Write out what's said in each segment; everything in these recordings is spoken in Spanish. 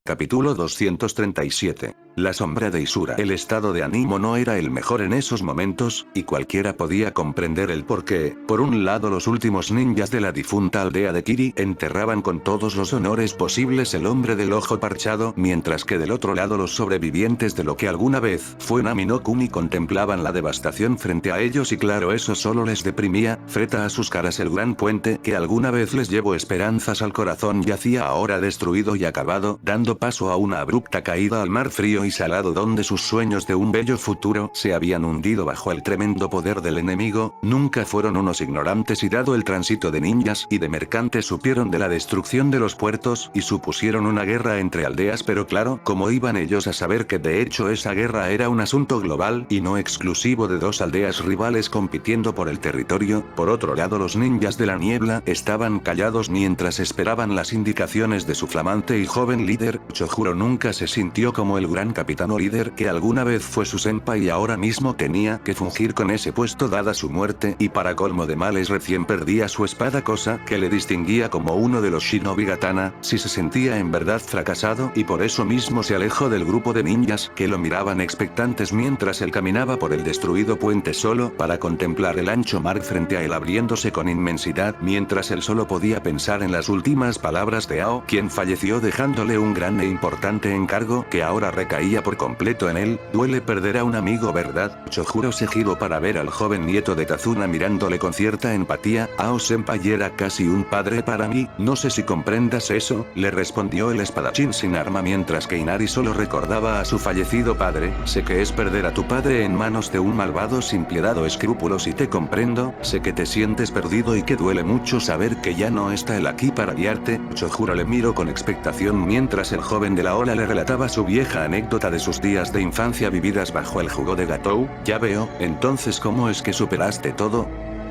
Capítulo 237. La sombra de Isura. El estado de ánimo no era el mejor en esos momentos, y cualquiera podía comprender el porqué. Por un lado, los últimos ninjas de la difunta aldea de Kiri enterraban con todos los honores posibles el hombre del ojo parchado, mientras que del otro lado los sobrevivientes de lo que alguna vez fue Nami no Kuni contemplaban la devastación frente a ellos, y claro, eso solo les deprimía. Frente a sus caras el gran puente que alguna vez les llevó esperanzas al corazón yacía ahora destruido y acabado, dando paso a una abrupta caída al mar frío y salado donde sus sueños de un bello futuro se habían hundido bajo el tremendo poder del enemigo. Nunca fueron unos ignorantes, y dado el tránsito de ninjas y de mercantes supieron de la destrucción de los puertos y supusieron una guerra entre aldeas, pero claro, ¿cómo iban ellos a saber que de hecho esa guerra era un asunto global y no exclusivo de dos aldeas rivales compitiendo por el territorio? Por otro lado, los ninjas de la niebla estaban callados mientras esperaban las indicaciones de su flamante y joven líder. Chojuro nunca se sintió como el gran capitán o líder que alguna vez fue su senpai y ahora mismo tenía que fungir con ese puesto dada su muerte, y para colmo de males recién perdía su espada, cosa que le distinguía como uno de los shinobi katana. Si se sentía en verdad fracasado, y por eso mismo se alejó del grupo de ninjas que lo miraban expectantes mientras él caminaba por el destruido puente solo para contemplar el ancho mar frente a él abriéndose con inmensidad, mientras él solo podía pensar en las últimas palabras de Ao, quien falleció dejándole un gran e importante encargo que ahora recaía por completo en él. Duele perder a un amigo, ¿verdad? Chojuro se giró para ver al joven nieto de Tazuna mirándole con cierta empatía. Ao senpai era casi un padre para mí, no sé si comprendas eso, le respondió el espadachín sin arma mientras que Inari solo recordaba a su fallecido padre. Sé que es perder a tu padre en manos de un malvado sin piedad o escrúpulos y te comprendo, sé que te sientes perdido y que duele mucho saber que ya no está él aquí para guiarte. Chojuro le miró con expectación mientras el joven de la ola le relataba su vieja anécdota de sus días de infancia vividas bajo el jugo de Gatou. Ya veo, entonces ¿cómo es que superaste todo?,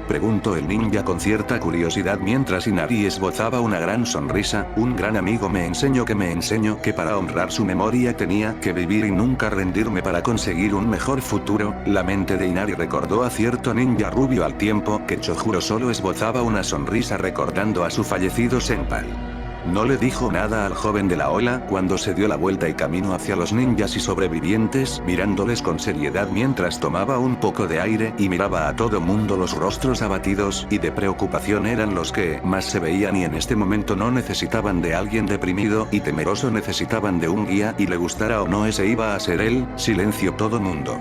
preguntó el ninja con cierta curiosidad mientras Inari esbozaba una gran sonrisa. Un gran amigo me enseñó que para honrar su memoria tenía que vivir y nunca rendirme para conseguir un mejor futuro. La mente de Inari recordó a cierto ninja rubio al tiempo que Chojuro solo esbozaba una sonrisa recordando a su fallecido senpai. No le dijo nada al joven de la ola cuando se dio la vuelta y caminó hacia los ninjas y sobrevivientes, mirándoles con seriedad mientras tomaba un poco de aire y miraba a todo mundo. Los rostros abatidos y de preocupación eran los que más se veían, y en este momento no necesitaban de alguien deprimido y temeroso, necesitaban de un guía, y le gustara o no ese iba a ser él. Silencio todo mundo.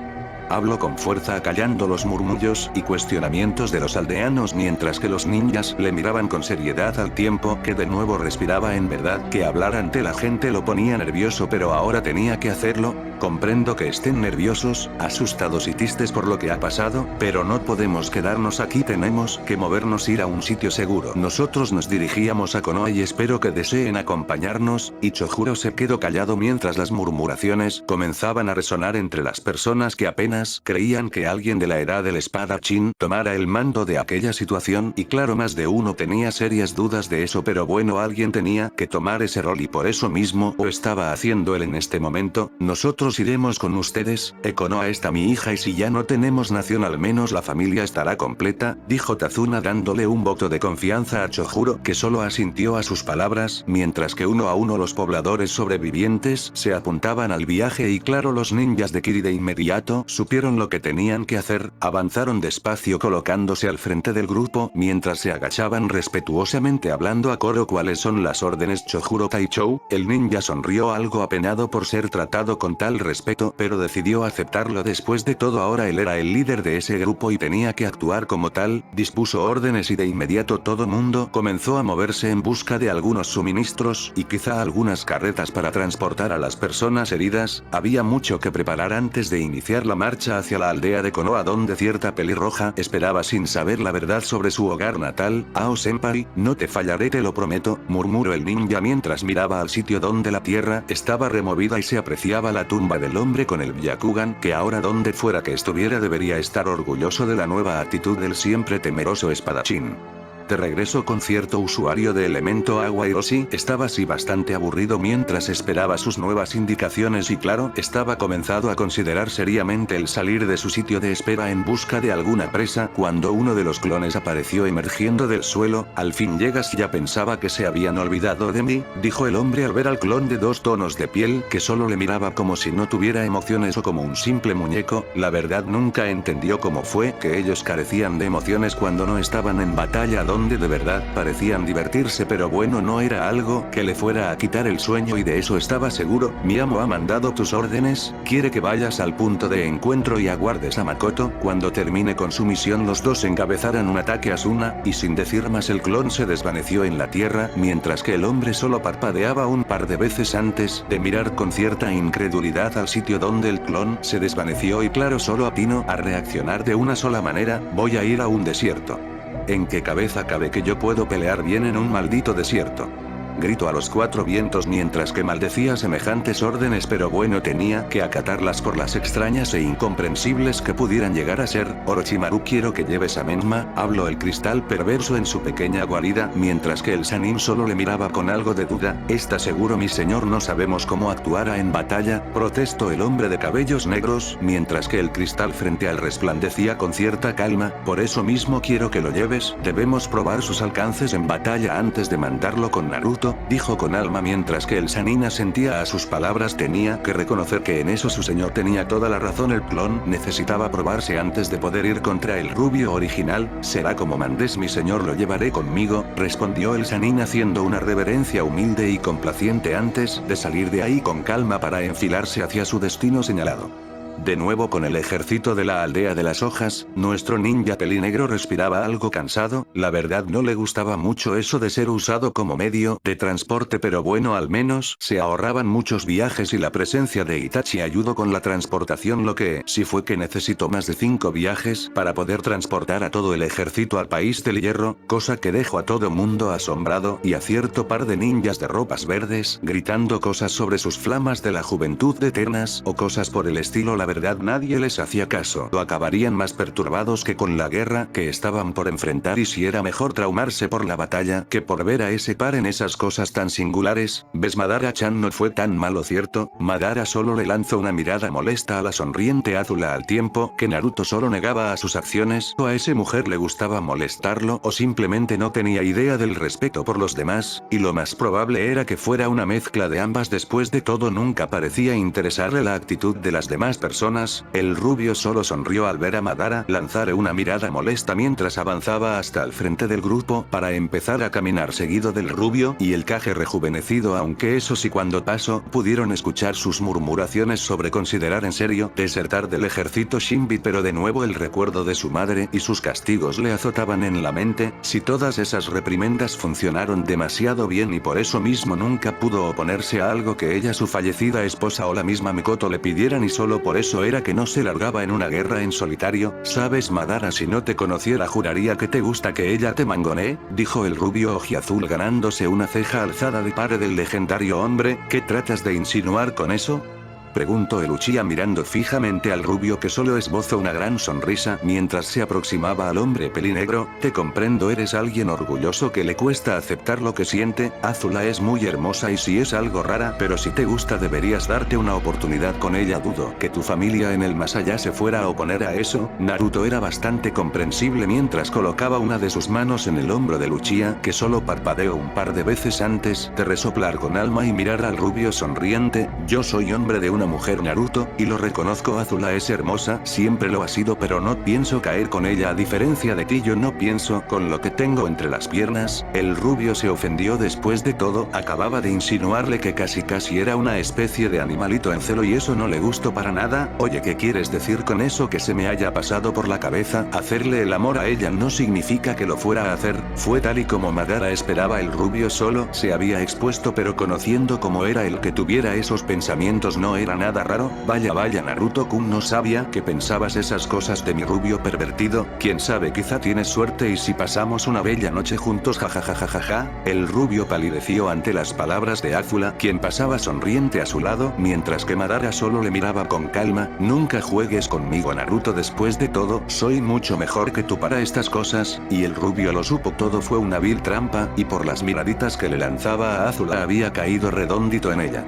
Habló con fuerza acallando los murmullos y cuestionamientos de los aldeanos mientras que los ninjas le miraban con seriedad al tiempo que de nuevo respiraba. En verdad que hablar ante la gente lo ponía nervioso, pero ahora tenía que hacerlo. Comprendo que estén nerviosos, asustados y tristes por lo que ha pasado, pero no podemos quedarnos aquí, tenemos que movernos, ir a un sitio seguro. Nosotros nos dirigíamos a Konoha y espero que deseen acompañarnos, y Chojuro se quedó callado mientras las murmuraciones comenzaban a resonar entre las personas que apenas creían que alguien de la edad del espadachín tomara el mando de aquella situación, y claro, más de uno tenía serias dudas de eso, pero bueno, alguien tenía que tomar ese rol y por eso mismo lo estaba haciendo él en este momento. Nosotros iremos con ustedes, Konoha está mi hija y si ya no tenemos nación al menos la familia estará completa, dijo Tazuna dándole un voto de confianza a Chojuro, que solo asintió a sus palabras, mientras que uno a uno los pobladores sobrevivientes se apuntaban al viaje y claro, los ninjas de Kiri de inmediato supieron lo que tenían que hacer, avanzaron despacio colocándose al frente del grupo mientras se agachaban respetuosamente hablando a coro cuáles son las órdenes. Chojuro Taichou, el ninja sonrió algo apenado por ser tratado con tal respeto, pero decidió aceptarlo. Después de todo ahora él era el líder de ese grupo y tenía que actuar como tal. Dispuso órdenes y de inmediato todo mundo comenzó a moverse en busca de algunos suministros y quizá algunas carretas para transportar a las personas heridas. Había mucho que preparar antes de iniciar la marcha hacia la aldea de Konoha donde cierta pelirroja esperaba sin saber la verdad sobre su hogar natal. Ao senpai, no te fallaré, te lo prometo, murmuró el ninja mientras miraba al sitio donde la tierra estaba removida y se apreciaba la tumba del hombre con el Byakugan, que ahora donde fuera que estuviera debería estar orgulloso de la nueva actitud del siempre temeroso espadachín. De regreso con cierto usuario de elemento agua Hiroshi estaba así bastante aburrido mientras esperaba sus nuevas indicaciones y claro, estaba comenzado a considerar seriamente el salir de su sitio de espera en busca de alguna presa cuando uno de los clones apareció emergiendo del suelo. Al fin llegas, ya pensaba que se habían olvidado de mí, dijo el hombre al ver al clon de 2 tonos de piel que solo le miraba como si no tuviera emociones o como un simple muñeco. La verdad nunca entendió cómo fue que ellos carecían de emociones cuando no estaban en batalla donde de verdad parecían divertirse, pero bueno, no era algo que le fuera a quitar el sueño y de eso estaba seguro. Mi amo ha mandado tus órdenes, quiere que vayas al punto de encuentro y aguardes a Makoto. Cuando termine con su misión los dos encabezaran un ataque a Asuna, y sin decir más el clon se desvaneció en la tierra, mientras que el hombre solo parpadeaba un par de veces antes de mirar con cierta incredulidad al sitio donde el clon se desvaneció y claro, solo atino a reaccionar de una sola manera: voy a ir a un desierto. ¿En qué cabeza cabe que yo puedo pelear bien en un maldito desierto? Gritó a los 4 vientos mientras que maldecía semejantes órdenes, pero bueno, tenía que acatarlas por las extrañas e incomprensibles que pudieran llegar a ser. Orochimaru, quiero que lleves a Menma, habló el cristal perverso en su pequeña guarida, mientras que el Sanin solo le miraba con algo de duda. ¿Está seguro, mi señor? No sabemos cómo actuará en batalla, protestó el hombre de cabellos negros, mientras que el cristal frente al resplandecía con cierta calma. Por eso mismo quiero que lo lleves, debemos probar sus alcances en batalla antes de mandarlo con Naruto, dijo con alma mientras que el Sanin asentía a sus palabras. Tenía que reconocer que en eso su señor tenía toda la razón, el clon necesitaba probarse antes de poder ir contra el rubio original. Será como mandes, mi señor, lo llevaré conmigo, respondió el Sanin haciendo una reverencia humilde y complaciente antes de salir de ahí con calma para enfilarse hacia su destino señalado. De nuevo con el ejército de la aldea de las hojas, nuestro ninja pelinegro respiraba algo cansado. La verdad no le gustaba mucho eso de ser usado como medio de transporte, pero bueno, al menos se ahorraban muchos viajes y la presencia de Itachi ayudó con la transportación. Lo que sí fue que necesitó más de 5 viajes para poder transportar a todo el ejército al país del hierro, cosa que dejó a todo mundo asombrado y a cierto par de ninjas de ropas verdes gritando cosas sobre sus flamas de la juventud eternas o cosas por el estilo. La verdad nadie les hacía caso, o acabarían más perturbados que con la guerra que estaban por enfrentar, y si era mejor traumarse por la batalla que por ver a ese par en esas cosas tan singulares. ¿Ves? Madara-chan no fue tan malo, ¿cierto? Madara solo le lanzó una mirada molesta a la sonriente Azula al tiempo que Naruto solo negaba a sus acciones. ¿O a esa mujer le gustaba molestarlo o simplemente no tenía idea del respeto por los demás? Y lo más probable era que fuera una mezcla de ambas. Después de todo nunca parecía interesarle la actitud de las demás personas. El rubio solo sonrió al ver a Madara lanzar una mirada molesta mientras avanzaba hasta el frente del grupo para empezar a caminar seguido del rubio y el Kage rejuvenecido, aunque eso sí, cuando pasó pudieron escuchar sus murmuraciones sobre considerar en serio desertar del ejército Shinbi, pero de nuevo el recuerdo de su madre y sus castigos le azotaban en la mente. Si todas esas reprimendas funcionaron demasiado bien y por eso mismo nunca pudo oponerse a algo que ella, su fallecida esposa o la misma Mikoto le pidieran, y solo por eso era que no se largaba en una guerra en solitario. ¿Sabes, Madara? Si no te conociera juraría que te gusta que ella te mangonee, dijo el rubio ojiazul ganándose una ceja alzada de parte del legendario hombre. ¿Qué tratas de insinuar con eso?, preguntó el Uchiha mirando fijamente al rubio, que solo esbozó una gran sonrisa mientras se aproximaba al hombre pelinegro. Te comprendo, eres alguien orgulloso que le cuesta aceptar lo que siente. Azula es muy hermosa y si es algo rara, pero si te gusta deberías darte una oportunidad con ella. Dudo que tu familia en el más allá se fuera a oponer a eso. Naruto era bastante comprensible mientras colocaba una de sus manos en el hombro del Uchiha, que solo parpadeó un par de veces antes de resoplar con alma y mirar al rubio sonriente. Yo soy hombre de una mujer, Naruto, y lo reconozco. Azula es hermosa, siempre lo ha sido, pero no pienso caer con ella. A diferencia de ti, yo no pienso con lo que tengo entre las piernas. El rubio se ofendió. Después de todo, acababa de insinuarle que casi era una especie de animalito en celo y eso no le gustó para nada. Oye, ¿qué quieres decir con eso? Que se me haya pasado por la cabeza hacerle el amor a ella no significa que lo fuera a hacer. Fue tal y como Madara esperaba. El rubio solo se había expuesto, pero conociendo cómo era el que tuviera esos pensamientos no era para nada raro. Vaya Naruto-kun, no sabía que pensabas esas cosas de mi rubio pervertido. Quién sabe, quizá tienes suerte y si pasamos una bella noche juntos, jajajajaja. El rubio palideció ante las palabras de Azula, quien pasaba sonriente a su lado, mientras que Madara solo le miraba con calma. Nunca juegues conmigo, Naruto, después de todo, soy mucho mejor que tú para estas cosas, y el rubio lo supo. Todo fue una vil trampa, y por las miraditas que le lanzaba a Azula había caído redondito en ella.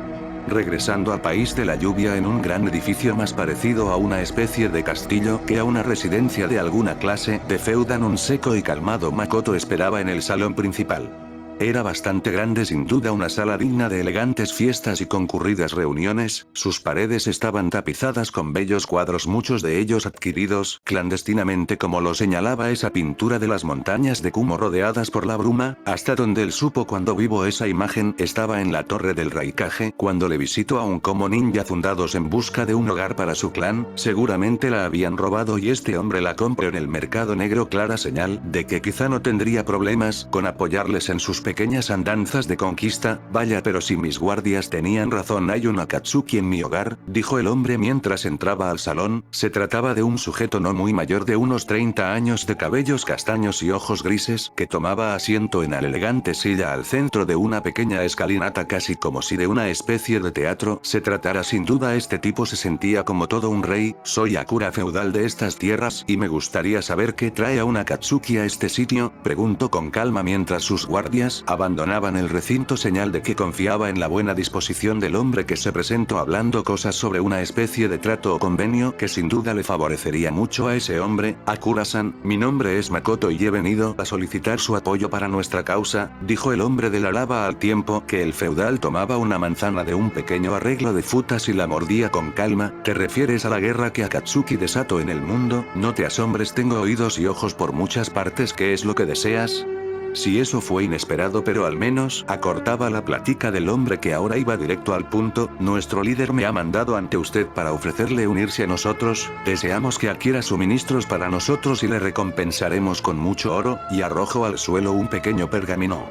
Regresando al país de la lluvia en un gran edificio más parecido a una especie de castillo que a una residencia de alguna clase de feudan, un seco y calmado Makoto esperaba en el salón principal. Era bastante grande, sin duda una sala digna de elegantes fiestas y concurridas reuniones. Sus paredes estaban tapizadas con bellos cuadros, muchos de ellos adquiridos clandestinamente, como lo señalaba esa pintura de las montañas de Kumo rodeadas por la bruma. Hasta donde él supo cuando vivo esa imagen, estaba en la torre del Raikage, cuando le visitó a un como ninja fundados en busca de un hogar para su clan. Seguramente la habían robado y este hombre la compró en el mercado negro, clara señal de que quizá no tendría problemas con apoyarles en sus pequeñas andanzas de conquista. Vaya, pero si mis guardias tenían razón, hay un Akatsuki en mi hogar, dijo el hombre mientras entraba al salón. Se trataba de un sujeto no muy mayor, de unos 30 años, de cabellos castaños y ojos grises, que tomaba asiento en la elegante silla al centro de una pequeña escalinata, casi como si de una especie de teatro se tratara. Sin duda este tipo se sentía como todo un rey. Soy Akura, feudal de estas tierras, y me gustaría saber qué trae a un Akatsuki a este sitio, preguntó con calma mientras sus guardias abandonaban el recinto, señal de que confiaba en la buena disposición del hombre que se presentó, hablando cosas sobre una especie de trato o convenio que sin duda le favorecería mucho a ese hombre. Akura-san, mi nombre es Makoto y he venido a solicitar su apoyo para nuestra causa, dijo el hombre de la lava al tiempo que el feudal tomaba una manzana de un pequeño arreglo de frutas y la mordía con calma. ¿Te refieres a la guerra que Akatsuki desató en el mundo? No te asombres, tengo oídos y ojos por muchas partes. ¿Qué es lo que deseas? Si eso fue inesperado, pero al menos acortaba la plática del hombre, que ahora iba directo al punto. Nuestro líder me ha mandado ante usted para ofrecerle unirse a nosotros. Deseamos que adquiera suministros para nosotros y le recompensaremos con mucho oro, y arrojó al suelo un pequeño pergamino.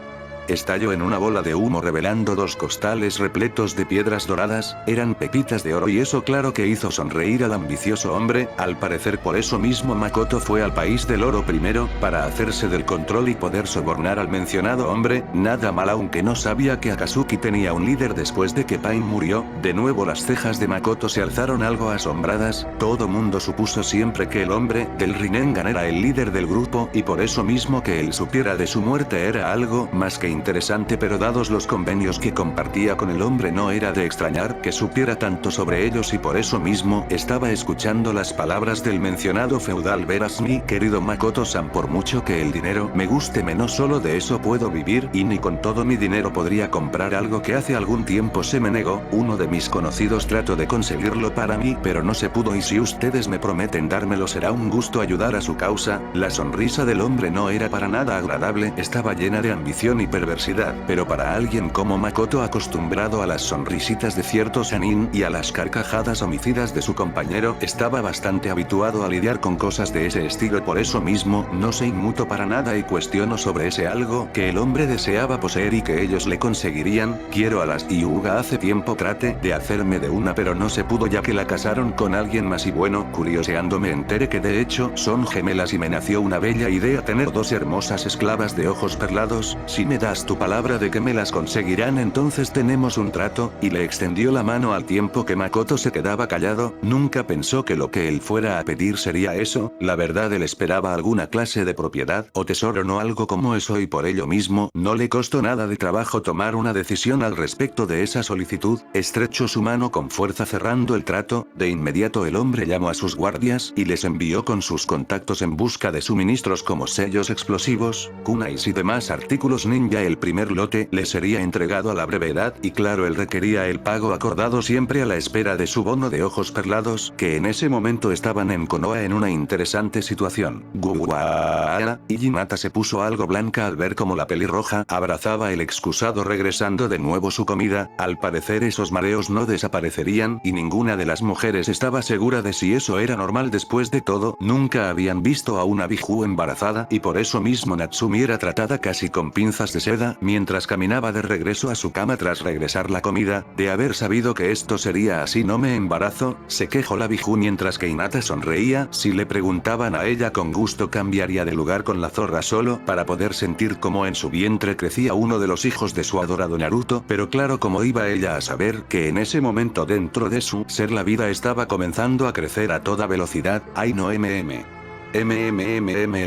Estalló en una bola de humo revelando dos costales repletos de piedras doradas. Eran pepitas de oro, y eso claro que hizo sonreír al ambicioso hombre. Al parecer por eso mismo Makoto fue al país del oro primero, para hacerse del control y poder sobornar al mencionado hombre. Nada mal, aunque no sabía que Akatsuki tenía un líder después de que Pain murió. De nuevo las cejas de Makoto se alzaron algo asombradas. Todo mundo supuso siempre que el hombre del Rinnegan era el líder del grupo, y por eso mismo que él supiera de su muerte era algo más que interesante, pero dados los convenios que compartía con el hombre no era de extrañar que supiera tanto sobre ellos, y por eso mismo estaba escuchando las palabras del mencionado feudal. Verás, mi querido Makoto-san, por mucho que el dinero me guste, menos solo de eso puedo vivir, y ni con todo mi dinero podría comprar algo que hace algún tiempo se me negó. Uno de mis conocidos trató de conseguirlo para mí, pero no se pudo, y si ustedes me prometen dármelo será un gusto ayudar a su causa. La sonrisa del hombre no era para nada agradable, estaba llena de ambición y perversidad, pero para alguien como Makoto, acostumbrado a las sonrisitas de cierto Sanin y a las carcajadas homicidas de su compañero, estaba bastante habituado a lidiar con cosas de ese estilo. Por eso mismo no se inmutó para nada y cuestionó sobre ese algo que el hombre deseaba poseer y que ellos le conseguirían. Quiero a las Hyuga. Hace tiempo traté de hacerme de una, pero no se pudo ya que la casaron con alguien más, y bueno, curioseando me enteré que de hecho son gemelas, y me nació una bella idea: tener dos hermosas esclavas de ojos perlados. Si me das tu palabra de que me las conseguirán, entonces tenemos un trato, y le extendió la mano al tiempo que Makoto se quedaba callado. Nunca pensó que lo que él fuera a pedir sería eso. La verdad, él esperaba alguna clase de propiedad o tesoro, no algo como eso, y por ello mismo no le costó nada de trabajo tomar una decisión al respecto de esa solicitud. Estrechó su mano con fuerza cerrando el trato. De inmediato el hombre llamó a sus guardias y les envió con sus contactos en busca de suministros como sellos explosivos, kunais y demás artículos ninja. El primer lote le sería entregado a la brevedad, y claro, él requería el pago acordado, siempre a la espera de su bono de ojos perlados, que en ese momento estaban en Konoha en una interesante situación. Guaara, y Hinata se puso algo blanca al ver cómo la pelirroja abrazaba el excusado regresando de nuevo su comida. Al parecer esos mareos no desaparecerían, y ninguna de las mujeres estaba segura de si eso era normal. Después de todo, nunca habían visto a una biju embarazada, y por eso mismo Natsumi era tratada casi con pinzas de ser moneda, mientras caminaba de regreso a su cama tras regresar la comida. De haber sabido que esto sería así no me embarazo, se quejó la Biju mientras que Hinata sonreía. Si le preguntaban a ella con gusto cambiaría de lugar con la zorra solo para poder sentir cómo en su vientre crecía uno de los hijos de su adorado Naruto, pero claro, como iba ella a saber que en ese momento dentro de su ser la vida estaba comenzando a crecer a toda velocidad. Ay no, el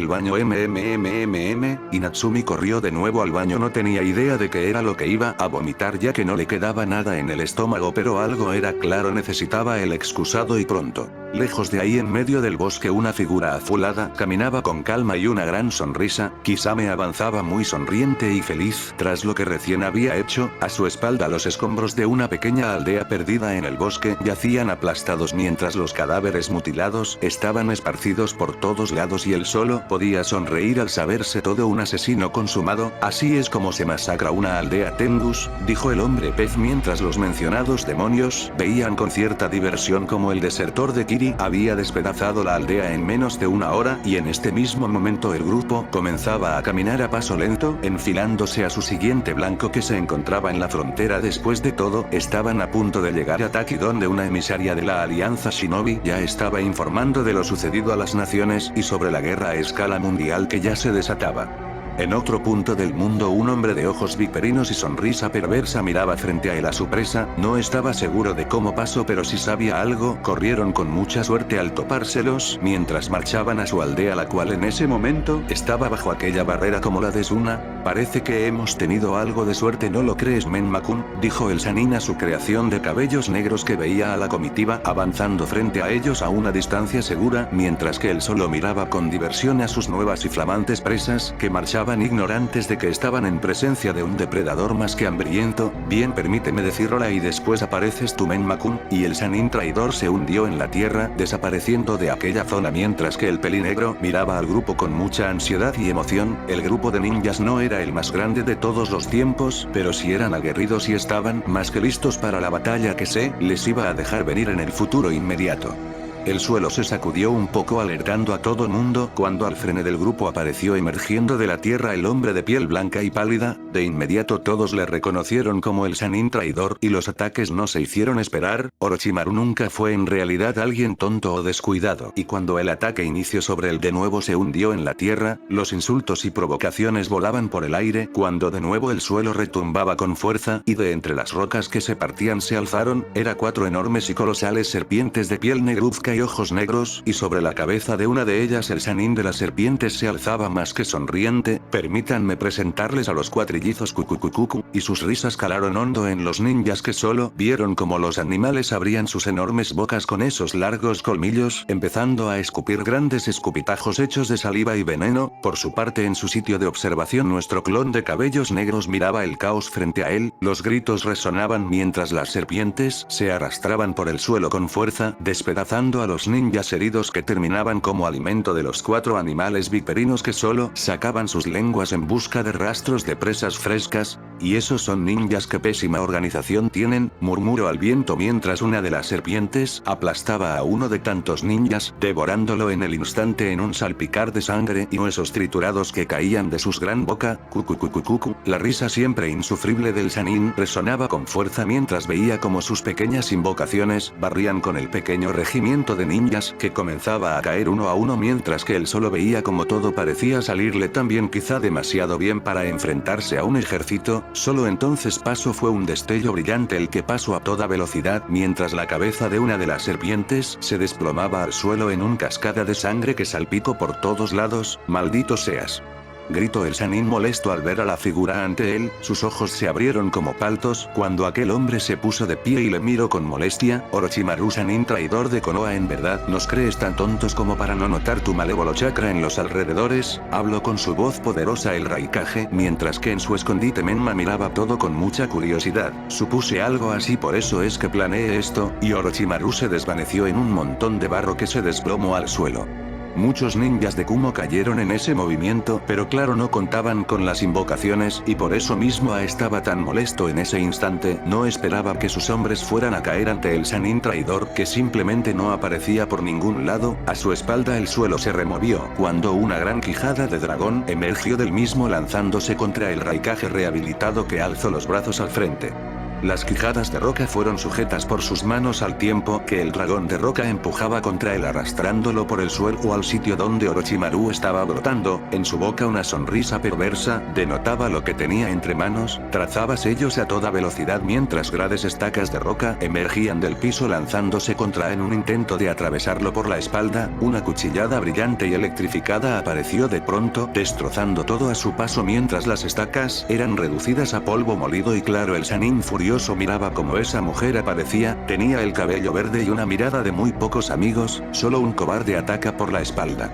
baño y Natsumi corrió de nuevo al baño. No tenía idea de qué era lo que iba a vomitar ya que no le quedaba nada en el estómago, pero algo era claro, necesitaba el excusado y pronto. Lejos de ahí, en medio del bosque, una figura azulada caminaba con calma y una gran sonrisa. Kisame avanzaba muy sonriente y feliz tras lo que recién había hecho. A su espalda los escombros de una pequeña aldea perdida en el bosque yacían aplastados mientras los cadáveres mutilados estaban esparcidos por todos lados y él solo podía sonreír al saberse todo un asesino consumado. Así es como se masacra una aldea, Tengus, dijo el hombre pez mientras los mencionados demonios veían con cierta diversión como el desertor de Kiri había despedazado la aldea en menos de una hora, y en este mismo momento el grupo comenzaba a caminar a paso lento, enfilándose a su siguiente blanco que se encontraba en la frontera. Después de todo, estaban a punto de llegar a Taki, donde una emisaria de la Alianza Shinobi ya estaba informando de lo sucedido a las naciones y sobre la guerra a escala mundial que ya se desataba. En otro punto del mundo, un hombre de ojos viperinos y sonrisa perversa miraba frente a él a su presa. No estaba seguro de cómo pasó, pero si sabía algo. Corrieron con mucha suerte al topárselos mientras marchaban a su aldea, la cual en ese momento estaba bajo aquella barrera como la de Suna. Parece que hemos tenido algo de suerte, ¿no lo crees, Menma-kun?, dijo el Sanin a su creación de cabellos negros que veía a la comitiva avanzando frente a ellos a una distancia segura, mientras que él solo miraba con diversión a sus nuevas y flamantes presas que marchaban ignorantes de que estaban en presencia de un depredador más que hambriento. Bien, permíteme decirlo, y después apareces tú, Menma-kun, y el Sanin traidor se hundió en la tierra, desapareciendo de aquella zona mientras que el pelinegro miraba al grupo con mucha ansiedad y emoción. El grupo de ninjas no era el más grande de todos los tiempos, pero sí eran aguerridos y estaban más que listos para la batalla que se les iba a dejar venir en el futuro inmediato. El suelo se sacudió un poco alertando a todo mundo cuando al frente del grupo apareció emergiendo de la tierra el hombre de piel blanca y pálida. De inmediato todos le reconocieron como el Sanin traidor y los ataques no se hicieron esperar. Orochimaru nunca fue en realidad alguien tonto o descuidado, y cuando el ataque inició sobre él de nuevo se hundió en la tierra. Los insultos y provocaciones volaban por el aire cuando de nuevo el suelo retumbaba con fuerza y de entre las rocas que se partían se alzaron. Era 4 enormes y colosales serpientes de piel negruzca y ojos negros, y sobre la cabeza de una de ellas el Sanin de las serpientes se alzaba más que sonriente. Permítanme presentarles a los cuatrillizos Kukukukuku, y sus risas calaron hondo en los ninjas que solo vieron como los animales abrían sus enormes bocas con esos largos colmillos, empezando a escupir grandes escupitajos hechos de saliva y veneno. Por su parte, en su sitio de observación, nuestro clon de cabellos negros miraba el caos frente a él. Los gritos resonaban mientras las serpientes se arrastraban por el suelo con fuerza, despedazando a los ninjas heridos que terminaban como alimento de los 4 animales viperinos que solo sacaban sus lenguas en busca de rastros de presas frescas. Y esos son ninjas, que pésima organización tienen, murmuró al viento mientras una de las serpientes aplastaba a uno de tantos ninjas, devorándolo en el instante en un salpicar de sangre y huesos triturados que caían de sus gran boca. Kukukukuku. La risa siempre insufrible del Sanin resonaba con fuerza mientras veía como sus pequeñas invocaciones barrían con el pequeño regimiento de ninjas que comenzaba a caer uno a uno, mientras que él solo veía como todo parecía salirle tan bien, quizá demasiado bien para enfrentarse a un ejército. Solo entonces pasó, fue un destello brillante el que pasó a toda velocidad mientras la cabeza de una de las serpientes se desplomaba al suelo en un cascada de sangre que salpicó por todos lados. Maldito seas, gritó el Sanin molesto al ver a la figura ante él. Sus ojos se abrieron como paltos cuando aquel hombre se puso de pie y le miró con molestia. Orochimaru, Sanin traidor de Konoha, ¿en verdad nos crees tan tontos como para no notar tu malévolo chakra en los alrededores? Habló con su voz poderosa el Raikage, mientras que en su escondite Menma miraba todo con mucha curiosidad. Supuse algo así, por eso es que planeé esto, y Orochimaru se desvaneció en un montón de barro que se desplomó al suelo. Muchos ninjas de Kumo cayeron en ese movimiento, pero claro no contaban con las invocaciones, y por eso mismo estaba tan molesto en ese instante, no esperaba que sus hombres fueran a caer ante el Sannin traidor que simplemente no aparecía por ningún lado. A su espalda el suelo se removió, cuando una gran quijada de dragón emergió del mismo lanzándose contra el Raikage rehabilitado que alzó los brazos al frente. Las quijadas de roca fueron sujetas por sus manos al tiempo que el dragón de roca empujaba contra él arrastrándolo por el suelo o al sitio donde Orochimaru estaba brotando. En su boca una sonrisa perversa denotaba lo que tenía entre manos, trazaba sellos a toda velocidad mientras grandes estacas de roca emergían del piso lanzándose contra en un intento de atravesarlo por la espalda. Una cuchillada brillante y electrificada apareció de pronto, destrozando todo a su paso mientras las estacas eran reducidas a polvo molido y claro el Sannin furioso miraba como esa mujer aparecía, tenía el cabello verde y una mirada de muy pocos amigos, solo un cobarde ataca por la espalda.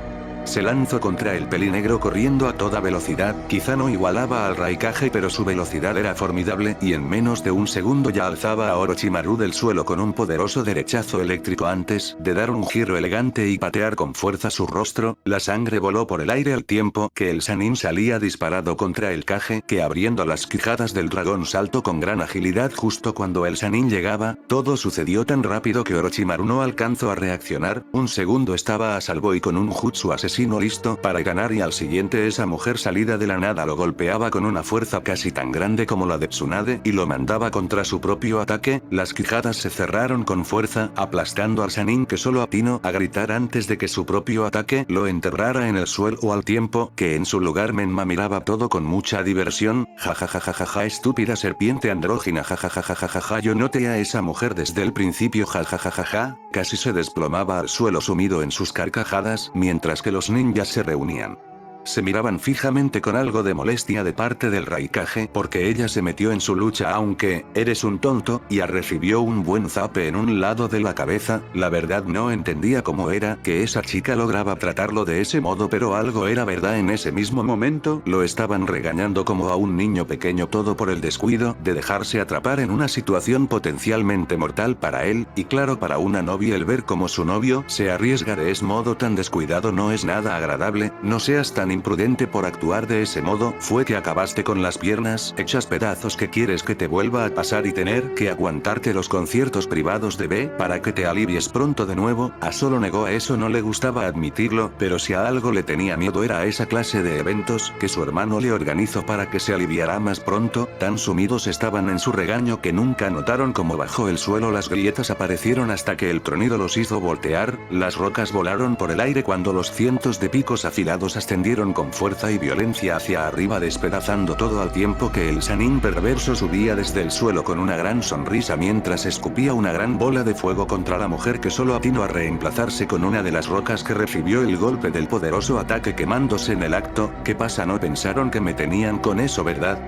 Se lanzó contra el pelinegro corriendo a toda velocidad, quizá no igualaba al Raikage pero su velocidad era formidable y en menos de un segundo ya alzaba a Orochimaru del suelo con un poderoso derechazo eléctrico antes de dar un giro elegante y patear con fuerza su rostro, la sangre voló por el aire al tiempo que el Sannin salía disparado contra el Kage que abriendo las quijadas del dragón saltó con gran agilidad justo cuando el Sannin llegaba, todo sucedió tan rápido que Orochimaru no alcanzó a reaccionar, un segundo estaba a salvo y con un jutsu asesino listo para ganar y al siguiente esa mujer salida de la nada lo golpeaba con una fuerza casi tan grande como la de Tsunade y lo mandaba contra su propio ataque, las quijadas se cerraron con fuerza, aplastando al Sannin que solo atinó a gritar antes de que su propio ataque lo enterrara en el suelo al tiempo que en su lugar Menma miraba todo con mucha diversión, jajajajaja estúpida serpiente andrógina jajajajaja yo noté a esa mujer desde el principio jajajajaja, casi se desplomaba al suelo sumido en sus carcajadas mientras que los ninjas se reunían. Se miraban fijamente con algo de molestia de parte del Raikage porque ella se metió en su lucha aunque, eres un tonto, y recibió un buen zape en un lado de la cabeza, la verdad no entendía cómo era que esa chica lograba tratarlo de ese modo pero algo era verdad en ese mismo momento, lo estaban regañando como a un niño pequeño todo por el descuido de dejarse atrapar en una situación potencialmente mortal para él, y claro para una novia el ver como su novio se arriesga de ese modo tan descuidado no es nada agradable, no seas tan imprudente por actuar de ese modo, fue que acabaste con las piernas hechas pedazos que quieres que te vuelva a pasar y tener que aguantarte los conciertos privados de B para que te alivies pronto de nuevo, a solo negó a eso no le gustaba admitirlo, pero si a algo le tenía miedo era a esa clase de eventos que su hermano le organizó para que se aliviara más pronto, tan sumidos estaban en su regaño que nunca notaron cómo bajo el suelo las grietas aparecieron hasta que el tronido los hizo voltear, las rocas volaron por el aire cuando los cientos de picos afilados ascendieron con fuerza y violencia hacia arriba despedazando todo al tiempo que el Sannin perverso subía desde el suelo con una gran sonrisa mientras escupía una gran bola de fuego contra la mujer que solo atinó a reemplazarse con una de las rocas que recibió el golpe del poderoso ataque quemándose en el acto. ¿Qué pasa? No pensaron que me tenían con eso, ¿verdad?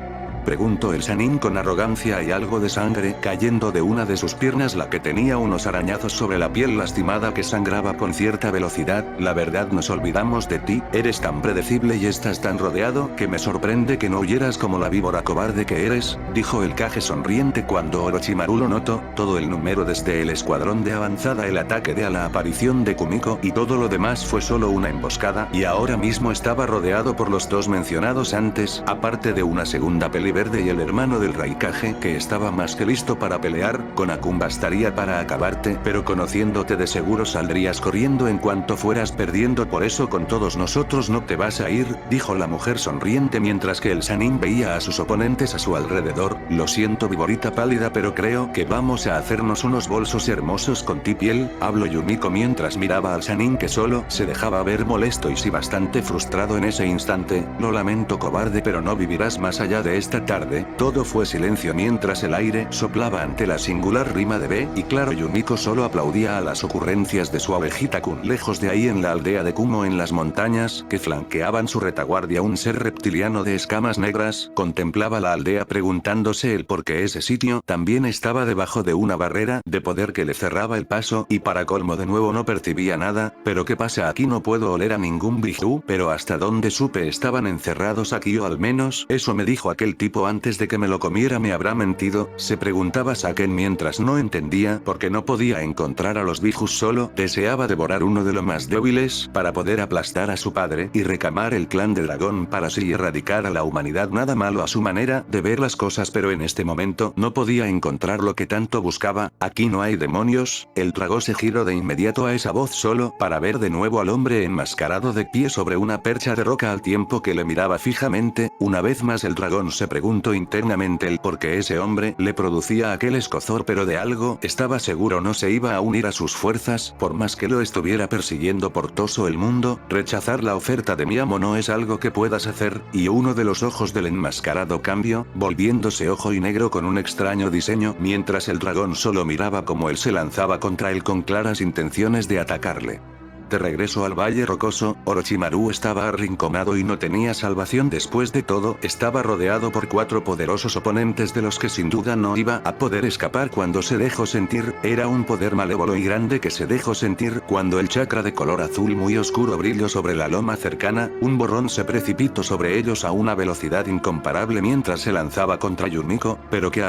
Preguntó el Sannin con arrogancia y algo de sangre cayendo de una de sus piernas la que tenía unos arañazos sobre la piel lastimada que sangraba con cierta velocidad, la verdad nos olvidamos de ti, eres tan predecible y estás tan rodeado que me sorprende que no huyeras como la víbora cobarde que eres, dijo el Kage sonriente cuando Orochimaru lo notó, todo el número desde el escuadrón de avanzada el ataque de a la aparición de Kumiko y todo lo demás fue solo una emboscada y ahora mismo estaba rodeado por los dos mencionados antes, aparte de una segunda peli verde y el hermano del Raikage que estaba más que listo para pelear, con Akun bastaría para acabarte, pero conociéndote de seguro saldrías corriendo en cuanto fueras perdiendo por eso con todos nosotros no te vas a ir, dijo la mujer sonriente mientras que el Sannin veía a sus oponentes a su alrededor, lo siento viborita pálida pero creo que vamos a hacernos unos bolsos hermosos con ti piel, habló Yumiko mientras miraba al Sannin que solo se dejaba ver molesto y sí bastante frustrado en ese instante, lo lamento cobarde pero no vivirás más allá de esta tarde, todo fue silencio mientras el aire soplaba ante la singular rima de B y claro Yumiko solo aplaudía a las ocurrencias de su abejita Kun. Lejos de ahí en la aldea de Kumo en las montañas que flanqueaban su retaguardia un ser reptiliano de escamas negras, contemplaba la aldea preguntándose el por qué ese sitio también estaba debajo de una barrera de poder que le cerraba el paso y para colmo de nuevo no percibía nada, pero qué pasa aquí no puedo oler a ningún bijú, pero hasta donde supe estaban encerrados aquí o al menos eso me dijo aquel tipo tiempo antes de que me lo comiera me habrá mentido? Se preguntaba Saken mientras no entendía por qué no podía encontrar a los Bijus, solo deseaba devorar uno de los más débiles para poder aplastar a su padre y recamar el clan de dragón para así erradicar a la humanidad. Nada malo a su manera de ver las cosas, pero en este momento no podía encontrar lo que tanto buscaba. Aquí no hay demonios. El dragón se giró de inmediato a esa voz solo para ver de nuevo al hombre enmascarado de pie sobre una percha de roca al tiempo que le miraba fijamente. Una vez más el dragón se preguntó internamente el por qué ese hombre le producía aquel escozor, pero de algo estaba seguro: no se iba a unir a sus fuerzas, por más que lo estuviera persiguiendo por todo el mundo. Rechazar la oferta de mi amo no es algo que puedas hacer, y uno de los ojos del enmascarado cambió, volviéndose ojo y negro con un extraño diseño, mientras el dragón solo miraba como él se lanzaba contra él con claras intenciones de atacarle. De regreso al Valle Rocoso, Orochimaru estaba arrinconado y no tenía salvación. Después de todo, estaba rodeado por 4 poderosos oponentes de los que sin duda no iba a poder escapar cuando se dejó sentir. Era un poder malévolo y grande que se dejó sentir cuando el chakra de color azul muy oscuro brilló sobre la loma cercana. Un borrón se precipitó sobre ellos a una velocidad incomparable mientras se lanzaba contra Yumiko, pero que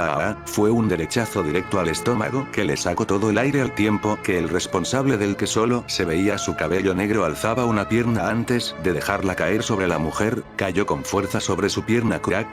fue un derechazo directo al estómago que le sacó todo el aire al tiempo que el responsable del que solo se veía su cabello negro alzaba una pierna antes de dejarla caer sobre la mujer. Cayó con fuerza sobre su pierna. Crack.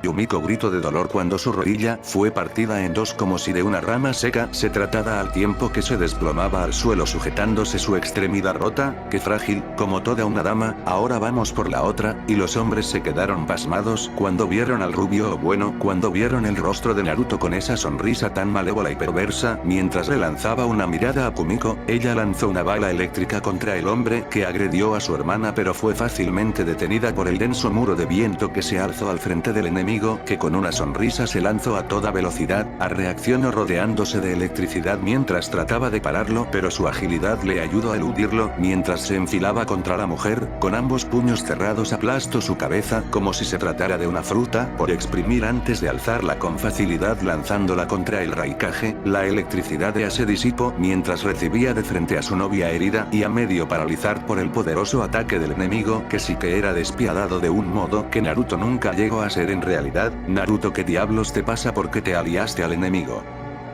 Yumiko gritó de dolor cuando su rodilla fue partida en dos como si de una rama seca se tratara, al tiempo que se desplomaba al suelo sujetándose su extremidad rota. Qué frágil, como toda una dama. Ahora vamos por la otra. Y los hombres se quedaron pasmados cuando vieron al rubio, o bueno, cuando vieron el rostro de Naruto con esa sonrisa tan malévola y perversa. Mientras le lanzaba una mirada a Kumiko, ella lanzó una bala eléctrica contra el hombre que agredió a su hermana, pero fue fácilmente detenida por el denso muro de viento que se alzó al frente del enemigo, que con una sonrisa se lanzó a toda velocidad. Reaccionó rodeándose de electricidad mientras trataba de pararlo, pero su agilidad le ayudó a eludirlo. Mientras se enfilaba contra la mujer, con ambos puños cerrados aplastó su cabeza como si se tratara de una fruta por exprimir antes de alzarla con facilidad, lanzándola contra el Raikage. La electricidad se disipó mientras recibía de frente a su novia herida y a medio paralizar por el poderoso ataque del enemigo, que sí que era despiadado de un modo que Naruto nunca llegó a ser en realidad. Naruto, ¿qué diablos te pasa? ¿Por qué te aliaste al enemigo?,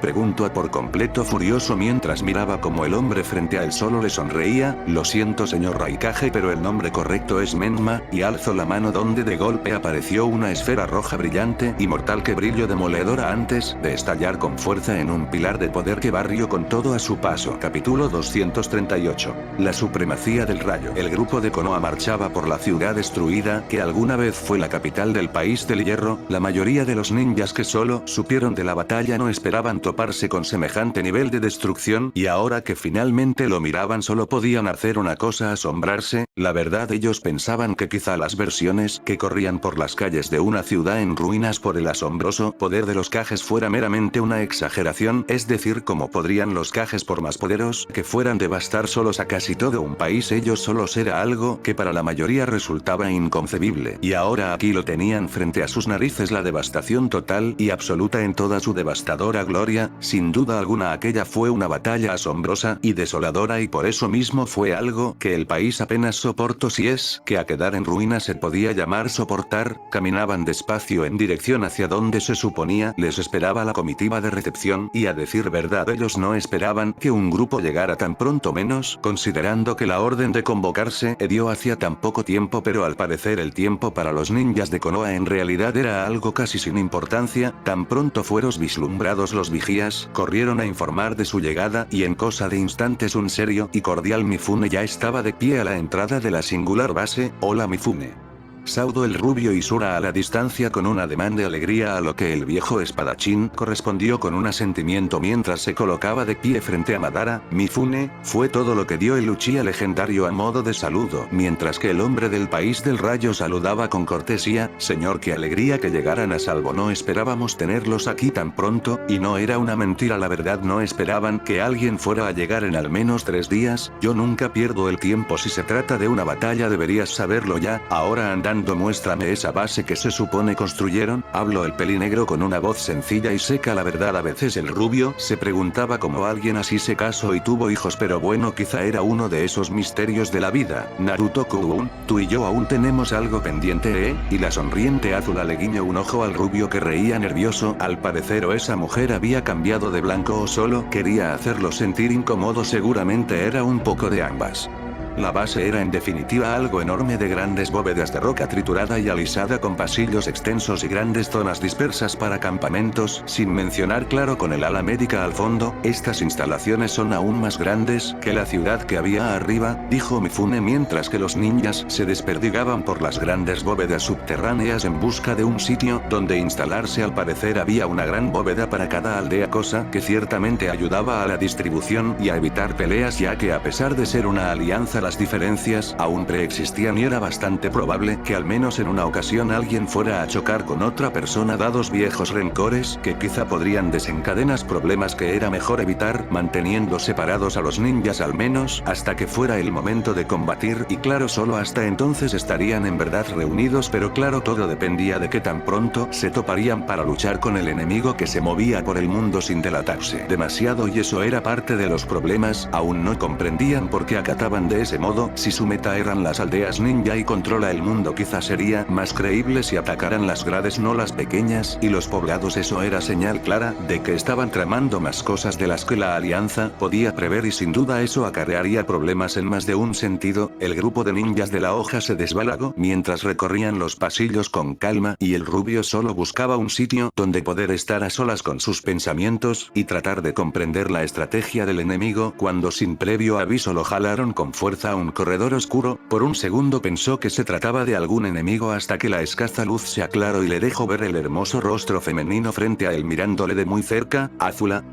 preguntó por completo furioso mientras miraba como el hombre frente a él solo le sonreía. Lo siento señor Raikage, pero el nombre correcto es Menma, y alzó la mano donde de golpe apareció una esfera roja brillante y mortal que brilló demoledora antes de estallar con fuerza en un pilar de poder que barrió con todo a su paso. Capítulo 238. La supremacía del rayo. El grupo de Konoha marchaba por la ciudad destruida que alguna vez fue la capital del país del hierro. La mayoría de los ninjas que solo supieron de la batalla no esperaban toparse con semejante nivel de destrucción, y ahora que finalmente lo miraban solo podían hacer una cosa: asombrarse. La verdad, ellos pensaban que quizá las versiones que corrían por las calles de una ciudad en ruinas por el asombroso poder de los Kages fuera meramente una exageración, es decir, cómo podrían los Kages, por más poderosos que fueran, devastar solos a casi todo un país. Ellos solos era algo que para la mayoría resultaba inconcebible, y ahora aquí lo tenían frente a sus narices: la devastación total y absoluta en toda su devastadora gloria. Sin duda alguna aquella fue una batalla asombrosa y desoladora, y por eso mismo fue algo que el país apenas soportó, si es que a quedar en ruinas se podía llamar soportar. Caminaban despacio en dirección hacia donde se suponía les esperaba la comitiva de recepción, y a decir verdad ellos no esperaban que un grupo llegara tan pronto, menos considerando que la orden de convocarse dio hacía tan poco tiempo. Pero al parecer el tiempo para los ninjas de Konoha en realidad era algo casi sin importancia. Tan pronto fueron vislumbrados los vigías, corrieron a informar de su llegada, y en cosa de instantes un serio y cordial Mifune ya estaba de pie a la entrada de la singular base. Hola Mifune. Saudó el rubio Isura a la distancia con un ademán de alegría, a lo que el viejo espadachín correspondió con un asentimiento mientras se colocaba de pie frente a Madara. Mifune, fue todo lo que dio el Uchiha legendario a modo de saludo, mientras que el hombre del país del rayo saludaba con cortesía. Señor, qué alegría que llegaran a salvo, no esperábamos tenerlos aquí tan pronto. Y no era una mentira, la verdad no esperaban que alguien fuera a llegar en al menos 3 días. Yo nunca pierdo el tiempo si se trata de una batalla, deberías saberlo ya. Ahora anda gritando muéstrame esa base que se supone construyeron, habló el pelinegro con una voz sencilla y seca. La verdad, a veces el rubio se preguntaba cómo alguien así se casó y tuvo hijos, pero bueno, quizá era uno de esos misterios de la vida. Naruto-kun, tú y yo aún tenemos algo pendiente, y la sonriente Azula le guiñó un ojo al rubio que reía nervioso. Al parecer o esa mujer había cambiado de blanco o solo quería hacerlo sentir incómodo, seguramente era un poco de ambas. La base era en definitiva algo enorme de grandes bóvedas de roca triturada y alisada con pasillos extensos y grandes zonas dispersas para campamentos, sin mencionar claro con el ala médica al fondo. Estas instalaciones son aún más grandes que la ciudad que había arriba, dijo Mifune mientras que los ninjas se desperdigaban por las grandes bóvedas subterráneas en busca de un sitio donde instalarse. Al parecer había una gran bóveda para cada aldea, cosa que ciertamente ayudaba a la distribución y a evitar peleas, ya que a pesar de ser una alianza las diferencias aún preexistían y era bastante probable que al menos en una ocasión alguien fuera a chocar con otra persona, dados viejos rencores que quizá podrían desencadenar problemas que era mejor evitar, manteniendo separados a los ninjas al menos hasta que fuera el momento de combatir, y claro, solo hasta entonces estarían en verdad reunidos, pero claro, todo dependía de que tan pronto se toparían para luchar con el enemigo que se movía por el mundo sin delatarse demasiado, y eso era parte de los problemas. Aún no comprendían por qué acataban de ese modo. Si su meta eran las aldeas ninja y controla el mundo, quizás sería más creíble si atacaran las grades, no las pequeñas y los poblados. Eso era señal clara de que estaban tramando más cosas de las que la alianza podía prever, y sin duda eso acarrearía problemas en más de un sentido. El grupo de ninjas de la hoja se desbalagó mientras recorrían los pasillos con calma, y el rubio solo buscaba un sitio donde poder estar a solas con sus pensamientos y tratar de comprender la estrategia del enemigo, cuando sin previo aviso lo jalaron con fuerza a un corredor oscuro. Por un segundo pensó que se trataba de algún enemigo hasta que la escasa luz se aclaró y le dejó ver el hermoso rostro femenino frente a él mirándole de muy cerca. ¿Azula?,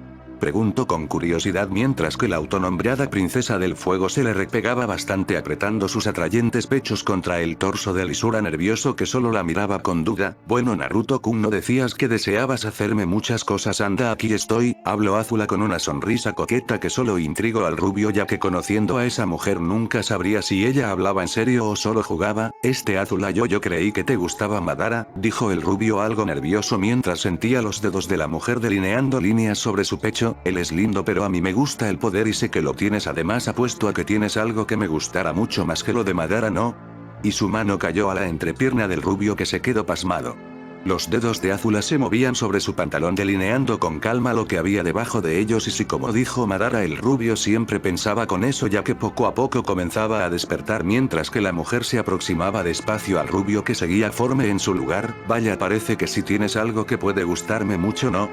preguntó con curiosidad mientras que la autonombrada princesa del fuego se le repegaba bastante, apretando sus atrayentes pechos contra el torso de lisura nervioso que solo la miraba con duda. Bueno, Naruto-kun, ¿no decías que deseabas hacerme muchas cosas? Anda, aquí estoy, habló Azula con una sonrisa coqueta que solo intrigó al rubio, ya que conociendo a esa mujer nunca sabría si ella hablaba en serio o solo jugaba. Azula, yo creí que te gustaba Madara, dijo el rubio algo nervioso mientras sentía los dedos de la mujer delineando líneas sobre su pecho. Él es lindo, pero a mí me gusta el poder y sé que lo tienes. Además apuesto a que tienes algo que me gustará mucho más que lo de Madara, ¿no? Y su mano cayó a la entrepierna del rubio, que se quedó pasmado. Los dedos de Azula se movían sobre su pantalón delineando con calma lo que había debajo de ellos, y si como dijo Madara, el rubio siempre pensaba con eso, ya que poco a poco comenzaba a despertar mientras que la mujer se aproximaba despacio al rubio, que seguía firme en su lugar. Vaya, parece que sí tienes algo que puede gustarme mucho, ¿no?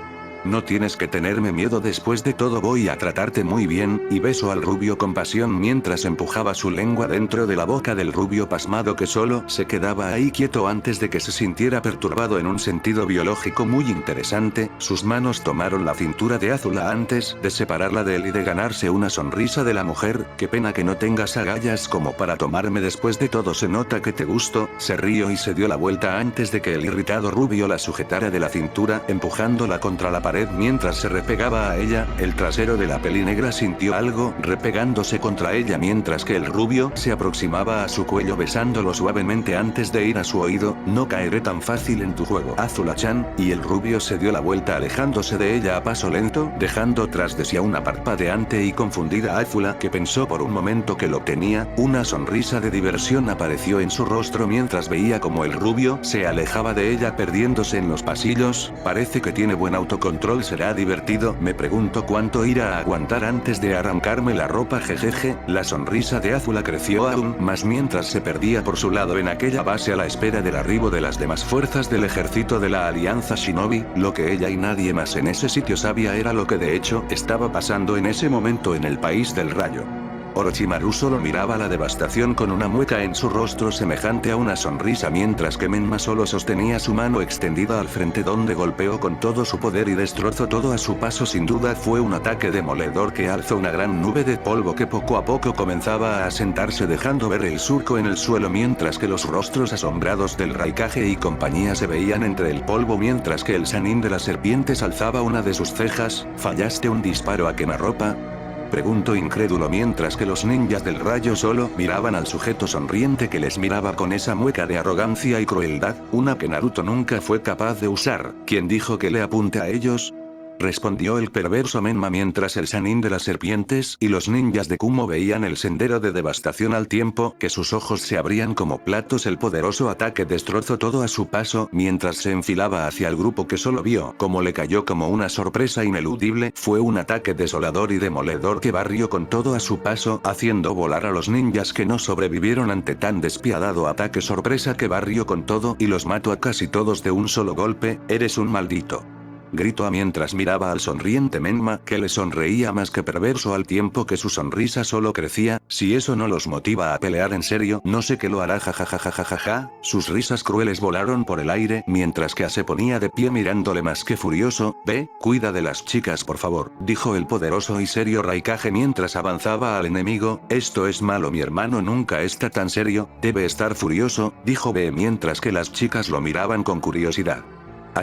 No tienes que tenerme miedo, después de todo voy a tratarte muy bien, y besó al rubio con pasión mientras empujaba su lengua dentro de la boca del rubio pasmado, que solo se quedaba ahí quieto antes de que se sintiera perturbado en un sentido biológico muy interesante. Sus manos tomaron la cintura de Azula antes de separarla de él y de ganarse una sonrisa de la mujer. Qué pena que no tengas agallas como para tomarme, después de todo se nota que te gusto. Se rió y se dio la vuelta antes de que el irritado rubio la sujetara de la cintura, empujándola contra la pared mientras se repegaba a ella. El trasero de la pelinegra sintió algo repegándose contra ella mientras que el rubio se aproximaba a su cuello besándolo suavemente antes de ir a su oído. No caeré tan fácil en tu juego, Azula-chan, y el rubio se dio la vuelta alejándose de ella a paso lento, dejando tras de sí a una parpadeante y confundida Azula, que pensó por un momento que lo tenía. Una sonrisa de diversión apareció en su rostro mientras veía como el rubio se alejaba de ella perdiéndose en los pasillos. Parece que tiene buen autocontrol, será divertido. Me pregunto cuánto irá a aguantar antes de arrancarme la ropa, jejeje. La sonrisa de Azula creció aún más mientras se perdía por su lado en aquella base a la espera del arribo de las demás fuerzas del ejército de la Alianza Shinobi. Lo que ella y nadie más en ese sitio sabía era lo que de hecho estaba pasando en ese momento en el país del rayo. Orochimaru solo miraba la devastación con una mueca en su rostro semejante a una sonrisa, mientras que Menma solo sostenía su mano extendida al frente, donde golpeó con todo su poder y destrozó todo a su paso. Sin duda fue un ataque demoledor que alzó una gran nube de polvo que poco a poco comenzaba a asentarse, dejando ver el surco en el suelo, mientras que los rostros asombrados del Raikage y compañía se veían entre el polvo, mientras que el Sannin de las serpientes alzaba una de sus cejas. ¿Fallaste un disparo a quemarropa? Preguntó incrédulo mientras que los ninjas del rayo solo miraban al sujeto sonriente que les miraba con esa mueca de arrogancia y crueldad, una que Naruto nunca fue capaz de usar. ¿Quién dijo que le apunte a ellos? Respondió el perverso Menma mientras el Sannin de las serpientes y los ninjas de Kumo veían el sendero de devastación al tiempo que sus ojos se abrían como platos. El poderoso ataque destrozó todo a su paso mientras se enfilaba hacia el grupo que solo vio como le cayó como una sorpresa ineludible. Fue un ataque desolador y demoledor que barrió con todo a su paso haciendo volar a los ninjas que no sobrevivieron ante tan despiadado ataque sorpresa que barrió con todo y los mató a casi todos de un solo golpe. Eres un maldito. Gritó mientras miraba al sonriente Menma que le sonreía más que perverso al tiempo que su sonrisa solo crecía. Si eso no los motiva a pelear en serio, no sé qué lo hará. Jajajajajaja. Sus risas crueles volaron por el aire mientras que se ponía de pie mirándole más que furioso. Ve, cuida de las chicas por favor, dijo el poderoso y serio Raikage mientras avanzaba al enemigo. Esto es malo, mi hermano nunca está tan serio, debe estar furioso, dijo B mientras que las chicas lo miraban con curiosidad.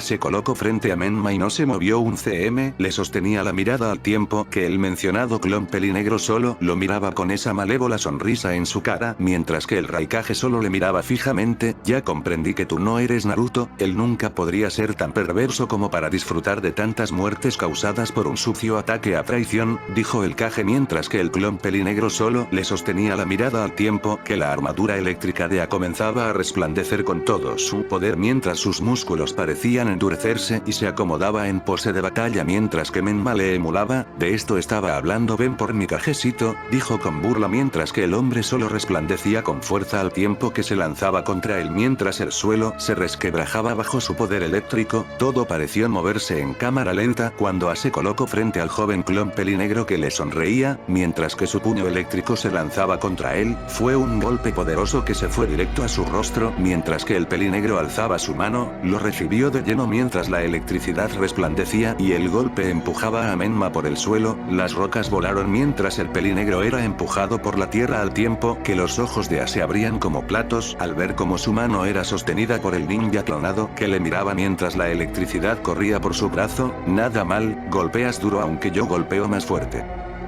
Se colocó frente a Menma y no se movió un cm, le sostenía la mirada al tiempo que el mencionado clon pelinegro solo lo miraba con esa malévola sonrisa en su cara, mientras que el Raikage solo le miraba fijamente. Ya comprendí que tú no eres Naruto, él nunca podría ser tan perverso como para disfrutar de tantas muertes causadas por un sucio ataque a traición, dijo el Kage mientras que el clon pelinegro solo le sostenía la mirada al tiempo que la armadura eléctrica de A comenzaba a resplandecer con todo su poder mientras sus músculos parecían endurecerse y se acomodaba en pose de batalla mientras que Menma le emulaba. De esto estaba hablando. Ven por mi Kagesito, dijo con burla mientras que el hombre solo resplandecía con fuerza al tiempo que se lanzaba contra él mientras el suelo se resquebrajaba bajo su poder eléctrico. Todo pareció moverse en cámara lenta cuando se colocó frente al joven clon pelinegro que le sonreía, mientras que su puño eléctrico se lanzaba contra él. Fue un golpe poderoso que se fue directo a su rostro mientras que el pelinegro alzaba su mano, lo recibió de lleno mientras la electricidad resplandecía y el golpe empujaba a Menma por el suelo. Las rocas volaron mientras el pelinegro era empujado por la tierra al tiempo que los ojos de A se abrían como platos al ver cómo su mano era sostenida por el ninja clonado que le miraba mientras la electricidad corría por su brazo. Nada mal, golpeas duro aunque yo golpeo más fuerte.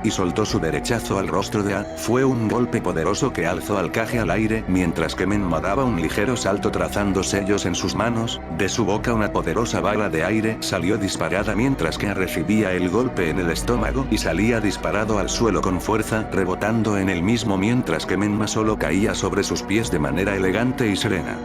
Y soltó su derechazo al rostro de A. Fue un golpe poderoso que alzó al Kage al aire mientras que Menma daba un ligero salto trazando sellos en sus manos. De su boca una poderosa bala de aire salió disparada mientras que A recibía el golpe en el estómago y salía disparado al suelo con fuerza, rebotando en el mismo mientras que Menma solo caía sobre sus pies de manera elegante y serena.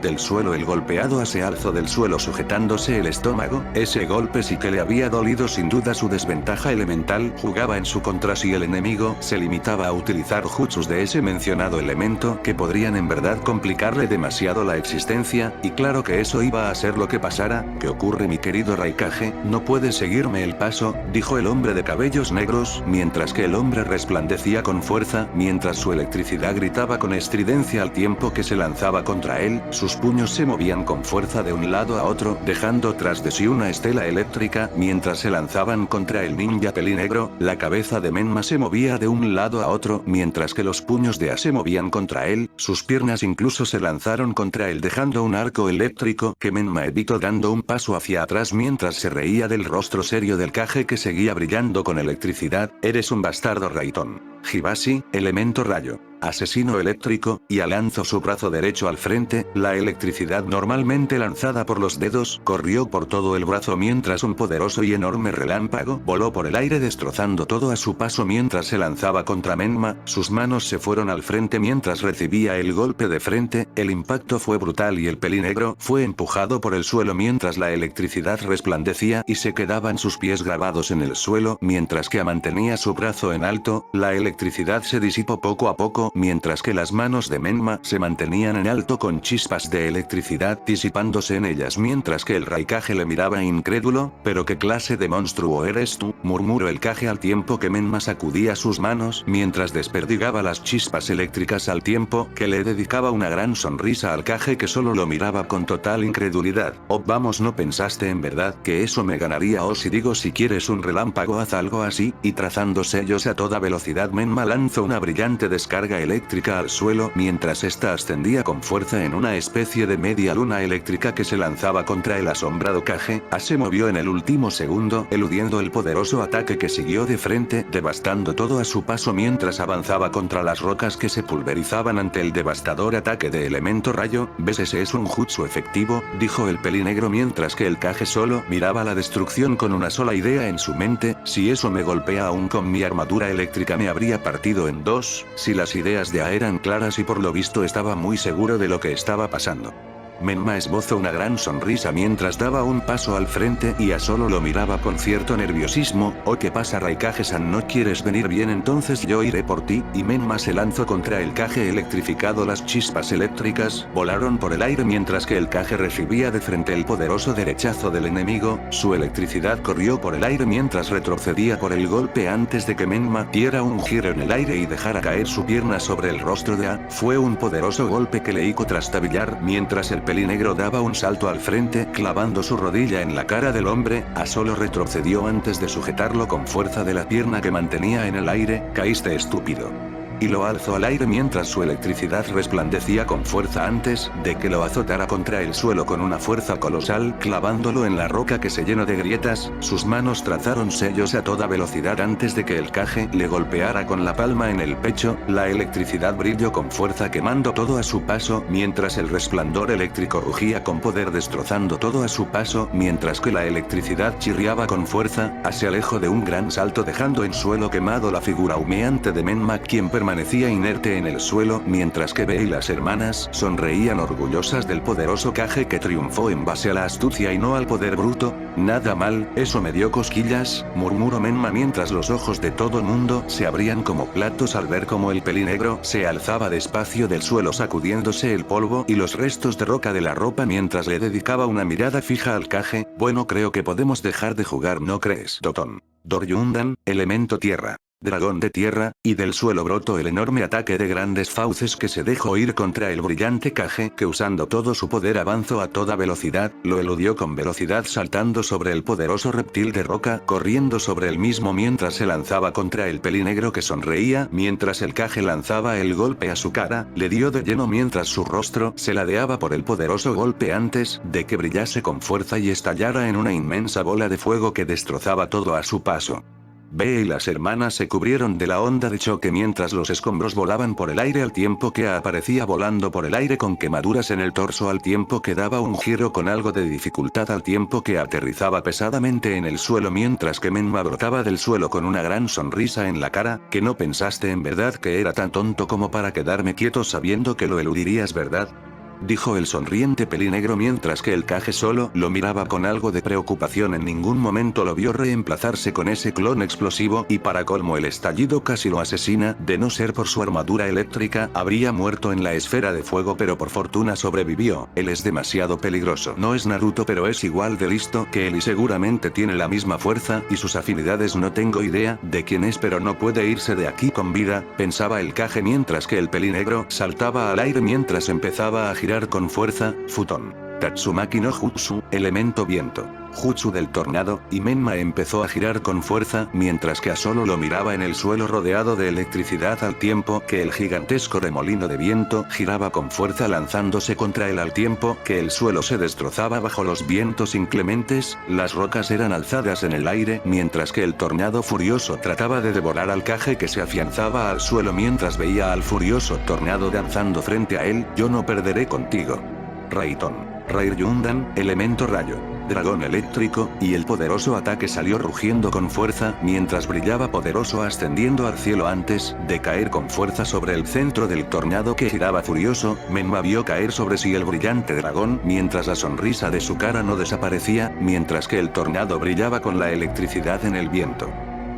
Del suelo el golpeado se alzó del suelo sujetándose el estómago. Ese golpe sí que le había dolido sin duda. Su desventaja elemental jugaba en su contra si el enemigo se limitaba a utilizar jutsus de ese mencionado elemento que podrían en verdad complicarle demasiado la existencia, y claro que eso iba a ser lo que pasara. ¿Qué ocurre mi querido Raikage? No puedes seguirme el paso, dijo el hombre de cabellos negros, mientras que el hombre resplandecía con fuerza, mientras su electricidad gritaba con estridencia al tiempo que se lanzaba contra él. Sus puños se movían con fuerza de un lado a otro, dejando tras de sí una estela eléctrica mientras se lanzaban contra el ninja pelinegro. La cabeza de Menma se movía de un lado a otro mientras que los puños de A se movían contra él. Sus piernas incluso se lanzaron contra él dejando un arco eléctrico que Menma evitó dando un paso hacia atrás mientras se reía del rostro serio del Kage que seguía brillando con electricidad. Eres un bastardo Raiton. Hibashi, elemento rayo. Asesino eléctrico, y lanzó su brazo derecho al frente. La electricidad normalmente lanzada por los dedos corrió por todo el brazo mientras un poderoso y enorme relámpago voló por el aire destrozando todo a su paso mientras se lanzaba contra Menma. Sus manos se fueron al frente mientras recibía el golpe de frente. El impacto fue brutal y el pelinegro fue empujado por el suelo mientras la electricidad resplandecía y se quedaban sus pies grabados en el suelo mientras que mantenía su brazo en alto. La electricidad se disipó poco a poco mientras que las manos de Menma se mantenían en alto con chispas de electricidad disipándose en ellas mientras que el Raikage le miraba incrédulo. ¿Pero qué clase de monstruo eres tú?, murmuró el Kage al tiempo que Menma sacudía sus manos mientras desperdigaba las chispas eléctricas al tiempo que le dedicaba una gran sonrisa al Kage que solo lo miraba con total incredulidad. Oh vamos, ¿no pensaste en verdad que eso me ganaría? O si digo si quieres un relámpago haz algo así, y trazando sellos a toda velocidad Menma lanzó una brillante descarga carga eléctrica al suelo mientras ésta ascendía con fuerza en una especie de media luna eléctrica que se lanzaba contra el asombrado Kage. Se movió en el último segundo, eludiendo el poderoso ataque que siguió de frente, devastando todo a su paso mientras avanzaba contra las rocas que se pulverizaban ante el devastador ataque de elemento rayo. ¿Ves? Ese es un jutsu efectivo, dijo el pelinegro mientras que el Kage solo miraba la destrucción con una sola idea en su mente: si eso me golpea aún con mi armadura eléctrica me habría partido en dos. Si las ideas de A eran claras y por lo visto estaba muy seguro de lo que estaba pasando. Menma esbozó una gran sonrisa mientras daba un paso al frente y A solo lo miraba con cierto nerviosismo. ¿O qué pasa, Raikage-san? ¿No quieres venir? Bien, entonces yo iré por ti. Y Menma se lanzó contra el Kage electrificado. Las chispas eléctricas volaron por el aire mientras que el Kage recibía de frente el poderoso derechazo del enemigo. Su electricidad corrió por el aire mientras retrocedía por el golpe antes de que Menma diera un giro en el aire y dejara caer su pierna sobre el rostro de A. Fue un poderoso golpe que le hizo trastabillar mientras el pelinegro daba un salto al frente, clavando su rodilla en la cara del hombre. A solo retrocedió antes de sujetarlo con fuerza de la pierna que mantenía en el aire. Caíste, estúpido. Y lo alzó al aire mientras su electricidad resplandecía con fuerza antes de que lo azotara contra el suelo con una fuerza colosal, clavándolo en la roca que se llenó de grietas. Sus manos trazaron sellos a toda velocidad antes de que el Kage le golpeara con la palma en el pecho. La electricidad brilló con fuerza quemando todo a su paso, mientras el resplandor eléctrico rugía con poder destrozando todo a su paso, mientras que la electricidad chirriaba con fuerza. Se alejó de un gran salto dejando en suelo quemado la figura humeante de Menma, quien permanecía inerte en el suelo, mientras que Be y las hermanas sonreían orgullosas del poderoso Kage que triunfó en base a la astucia y no al poder bruto. Nada mal, eso me dio cosquillas, murmuró Menma mientras los ojos de todo mundo se abrían como platos al ver cómo el pelinegro se alzaba despacio del suelo sacudiéndose el polvo y los restos de roca de la ropa mientras le dedicaba una mirada fija al Kage. Bueno, creo que podemos dejar de jugar, ¿no crees? Doton. Doryundan, elemento tierra. Dragón de tierra, y del suelo brotó el enorme ataque de grandes fauces que se dejó ir contra el brillante Kage, que usando todo su poder avanzó a toda velocidad, lo eludió con velocidad saltando sobre el poderoso reptil de roca, corriendo sobre el mismo mientras se lanzaba contra el pelinegro que sonreía mientras el Kage lanzaba el golpe a su cara, le dio de lleno mientras su rostro se ladeaba por el poderoso golpe antes de que brillase con fuerza y estallara en una inmensa bola de fuego que destrozaba todo a su paso. Be y las hermanas se cubrieron de la onda de choque mientras los escombros volaban por el aire al tiempo que A aparecía volando por el aire con quemaduras en el torso al tiempo que daba un giro con algo de dificultad al tiempo que aterrizaba pesadamente en el suelo mientras que Menma brotaba del suelo con una gran sonrisa en la cara. ¿Que no pensaste en verdad que era tan tonto como para quedarme quieto sabiendo que lo eludirías, verdad? Dijo el sonriente pelinegro mientras que el Kage solo lo miraba con algo de preocupación. En ningún momento lo vio reemplazarse con ese clon explosivo y para colmo el estallido casi lo asesina. De no ser por su armadura eléctrica habría muerto en la esfera de fuego, pero por fortuna sobrevivió. Él es demasiado peligroso. No es Naruto, pero es igual de listo que él y seguramente tiene la misma fuerza y sus afinidades. No tengo idea de quién es, pero no puede irse de aquí con vida, pensaba el Kage mientras que el pelinegro saltaba al aire mientras empezaba a girar con fuerza. Futon. Tatsumaki no Jutsu, elemento viento. Jutsu del tornado, y Menma empezó a girar con fuerza mientras que A solo lo miraba en el suelo rodeado de electricidad al tiempo que el gigantesco remolino de viento giraba con fuerza lanzándose contra él al tiempo que el suelo se destrozaba bajo los vientos inclementes. Las rocas eran alzadas en el aire mientras que el tornado furioso trataba de devorar al Kage que se afianzaba al suelo mientras veía al furioso tornado danzando frente a él. Yo no perderé contigo. Raiton. Raiyundan, elemento rayo. Dragón eléctrico, y el poderoso ataque salió rugiendo con fuerza mientras brillaba poderoso ascendiendo al cielo antes de caer con fuerza sobre el centro del tornado que giraba furioso. Menma vio caer sobre sí el brillante dragón mientras la sonrisa de su cara no desaparecía, mientras que el tornado brillaba con la electricidad en el viento.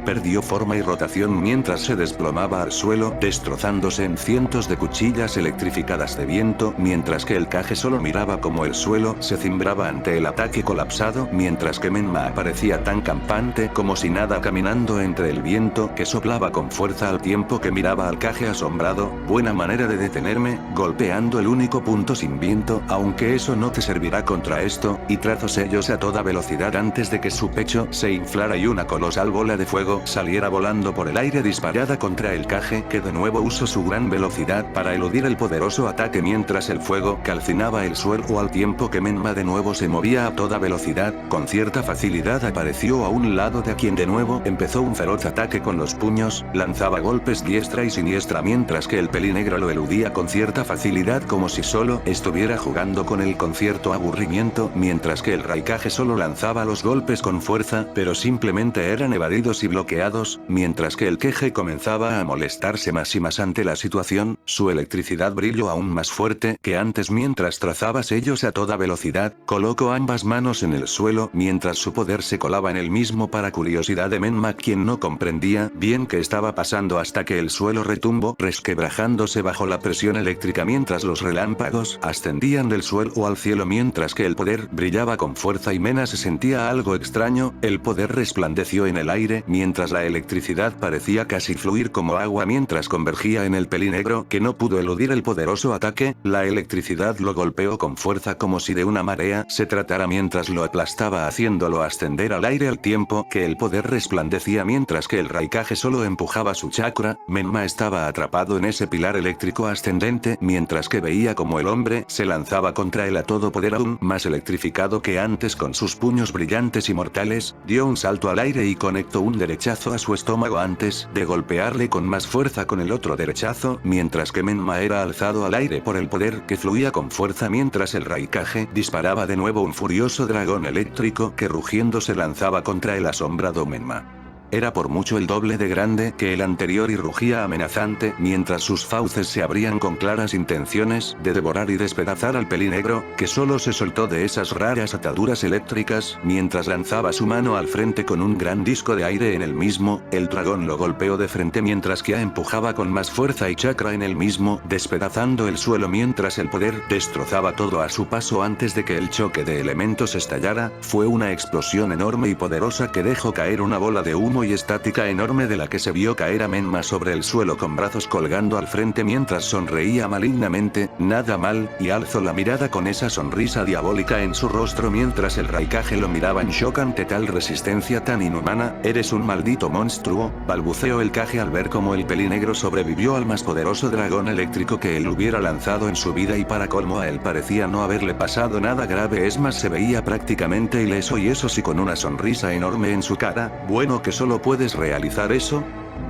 Perdió forma y rotación mientras se desplomaba al suelo, destrozándose en cientos de cuchillas electrificadas de viento, mientras que el Kage solo miraba como el suelo se cimbraba ante el ataque colapsado, mientras que Menma aparecía tan campante como si nada caminando entre el viento que soplaba con fuerza al tiempo que miraba al Kage asombrado. Buena manera de detenerme, golpeando el único punto sin viento, aunque eso no te servirá contra esto, y trazó sellos a toda velocidad antes de que su pecho se inflara y una colosal bola de fuego fuego saliera volando por el aire disparada contra el Kage, que de nuevo usó su gran velocidad para eludir el poderoso ataque mientras el fuego calcinaba el suelo al tiempo que Menma de nuevo se movía a toda velocidad, con cierta facilidad apareció a un lado de quien de nuevo empezó un feroz ataque con los puños, lanzaba golpes diestra y siniestra mientras que el pelinegro lo eludía con cierta facilidad como si solo estuviera jugando con él con cierto aburrimiento, mientras que el Raikage solo lanzaba los golpes con fuerza, pero simplemente eran evadidos y bloqueados, mientras que el Kage comenzaba a molestarse más y más ante la situación, su electricidad brilló aún más fuerte que antes mientras trazaba sellos a toda velocidad, colocó ambas manos en el suelo mientras su poder se colaba en el mismo para curiosidad de Menma quien no comprendía bien qué estaba pasando hasta que el suelo retumbó resquebrajándose bajo la presión eléctrica mientras los relámpagos ascendían del suelo al cielo mientras que el poder brillaba con fuerza y Mena se sentía algo extraño, el poder resplandeció en el aire mientras la electricidad parecía casi fluir como agua mientras convergía en el pelinegro que no pudo eludir el poderoso ataque, la electricidad lo golpeó con fuerza como si de una marea se tratara mientras lo aplastaba haciéndolo ascender al aire al tiempo que el poder resplandecía mientras que el Raikage solo empujaba su chakra, Menma estaba atrapado en ese pilar eléctrico ascendente mientras que veía como el hombre se lanzaba contra él a todo poder aún más electrificado que antes con sus puños brillantes y mortales, dio un salto al aire y conectó un derechazo a su estómago antes de golpearle con más fuerza con el otro derechazo, mientras que Menma era alzado al aire por el poder que fluía con fuerza mientras el Raikage disparaba de nuevo un furioso dragón eléctrico que rugiendo se lanzaba contra el asombrado Menma. Era por mucho el doble de grande que el anterior y rugía amenazante mientras sus fauces se abrían con claras intenciones de devorar y despedazar al pelinegro, que solo se soltó de esas raras ataduras eléctricas mientras lanzaba su mano al frente con un gran disco de aire en el mismo, el dragón lo golpeó de frente mientras que empujaba con más fuerza y chakra en el mismo, despedazando el suelo mientras el poder destrozaba todo a su paso antes de que el choque de elementos estallara, fue una explosión enorme y poderosa que dejó caer una bola de humo y estática enorme de la que se vio caer a Menma sobre el suelo con brazos colgando al frente mientras sonreía malignamente, nada mal, y alzó la mirada con esa sonrisa diabólica en su rostro mientras el Raikage lo miraba en shock ante tal resistencia tan inhumana, eres un maldito monstruo, balbuceó el Kage al ver cómo el pelinegro sobrevivió al más poderoso dragón eléctrico que él hubiera lanzado en su vida y para colmo a él parecía no haberle pasado nada grave es más se veía prácticamente ileso y eso sí con una sonrisa enorme en su cara, bueno que solo puedes realizar eso.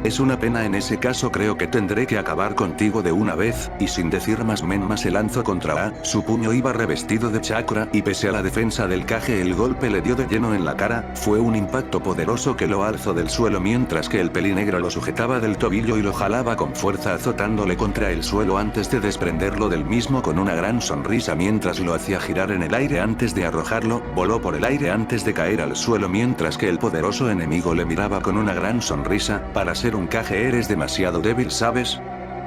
Es una pena en ese caso creo que tendré que acabar contigo de una vez, y sin decir más Menma se lanzó contra A, su puño iba revestido de chakra y pese a la defensa del Kage el golpe le dio de lleno en la cara, fue un impacto poderoso que lo alzó del suelo mientras que el pelinegro lo sujetaba del tobillo y lo jalaba con fuerza azotándole contra el suelo antes de desprenderlo del mismo con una gran sonrisa mientras lo hacía girar en el aire antes de arrojarlo, voló por el aire antes de caer al suelo mientras que el poderoso enemigo le miraba con una gran sonrisa, para ser un Kage eres demasiado débil ¿sabes?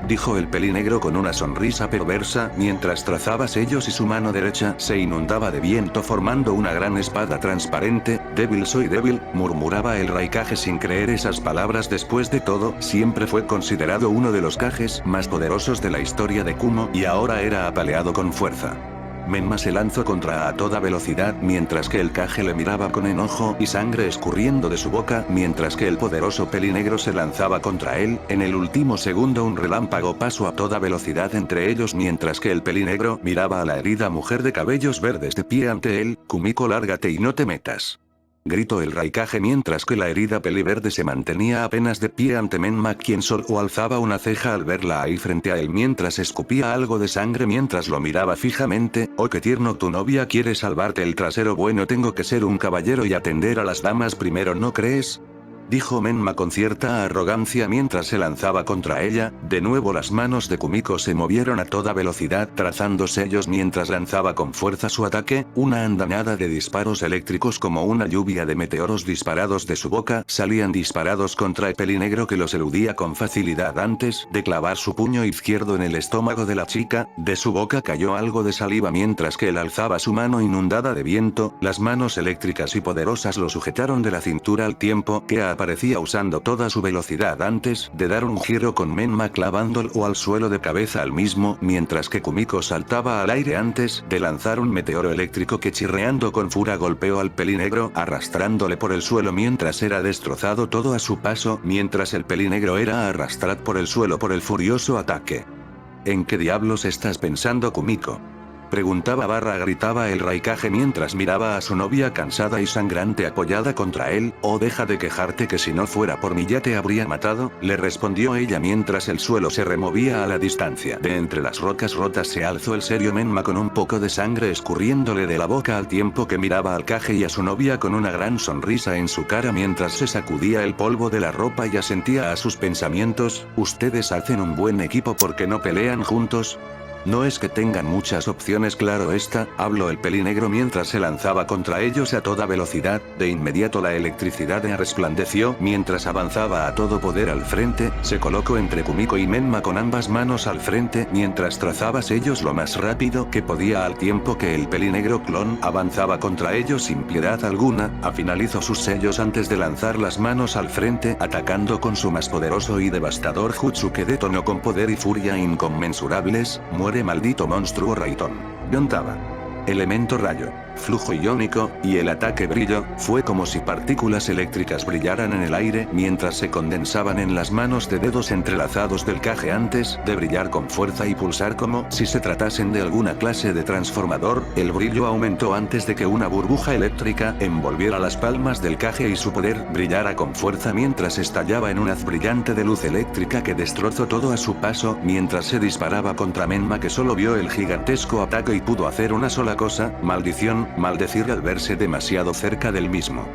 Dijo el pelinegro con una sonrisa perversa mientras trazaba sellos y su mano derecha se inundaba de viento formando una gran espada transparente, débil soy débil, murmuraba el Raikage sin creer esas palabras después de todo, siempre fue considerado uno de los Kages más poderosos de la historia de Kumo y ahora era apaleado con fuerza. Menma se lanzó contra a toda velocidad mientras que el Kage le miraba con enojo y sangre escurriendo de su boca mientras que el poderoso pelinegro se lanzaba contra él, en el último segundo un relámpago pasó a toda velocidad entre ellos mientras que el pelinegro miraba a la herida mujer de cabellos verdes de pie ante él, Kumiko lárgate y no te metas. Gritó el Raikage mientras que la herida peliverde se mantenía apenas de pie ante Menma quien solo alzaba una ceja al verla ahí frente a él mientras escupía algo de sangre mientras lo miraba fijamente, oh qué tierno tu novia quiere salvarte el trasero bueno tengo que ser un caballero y atender a las damas primero ¿no crees? Dijo Menma con cierta arrogancia mientras se lanzaba contra ella, de nuevo las manos de Kumiko se movieron a toda velocidad trazando sellos mientras lanzaba con fuerza su ataque, una andanada de disparos eléctricos como una lluvia de meteoros disparados de su boca salían disparados contra el pelinegro que los eludía con facilidad antes de clavar su puño izquierdo en el estómago de la chica, de su boca cayó algo de saliva mientras que él alzaba su mano inundada de viento, las manos eléctricas y poderosas lo sujetaron de la cintura al tiempo que desaparecía usando toda su velocidad antes de dar un giro con Menma clavándolo al suelo de cabeza al mismo, mientras que Kumiko saltaba al aire antes de lanzar un meteoro eléctrico que chirreando con furia golpeó al pelinegro arrastrándole por el suelo mientras era destrozado todo a su paso, mientras el pelinegro era arrastrado por el suelo por el furioso ataque. ¿En qué diablos estás pensando, Kumiko? Preguntaba barra gritaba el Raikage mientras miraba a su novia cansada y sangrante apoyada contra él. Oh, deja de quejarte que si no fuera por mí ya te habría matado, le respondió ella mientras el suelo se removía a la distancia. De entre las rocas rotas se alzó el serio Menma con un poco de sangre escurriéndole de la boca al tiempo que miraba al Kage y a su novia con una gran sonrisa en su cara mientras se sacudía el polvo de la ropa y asentía a sus pensamientos. Ustedes hacen un buen equipo porque no pelean juntos. No es que tengan muchas opciones, claro está, habló el pelinegro mientras se lanzaba contra ellos a toda velocidad. De inmediato la electricidad resplandeció mientras avanzaba a todo poder al frente, se colocó entre Kumiko y Menma con ambas manos al frente mientras trazaba sellos lo más rápido que podía al tiempo que el pelinegro clon avanzaba contra ellos sin piedad alguna, finalizó sus sellos antes de lanzar las manos al frente atacando con su más poderoso y devastador jutsu que detonó con poder y furia inconmensurables. Muere maldito monstruo Raiton. Yontaba. Elemento rayo, flujo iónico, y el ataque brillo, fue como si partículas eléctricas brillaran en el aire mientras se condensaban en las manos de dedos entrelazados del Kage antes de brillar con fuerza y pulsar como si se tratasen de alguna clase de transformador. El brillo aumentó antes de que una burbuja eléctrica envolviera las palmas del Kage y su poder brillara con fuerza mientras estallaba en un haz brillante de luz eléctrica que destrozó todo a su paso mientras se disparaba contra Menma que solo vio el gigantesco ataque y pudo hacer una sola cosa, maldición, maldecir al verse demasiado cerca del mismo.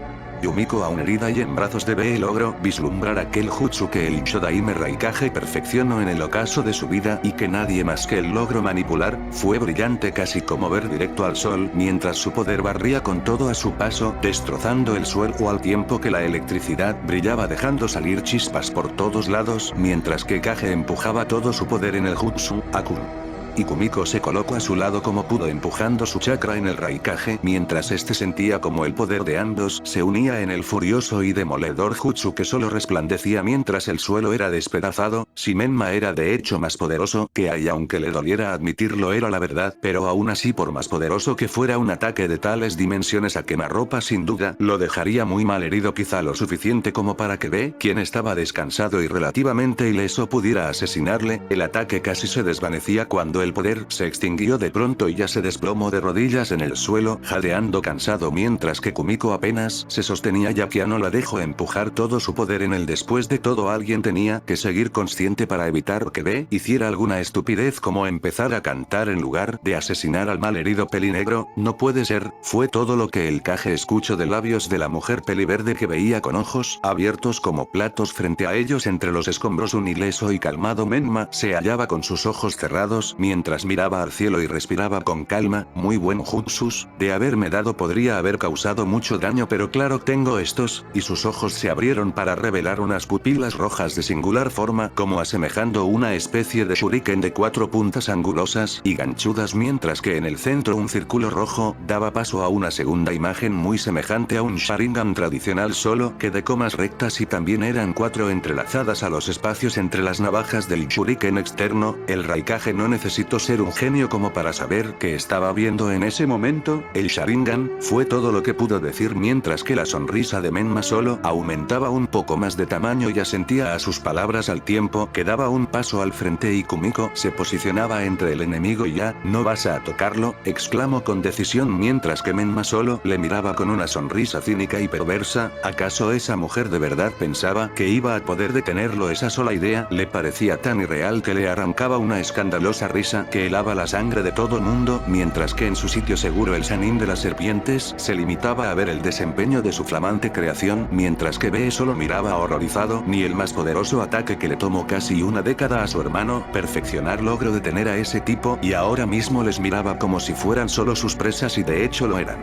Yumiko aún herida y en brazos de Bee logró vislumbrar aquel jutsu que el Shodaime Raikage perfeccionó en el ocaso de su vida y que nadie más que él logró manipular. Fue brillante casi como ver directo al sol mientras su poder barría con todo a su paso destrozando el suelo al tiempo que la electricidad brillaba dejando salir chispas por todos lados mientras que Kage empujaba todo su poder en el jutsu, Akun. Y Kumiko se colocó a su lado como pudo empujando su chakra en el Raikage mientras este sentía como el poder de ambos se unía en el furioso y demoledor jutsu que solo resplandecía mientras el suelo era despedazado. Si Menma era de hecho más poderoso que Ai aunque le doliera admitirlo era la verdad, pero aún así por más poderoso que fuera un ataque de tales dimensiones a quemarropa sin duda lo dejaría muy mal herido quizá lo suficiente como para que Bee, quien estaba descansado y relativamente ileso pudiera asesinarle. El ataque casi se desvanecía cuando el poder se extinguió de pronto y ya se desplomó de rodillas en el suelo, jadeando cansado mientras que Kumiko apenas se sostenía ya que no la dejó empujar todo su poder en él. Después de todo alguien tenía que seguir consciente para evitar que Bee hiciera alguna estupidez como empezar a cantar en lugar de asesinar al malherido pelinegro. No puede ser, fue todo lo que el Kage escuchó de labios de la mujer peliverde que veía con ojos abiertos como platos frente a ellos entre los escombros. Un ileso y calmado Menma se hallaba con sus ojos cerrados mientras miraba al cielo y respiraba con calma. Muy buen jutsus, de haberme dado podría haber causado mucho daño pero claro tengo estos, y sus ojos se abrieron para revelar unas pupilas rojas de singular forma como asemejando una especie de shuriken de 4 puntas angulosas y ganchudas mientras que en el centro un círculo rojo daba paso a una segunda imagen muy semejante a un sharingan tradicional solo que de comas rectas y también eran 4 entrelazadas a los espacios entre las navajas del shuriken externo. El Raikage no necesitó ser un genio como para saber que estaba viendo en ese momento. El sharingan fue todo lo que pudo decir mientras que la sonrisa de Menma solo aumentaba un poco más de tamaño y asentía a sus palabras al tiempo que daba un paso al frente y Kumiko se posicionaba entre el enemigo y ya, ¿no vas a tocarlo?, exclamó con decisión mientras que Menma solo le miraba con una sonrisa cínica y perversa. ¿Acaso esa mujer de verdad pensaba que iba a poder detenerlo? Esa sola idea le parecía tan irreal que le arrancaba una escandalosa risa que helaba la sangre de todo mundo, mientras que en su sitio seguro el Sanin de las serpientes se limitaba a ver el desempeño de su flamante creación, mientras que Bee solo miraba horrorizado. Ni el más poderoso ataque que le tomó casi una década a su hermano perfeccionar logró detener a ese tipo, y ahora mismo les miraba como si fueran solo sus presas y de hecho lo eran.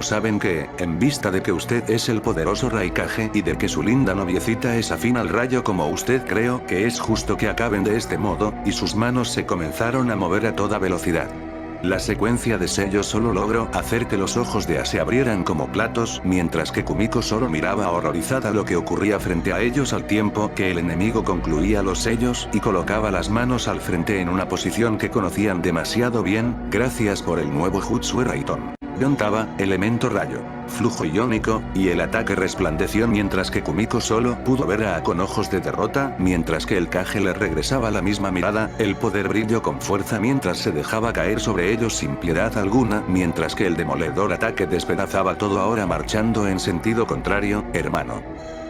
Saben que, en vista de que usted es el poderoso Raikage y de que su linda noviecita es afín al rayo como usted, creo que es justo que acaben de este modo, y sus manos se comenzaron a mover a toda velocidad. La secuencia de sellos solo logró hacer que los ojos de A se abrieran como platos, mientras que Kumiko solo miraba horrorizada lo que ocurría frente a ellos al tiempo que el enemigo concluía los sellos y colocaba las manos al frente en una posición que conocían demasiado bien, gracias por el nuevo Jutsu Raiton. Yontaba, elemento rayo, flujo iónico, y el ataque resplandeció mientras que Kumiko solo pudo ver a A con ojos de derrota, mientras que el Kage le regresaba la misma mirada, el poder brilló con fuerza mientras se dejaba caer sobre ellos sin piedad alguna, mientras que el demoledor ataque despedazaba todo ahora marchando en sentido contrario, hermano.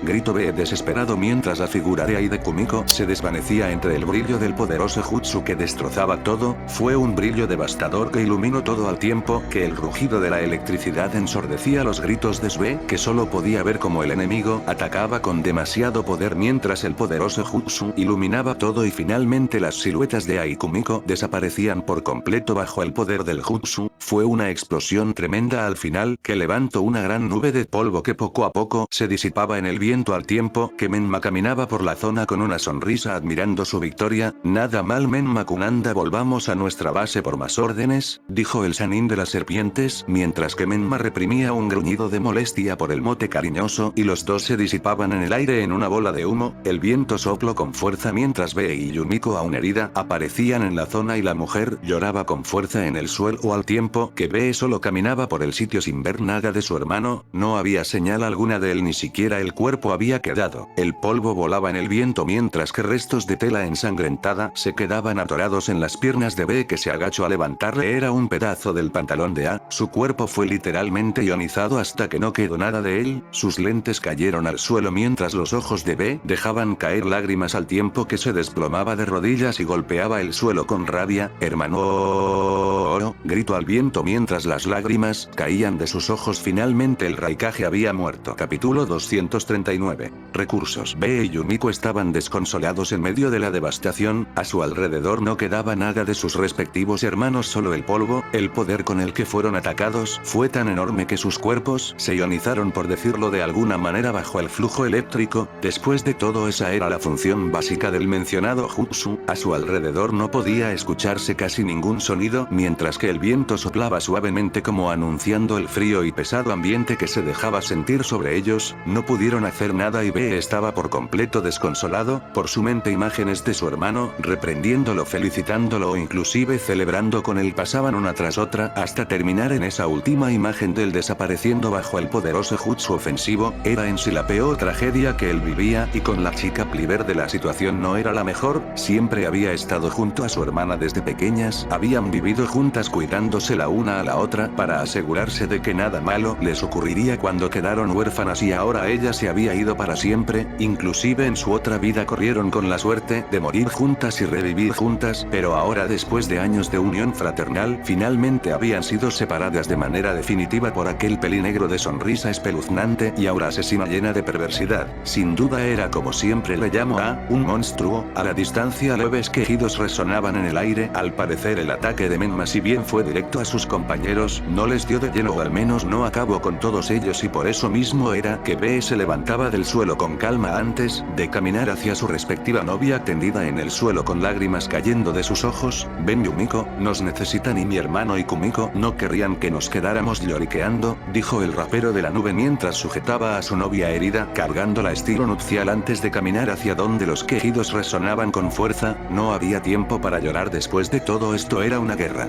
Gritó B desesperado mientras la figura de Ai de Kumiko se desvanecía entre el brillo del poderoso jutsu que destrozaba todo, fue un brillo devastador que iluminó todo al tiempo que el rugido de la electricidad ensordecía los gritos de Sue que solo podía ver como el enemigo atacaba con demasiado poder mientras el poderoso jutsu iluminaba todo y finalmente las siluetas de Ai y Kumiko desaparecían por completo bajo el poder del jutsu, fue una explosión tremenda al final que levantó una gran nube de polvo que poco a poco se disipaba en el viento al tiempo que Menma caminaba por la zona con una sonrisa admirando su victoria. Nada mal Menma Kunanda, volvamos a nuestra base por más órdenes, dijo el Sanin de las serpientes mientras que Menma reprimía un gruñido de molestia por el mote cariñoso y los dos se disipaban en el aire en una bola de humo, el viento sopló con fuerza mientras Be y Yumiko aún herida aparecían en la zona y la mujer lloraba con fuerza en el suelo al tiempo que Be solo caminaba por el sitio sin ver nada de su hermano, no había señal alguna de él ni siquiera el cuerpo había quedado. El polvo volaba en el viento mientras que restos de tela ensangrentada se quedaban atorados en las piernas de B que se agachó a levantarle era un pedazo del pantalón de A, su cuerpo fue literalmente ionizado hasta que no quedó nada de él, sus lentes cayeron al suelo mientras los ojos de B dejaban caer lágrimas al tiempo que se desplomaba de rodillas y golpeaba el suelo con rabia, hermano, gritó al viento mientras las lágrimas caían de sus ojos finalmente el Raikage había muerto. Capítulo 239. Recursos. Be y Yumiko estaban desconsolados en medio de la devastación, a su alrededor no quedaba nada de sus respectivos hermanos solo el polvo, el poder con el que fueron atacados fue tan enorme que sus cuerpos se ionizaron por decirlo de alguna manera bajo el flujo eléctrico, después de todo esa era la función básica del mencionado jutsu, a su alrededor no podía escucharse casi ningún sonido mientras que el viento soplaba suavemente como anunciando el frío y pesado ambiente que se dejaba sentir sobre ellos, no pudieron hacer nada y B estaba por completo desconsolado, por su mente imágenes de su hermano, reprendiéndolo, felicitándolo o inclusive celebrando con él pasaban una tras otra hasta terminar en esa última imagen del desapareciendo bajo el poderoso jutsu ofensivo, era en sí la peor tragedia que él vivía y con la chica Pliver de la situación no era la mejor, siempre había estado junto a su hermana desde pequeñas, habían vivido juntas cuidándose la una a la otra para asegurarse de que nada malo les ocurriría cuando quedaron huérfanas y ahora ella se había ido para siempre, inclusive en su otra vida corrieron con la suerte de morir juntas y revivir juntas, pero ahora después de años de unión fraternal finalmente habían sido separadas de manera definitiva por aquel pelinegro de sonrisa espeluznante y aura asesina llena de perversidad, sin duda era como siempre le llamo a, un monstruo, a la distancia leves quejidos resonaban en el aire, al parecer el ataque de Menma si bien fue directo a sus compañeros, no les dio de lleno o al menos no acabó con todos ellos y por eso mismo era que B se levantaba del suelo con calma antes de caminar hacia su respectiva novia tendida en el suelo con lágrimas cayendo de sus ojos. Ven Yumiko, nos necesitan y mi hermano y Kumiko no querrían que nos quedáramos lloriqueando, dijo el rapero de la nube mientras sujetaba a su novia herida cargándola estilo nupcial antes de caminar hacia donde los quejidos resonaban con fuerza, no había tiempo para llorar después de todo esto era una guerra.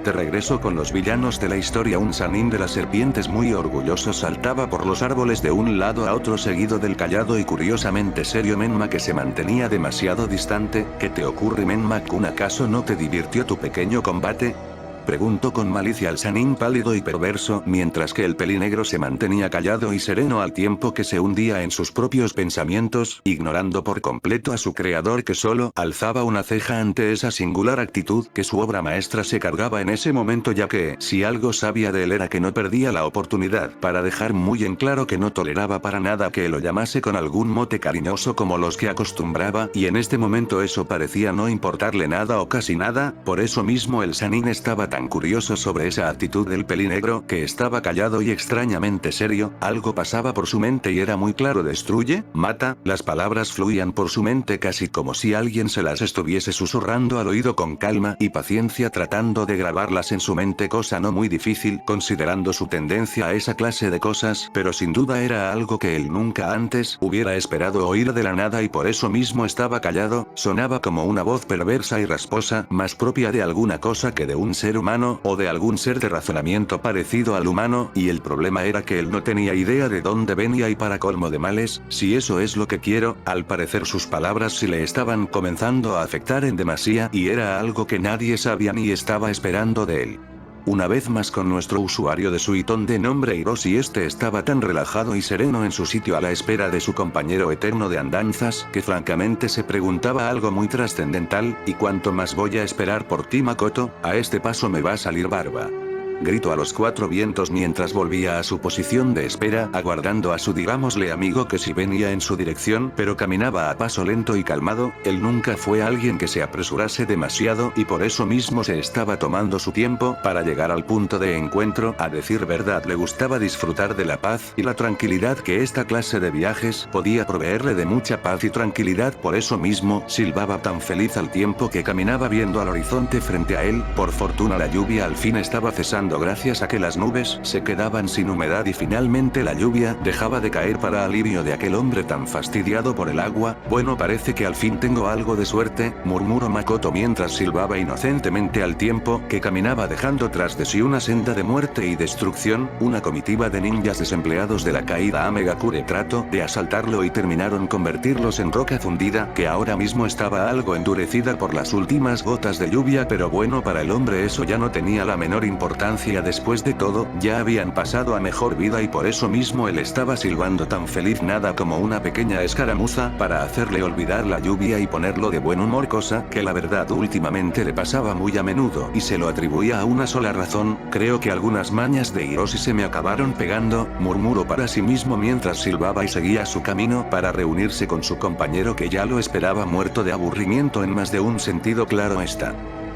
De regreso con los villanos de la historia un Sanin de las serpientes muy orgulloso saltaba por los árboles de un lado a otro seguido del callado y curiosamente serio Menma que se mantenía demasiado distante. ¿Qué te ocurre Menma-kun? ¿Acaso no te divirtió tu pequeño combate? Preguntó con malicia al Sanin pálido y perverso mientras que el pelinegro se mantenía callado y sereno al tiempo que se hundía en sus propios pensamientos, ignorando por completo a su creador que solo alzaba una ceja ante esa singular actitud que su obra maestra se cargaba en ese momento ya que, si algo sabía de él era que no perdía la oportunidad para dejar muy en claro que no toleraba para nada que lo llamase con algún mote cariñoso como los que acostumbraba y en este momento eso parecía no importarle nada o casi nada, por eso mismo el Sanin estaba tan curioso sobre esa actitud del pelinegro que estaba callado y extrañamente serio, algo pasaba por su mente y era muy claro: destruye, mata. Las palabras fluían por su mente casi como si alguien se las estuviese susurrando al oído con calma y paciencia, tratando de grabarlas en su mente, cosa no muy difícil considerando su tendencia a esa clase de cosas, pero sin duda era algo que él nunca antes hubiera esperado oír de la nada y por eso mismo estaba callado. Sonaba como una voz perversa y rasposa, más propia de alguna cosa que de un ser humano o de algún ser de razonamiento parecido al humano, y el problema era que él no tenía idea de dónde venía y para colmo de males, si eso es lo que quiero, al parecer sus palabras sí le estaban comenzando a afectar en demasía y era algo que nadie sabía ni estaba esperando de él. Una vez más con nuestro usuario de Suiton de nombre Hiroshi, este estaba tan relajado y sereno en su sitio a la espera de su compañero eterno de andanzas, que francamente se preguntaba algo muy trascendental: ¿y cuánto más voy a esperar por ti, Makoto? A este paso me va a salir barba. Gritó a los cuatro vientos mientras volvía a su posición de espera, aguardando a su digámosle amigo que sí venía en su dirección, pero caminaba a paso lento y calmado. Él nunca fue alguien que se apresurase demasiado y por eso mismo se estaba tomando su tiempo para llegar al punto de encuentro. A decir verdad, le gustaba disfrutar de la paz y la tranquilidad que esta clase de viajes podía proveerle, de mucha paz y tranquilidad. Por eso mismo silbaba tan feliz al tiempo que caminaba viendo al horizonte frente a él. Por fortuna la lluvia al fin estaba cesando gracias a que las nubes se quedaban sin humedad y finalmente la lluvia dejaba de caer para alivio de aquel hombre tan fastidiado por el agua. Bueno, parece que al fin tengo algo de suerte, murmuró Makoto mientras silbaba inocentemente al tiempo que caminaba dejando tras de sí una senda de muerte y destrucción. Una comitiva de ninjas desempleados de la caída Amegakure trató de asaltarlo y terminaron convertirlos en roca fundida, que ahora mismo estaba algo endurecida por las últimas gotas de lluvia, pero bueno, para el hombre eso ya no tenía la menor importancia. Después de todo, ya habían pasado a mejor vida y por eso mismo él estaba silbando tan feliz, nada como una pequeña escaramuza para hacerle olvidar la lluvia y ponerlo de buen humor, cosa que la verdad últimamente le pasaba muy a menudo y se lo atribuía a una sola razón: creo que algunas mañas de Hiroshi se me acabaron pegando, murmuró para sí mismo mientras silbaba y seguía su camino para reunirse con su compañero que ya lo esperaba muerto de aburrimiento en más de un sentido, claro está.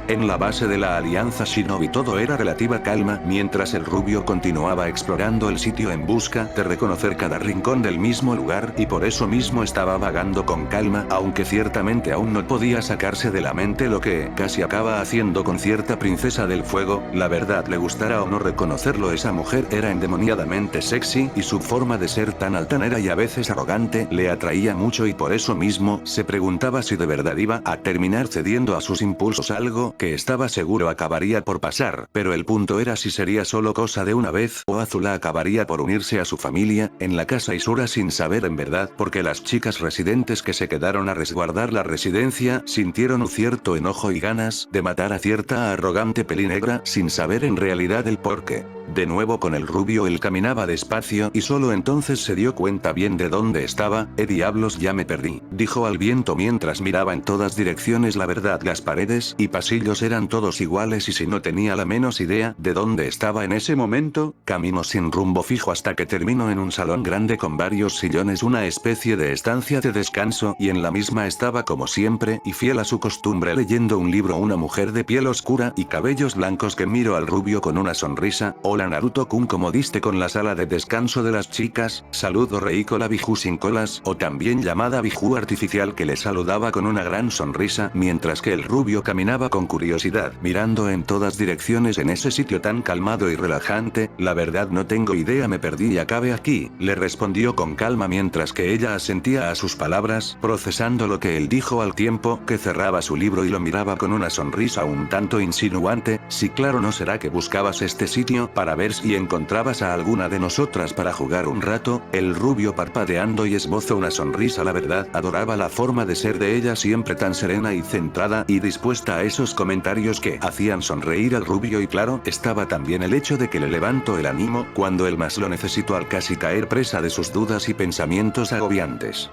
En la base de la Alianza Shinobi todo era relativa calma, mientras el rubio continuaba explorando el sitio en busca de reconocer cada rincón del mismo lugar y por eso mismo estaba vagando con calma, aunque ciertamente aún no podía sacarse de la mente lo que casi acaba haciendo con cierta princesa del fuego. La verdad, le gustara o no reconocerlo, esa mujer era endemoniadamente sexy y su forma de ser tan altanera y a veces arrogante le atraía mucho y por eso mismo se preguntaba si de verdad iba a terminar cediendo a sus impulsos, algo que estaba seguro acabaría por pasar, pero el punto era si sería solo cosa de una vez o Azula acabaría por unirse a su familia en la casa Isura sin saber en verdad, porque las chicas residentes que se quedaron a resguardar la residencia sintieron un cierto enojo y ganas de matar a cierta arrogante pelinegra sin saber en realidad el porqué. De nuevo con el rubio él caminaba despacio y solo entonces se dio cuenta bien de dónde estaba. Diablos, ya me perdí, dijo al viento mientras miraba en todas direcciones. La verdad, las paredes y pasillos eran todos iguales y si no tenía la menos idea de dónde estaba en ese momento. Caminó sin rumbo fijo hasta que terminó en un salón grande con varios sillones, una especie de estancia de descanso, y en la misma estaba como siempre y fiel a su costumbre leyendo un libro una mujer de piel oscura y cabellos blancos que miró al rubio con una sonrisa. Hola Naruto-kun, ¿cómo diste con la sala de descanso de las chicas? Saludo Reiko, la Biju sin colas, o también llamada Biju artificial, que le saludaba con una gran sonrisa, mientras que el rubio caminaba con curiosidad, mirando en todas direcciones en ese sitio tan calmado y relajante. La verdad no tengo idea, me perdí y acabé aquí, le respondió con calma mientras que ella asentía a sus palabras, procesando lo que él dijo al tiempo que cerraba su libro y lo miraba con una sonrisa un tanto insinuante. Sí, claro, ¿no será que buscabas este sitio para ver si encontrabas a alguna de nosotras para jugar un rato? El rubio parpadeando y esbozó una sonrisa. La verdad, adoraba la forma de ser de ella, siempre tan serena y centrada y dispuesta a esos comentarios que hacían sonreír al rubio, y claro, estaba también el hecho de que le levantó el ánimo cuando él más lo necesitó, al casi caer presa de sus dudas y pensamientos agobiantes.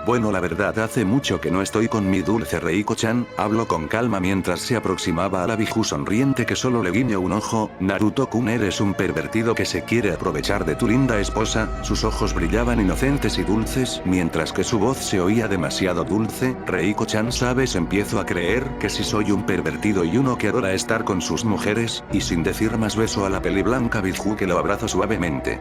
Bueno, la verdad hace mucho que no estoy con mi dulce Reiko-chan, habló con calma mientras se aproximaba a la Biju sonriente que solo le guiñó un ojo. Naruto-kun, eres un pervertido que se quiere aprovechar de tu linda esposa. Sus ojos brillaban inocentes y dulces, mientras que su voz se oía demasiado dulce. Reiko-chan, sabes, empiezo a creer que si soy un pervertido y uno que adora estar con sus mujeres, y sin decir más beso a la peli blanca Biju que lo abrazó suavemente.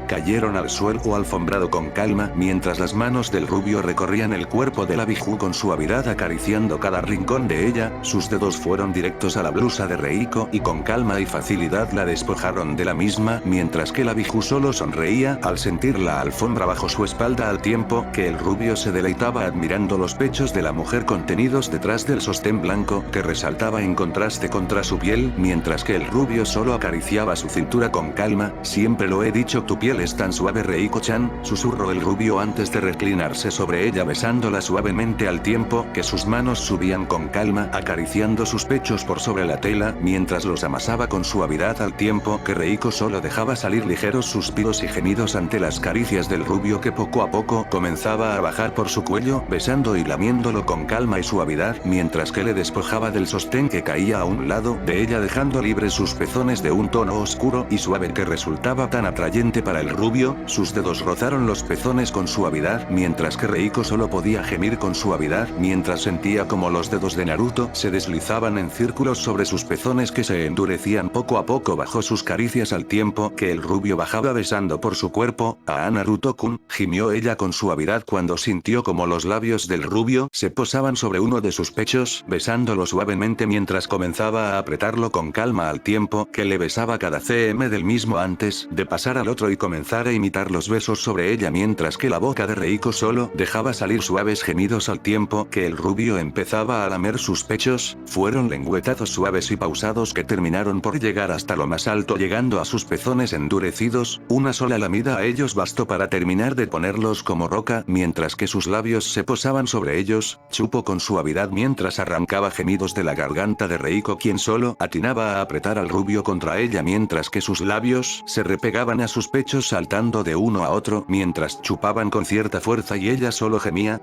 Cayeron al suelo alfombrado con calma, mientras las manos del rubio recorrían el cuerpo de la Biju con suavidad acariciando cada rincón de ella. Sus dedos fueron directos a la blusa de Reiko y con calma y facilidad la despojaron de la misma, mientras que la Biju solo sonreía al sentir la alfombra bajo su espalda al tiempo que el rubio se deleitaba admirando los pechos de la mujer contenidos detrás del sostén blanco que resaltaba en contraste contra su piel, mientras que el rubio solo acariciaba su cintura con calma. Siempre lo he dicho, tu piel es tan suave, Reiko-chan, susurró el rubio antes de reclinarse sobre ella besándola suavemente al tiempo que sus manos subían con calma acariciando sus pechos por sobre la tela mientras los amasaba con suavidad al tiempo que Reiko solo dejaba salir ligeros suspiros y gemidos ante las caricias del rubio que poco a poco comenzaba a bajar por su cuello besando y lamiéndolo con calma y suavidad mientras que le despojaba del sostén que caía a un lado de ella dejando libres sus pezones de un tono oscuro y suave que resultaba tan atrayente para el rubio. Sus dedos rozaron los pezones con suavidad mientras que Reiko solo podía gemir con suavidad mientras sentía como los dedos de Naruto se deslizaban en círculos sobre sus pezones que se endurecían poco a poco bajo sus caricias al tiempo que el rubio bajaba besando por su cuerpo. Naruto-kun, gimió ella con suavidad cuando sintió como los labios del rubio se posaban sobre uno de sus pechos besándolo suavemente mientras comenzaba a apretarlo con calma al tiempo que le besaba cada cm del mismo antes de pasar al otro y comenzar a imitar los besos sobre ella mientras que la boca de Reiko solo dejaba salir suaves gemidos al tiempo que el rubio empezaba a lamer sus pechos. Fueron lengüetazos suaves y pausados que terminaron por llegar hasta lo más alto llegando a sus pezones endurecidos. Una sola lamida a ellos bastó para terminar de ponerlos como roca mientras que sus labios se posaban sobre ellos. Chupó con suavidad mientras arrancaba gemidos de la garganta de Reiko quien solo atinaba a apretar al rubio contra ella mientras que sus labios se repegaban a sus pechos saltando de uno a otro mientras chupaban con cierta fuerza y ella solo gemía.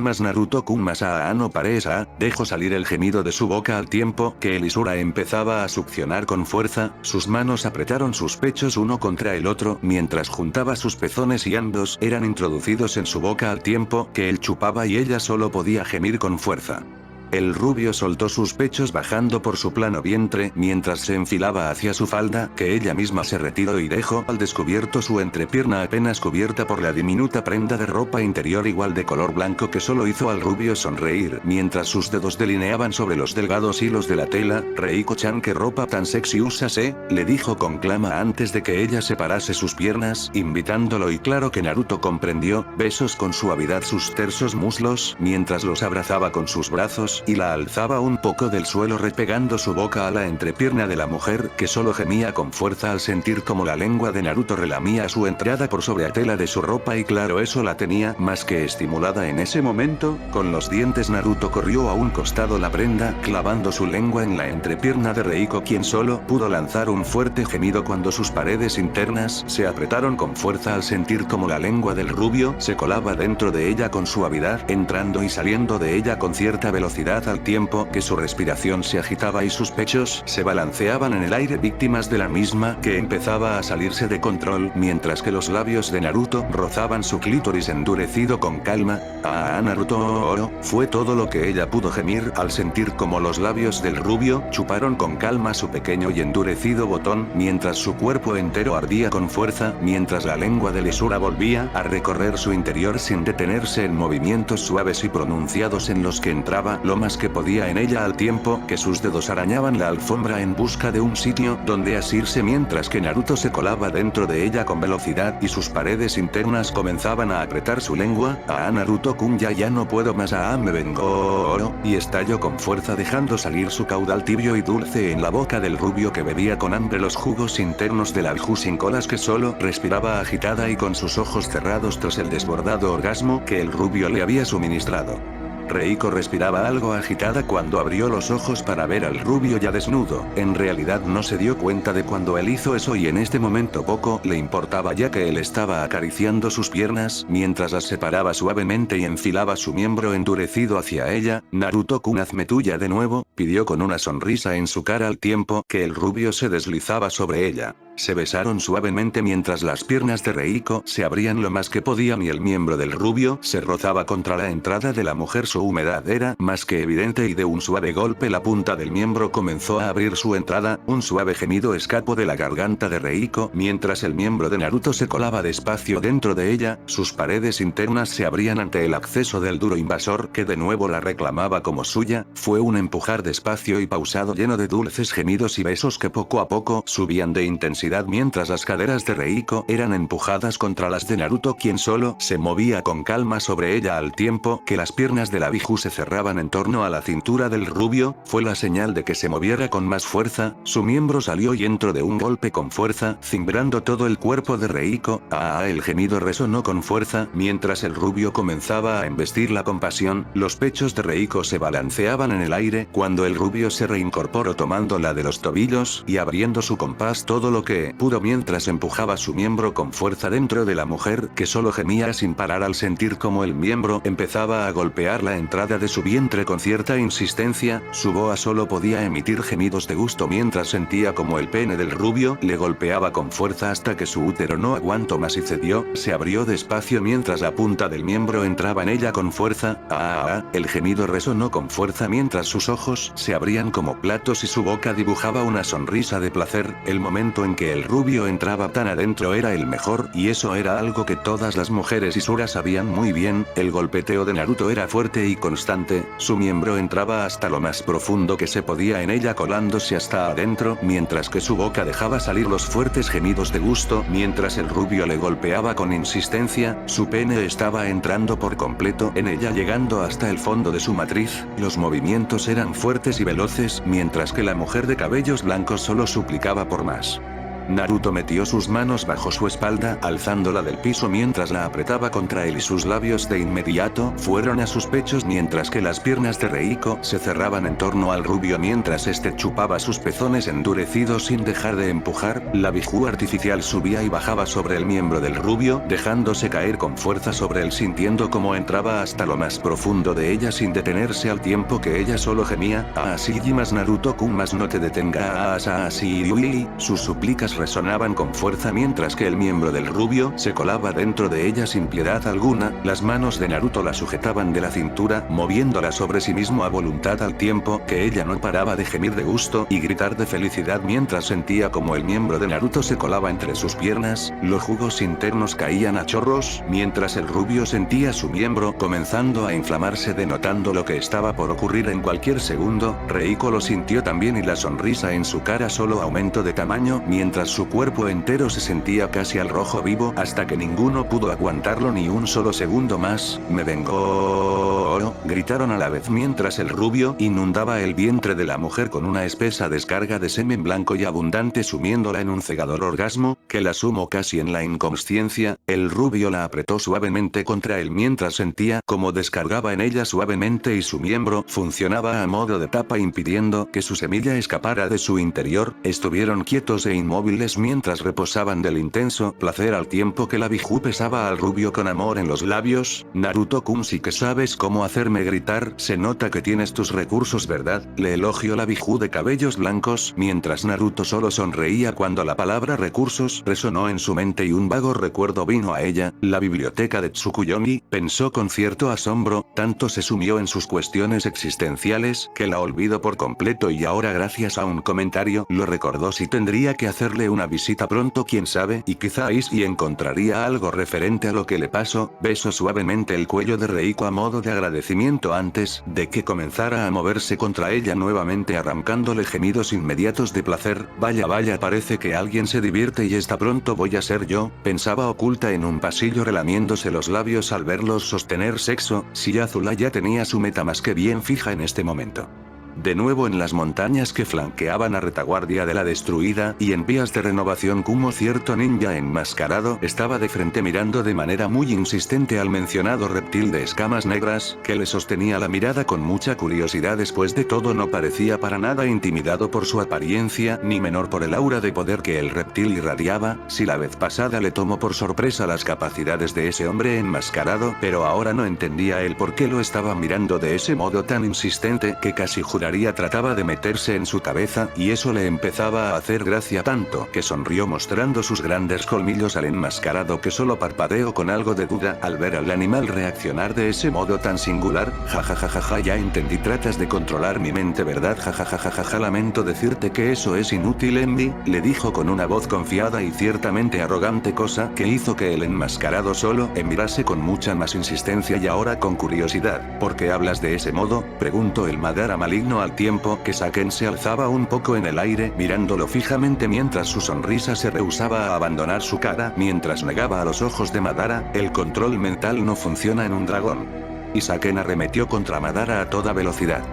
Más Naruto-kun más no pares dejó salir el gemido de su boca al tiempo que el Isura empezaba a succionar con fuerza. Sus manos apretaron sus pechos uno contra el otro mientras juntaba sus pezones y ambos eran introducidos en su boca al tiempo que él chupaba y ella solo podía gemir con fuerza. El rubio soltó sus pechos bajando por su plano vientre mientras se enfilaba hacia su falda, que ella misma se retiró y dejó al descubierto su entrepierna apenas cubierta por la diminuta prenda de ropa interior igual de color blanco que solo hizo al rubio sonreír mientras sus dedos delineaban sobre los delgados hilos de la tela. Reiko-chan, ¿qué ropa tan sexy usas, le dijo con calma antes de que ella separase sus piernas, invitándolo y claro que Naruto comprendió, besos con suavidad sus tersos muslos mientras los abrazaba con sus brazos y la alzaba un poco del suelo repegando su boca a la entrepierna de la mujer que solo gemía con fuerza al sentir como la lengua de Naruto relamía su entrada por sobre la tela de su ropa y claro eso la tenía más que estimulada en ese momento. Con los dientes Naruto corrió a un costado la prenda clavando su lengua en la entrepierna de Reiko quien solo pudo lanzar un fuerte gemido cuando sus paredes internas se apretaron con fuerza al sentir como la lengua del rubio se colaba dentro de ella con suavidad entrando y saliendo de ella con cierta velocidad al tiempo que su respiración se agitaba y sus pechos se balanceaban en el aire víctimas de la misma que empezaba a salirse de control mientras que los labios de Naruto rozaban su clítoris endurecido con calma. Naruto, fue todo lo que ella pudo gemir al sentir como los labios del rubio chuparon con calma su pequeño y endurecido botón mientras su cuerpo entero ardía con fuerza mientras la lengua de Isura volvía a recorrer su interior sin detenerse en movimientos suaves y pronunciados en los que entraba lo más que podía en ella al tiempo que sus dedos arañaban la alfombra en busca de un sitio donde asirse mientras que Naruto se colaba dentro de ella con velocidad y sus paredes internas comenzaban a apretar su lengua. Naruto-kun, ya no puedo más, me vengo, y estalló con fuerza dejando salir su caudal tibio y dulce en la boca del rubio que bebía con hambre los jugos internos de la Biju sin colas que solo respiraba agitada y con sus ojos cerrados tras el desbordado orgasmo que el rubio le había suministrado. Reiko respiraba algo agitada cuando abrió los ojos para ver al rubio ya desnudo. En realidad no se dio cuenta de cuando él hizo eso y en este momento poco le importaba ya que él estaba acariciando sus piernas mientras las separaba suavemente y enfilaba su miembro endurecido hacia ella. Naruto-kun, hazme tuya de nuevo, pidió con una sonrisa en su cara al tiempo que el rubio se deslizaba sobre ella. Se besaron suavemente mientras las piernas de Reiko se abrían lo más que podían y el miembro del rubio se rozaba contra la entrada de la mujer. Su humedad era más que evidente y de un suave golpe la punta del miembro comenzó a abrir su entrada. Un suave gemido escapó de la garganta de Reiko mientras el miembro de Naruto se colaba despacio dentro de ella. Sus paredes internas se abrían ante el acceso del duro invasor que de nuevo la reclamaba como suya. Fue un empujar despacio y pausado lleno de dulces gemidos y besos que poco a poco subían de intensidad mientras las caderas de Reiko eran empujadas contra las de Naruto, quien solo se movía con calma sobre ella al tiempo que las piernas de la Biju se cerraban en torno a la cintura del rubio. Fue la señal de que se moviera con más fuerza. Su miembro salió y entró de un golpe con fuerza, cimbrando todo el cuerpo de Reiko. El gemido resonó con fuerza mientras el rubio comenzaba a embestirla con pasión. Los pechos de Reiko se balanceaban en el aire cuando el rubio se reincorporó tomándola de los tobillos y abriendo su compás todo lo que pudo mientras empujaba su miembro con fuerza dentro de la mujer, que solo gemía sin parar al sentir como el miembro empezaba a golpear la entrada de su vientre con cierta insistencia. Su boa solo podía emitir gemidos de gusto mientras sentía como el pene del rubio le golpeaba con fuerza hasta que su útero no aguantó más y cedió. Se abrió despacio mientras la punta del miembro entraba en ella con fuerza. El gemido resonó con fuerza mientras sus ojos se abrían como platos y su boca dibujaba una sonrisa de placer. El momento en que el rubio entraba tan adentro era el mejor y eso era algo que todas las mujeres Isura sabían muy bien. El golpeteo de Naruto era fuerte y constante, su miembro entraba hasta lo más profundo que se podía en ella colándose hasta adentro mientras que su boca dejaba salir los fuertes gemidos de gusto mientras el rubio le golpeaba con insistencia. Su pene estaba entrando por completo en ella llegando hasta el fondo de su matriz. Los movimientos eran fuertes y veloces mientras que la mujer de cabellos blancos solo suplicaba por más. Naruto metió sus manos bajo su espalda, alzándola del piso mientras la apretaba contra él y sus labios de inmediato fueron a sus pechos mientras que las piernas de Reiko se cerraban en torno al rubio mientras este chupaba sus pezones endurecidos sin dejar de empujar. La Biju artificial subía y bajaba sobre el miembro del rubio, dejándose caer con fuerza sobre él sintiendo como entraba hasta lo más profundo de ella sin detenerse al tiempo que ella solo gemía. Así más Naruto-kun, más no te detengas, así. Sus súplicas resonaban con fuerza mientras que el miembro del rubio se colaba dentro de ella sin piedad alguna. Las manos de Naruto la sujetaban de la cintura, moviéndola sobre sí mismo a voluntad al tiempo que ella no paraba de gemir de gusto y gritar de felicidad mientras sentía como el miembro de Naruto se colaba entre sus piernas. Los jugos internos caían a chorros mientras el rubio sentía su miembro comenzando a inflamarse denotando lo que estaba por ocurrir en cualquier segundo. Reiko lo sintió también y la sonrisa en su cara solo aumentó de tamaño mientras su cuerpo entero se sentía casi al rojo vivo hasta que ninguno pudo aguantarlo ni un solo segundo más. Me vengo, gritaron a la vez mientras el rubio inundaba el vientre de la mujer con una espesa descarga de semen blanco y abundante sumiéndola en un cegador orgasmo, que la sumó casi en la inconsciencia. El rubio la apretó suavemente contra él mientras sentía como descargaba en ella suavemente y su miembro funcionaba a modo de tapa impidiendo que su semilla escapara de su interior. Estuvieron quietos e inmóviles mientras reposaban del intenso placer al tiempo que la Biju besaba al rubio con amor en los labios. Naruto-kun, sí que sabes cómo hacerme gritar, se nota que tienes tus recursos, ¿verdad? Le elogió la Biju de cabellos blancos mientras Naruto solo sonreía cuando la palabra recursos resonó en su mente y un vago recuerdo vino a ella. La biblioteca de Tsukuyomi, pensó con cierto asombro, tanto se sumió en sus cuestiones existenciales que la olvidó por completo y ahora gracias a un comentario lo recordó. Si tendría que hacerle una visita pronto, quién sabe, y quizás y encontraría algo referente a lo que le pasó. Besó suavemente el cuello de Reiko a modo de agradecimiento antes de que comenzara a moverse contra ella nuevamente arrancándole gemidos inmediatos de placer. Vaya, parece que alguien se divierte y está pronto voy a ser yo, pensaba oculta en un pasillo relamiéndose los labios al verlos sostener sexo. Si Azula ya tenía su meta más que bien fija en este momento. de nuevo en las montañas que flanqueaban a retaguardia de la destruida y en vías de renovación. Como cierto ninja enmascarado estaba de frente mirando de manera muy insistente al mencionado reptil de escamas negras, que le sostenía la mirada con mucha curiosidad. Después de todo no parecía para nada intimidado por su apariencia, ni menor por el aura de poder que el reptil irradiaba. Si la vez pasada le tomó por sorpresa las capacidades de ese hombre enmascarado, pero ahora no entendía el por qué lo estaba mirando de ese modo tan insistente que casi juraría trataba de meterse en su cabeza, y eso le empezaba a hacer gracia tanto que sonrió mostrando sus grandes colmillos al enmascarado, que solo parpadeó con algo de duda al ver al animal reaccionar de ese modo tan singular. Jajajaja, ya entendí, tratas de controlar mi mente, ¿verdad? Jajajaja, lamento decirte que eso es inútil, Envy, le dijo con una voz confiada y ciertamente arrogante, cosa que hizo que el enmascarado solo mirase con mucha más insistencia y ahora con curiosidad. ¿Por qué hablas de ese modo?, preguntó el Madara maligno al tiempo que Saken se alzaba un poco en el aire mirándolo fijamente mientras su sonrisa se rehusaba a abandonar su cara. Mientras negaba a los ojos de Madara, el control mental no funciona en un dragón. Y Saken arremetió contra Madara a toda velocidad.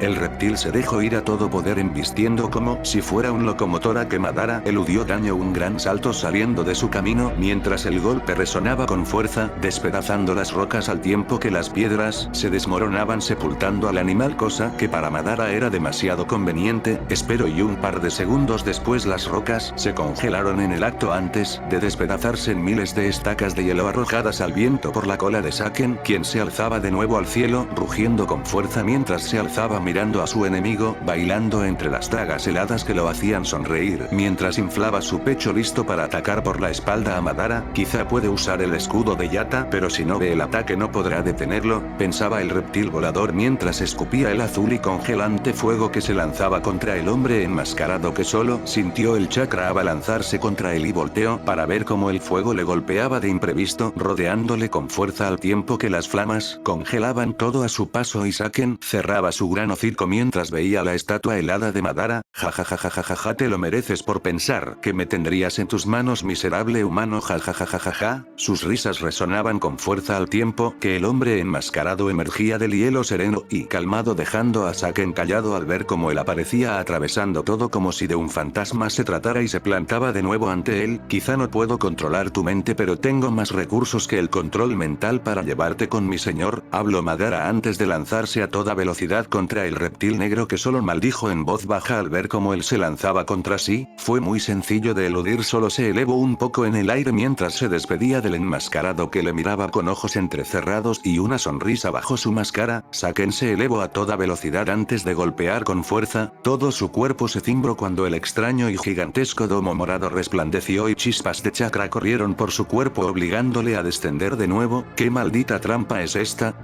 El reptil se dejó ir a todo poder embistiendo como si fuera un locomotora que Madara eludió daño un gran salto saliendo de su camino mientras el golpe resonaba con fuerza, despedazando las rocas al tiempo que las piedras se desmoronaban sepultando al animal, cosa que para Madara era demasiado conveniente. Espero, y un par de segundos después las rocas se congelaron en el acto antes de despedazarse en miles de estacas de hielo arrojadas al viento por la cola de Saken, quien se alzaba de nuevo al cielo rugiendo con fuerza mientras se alzaba mirando a su enemigo, bailando entre las dagas heladas que lo hacían sonreír mientras inflaba su pecho listo para atacar por la espalda a Madara. Quizá puede usar el escudo de Yata, pero si no ve el ataque no podrá detenerlo, pensaba el reptil volador mientras escupía el azul y congelante fuego que se lanzaba contra el hombre enmascarado, que solo sintió el chakra abalanzarse contra él y volteó para ver cómo el fuego le golpeaba de imprevisto, rodeándole con fuerza al tiempo que las flamas congelaban todo a su paso y Saken cerraba su gran hocico mientras veía la estatua helada de Madara. Jajajajajaja, te lo mereces por pensar que me tendrías en tus manos, miserable humano. Jajajajaja. Sus risas resonaban con fuerza al tiempo que el hombre enmascarado emergía del hielo sereno y calmado, dejando a Saken callado al ver cómo él aparecía atravesando todo como si de un fantasma se tratara y se plantaba de nuevo ante él. Quizá no puedo controlar tu mente, pero tengo más recursos que el control mental para llevarte con mi señor, habló Madara antes de lanzarse a toda velocidad contra el reptil negro, que solo maldijo en voz baja al ver cómo él se lanzaba contra sí. Fue muy sencillo de eludir, solo se elevó un poco en el aire mientras se despedía del enmascarado, que le miraba con ojos entrecerrados y una sonrisa bajo su máscara. Saken se elevó a toda velocidad antes de golpear con fuerza. Todo su cuerpo se cimbró cuando el extraño y gigantesco domo morado resplandeció y chispas de chakra corrieron por su cuerpo obligándole a descender de nuevo. ¿Qué maldita trampa es esta?,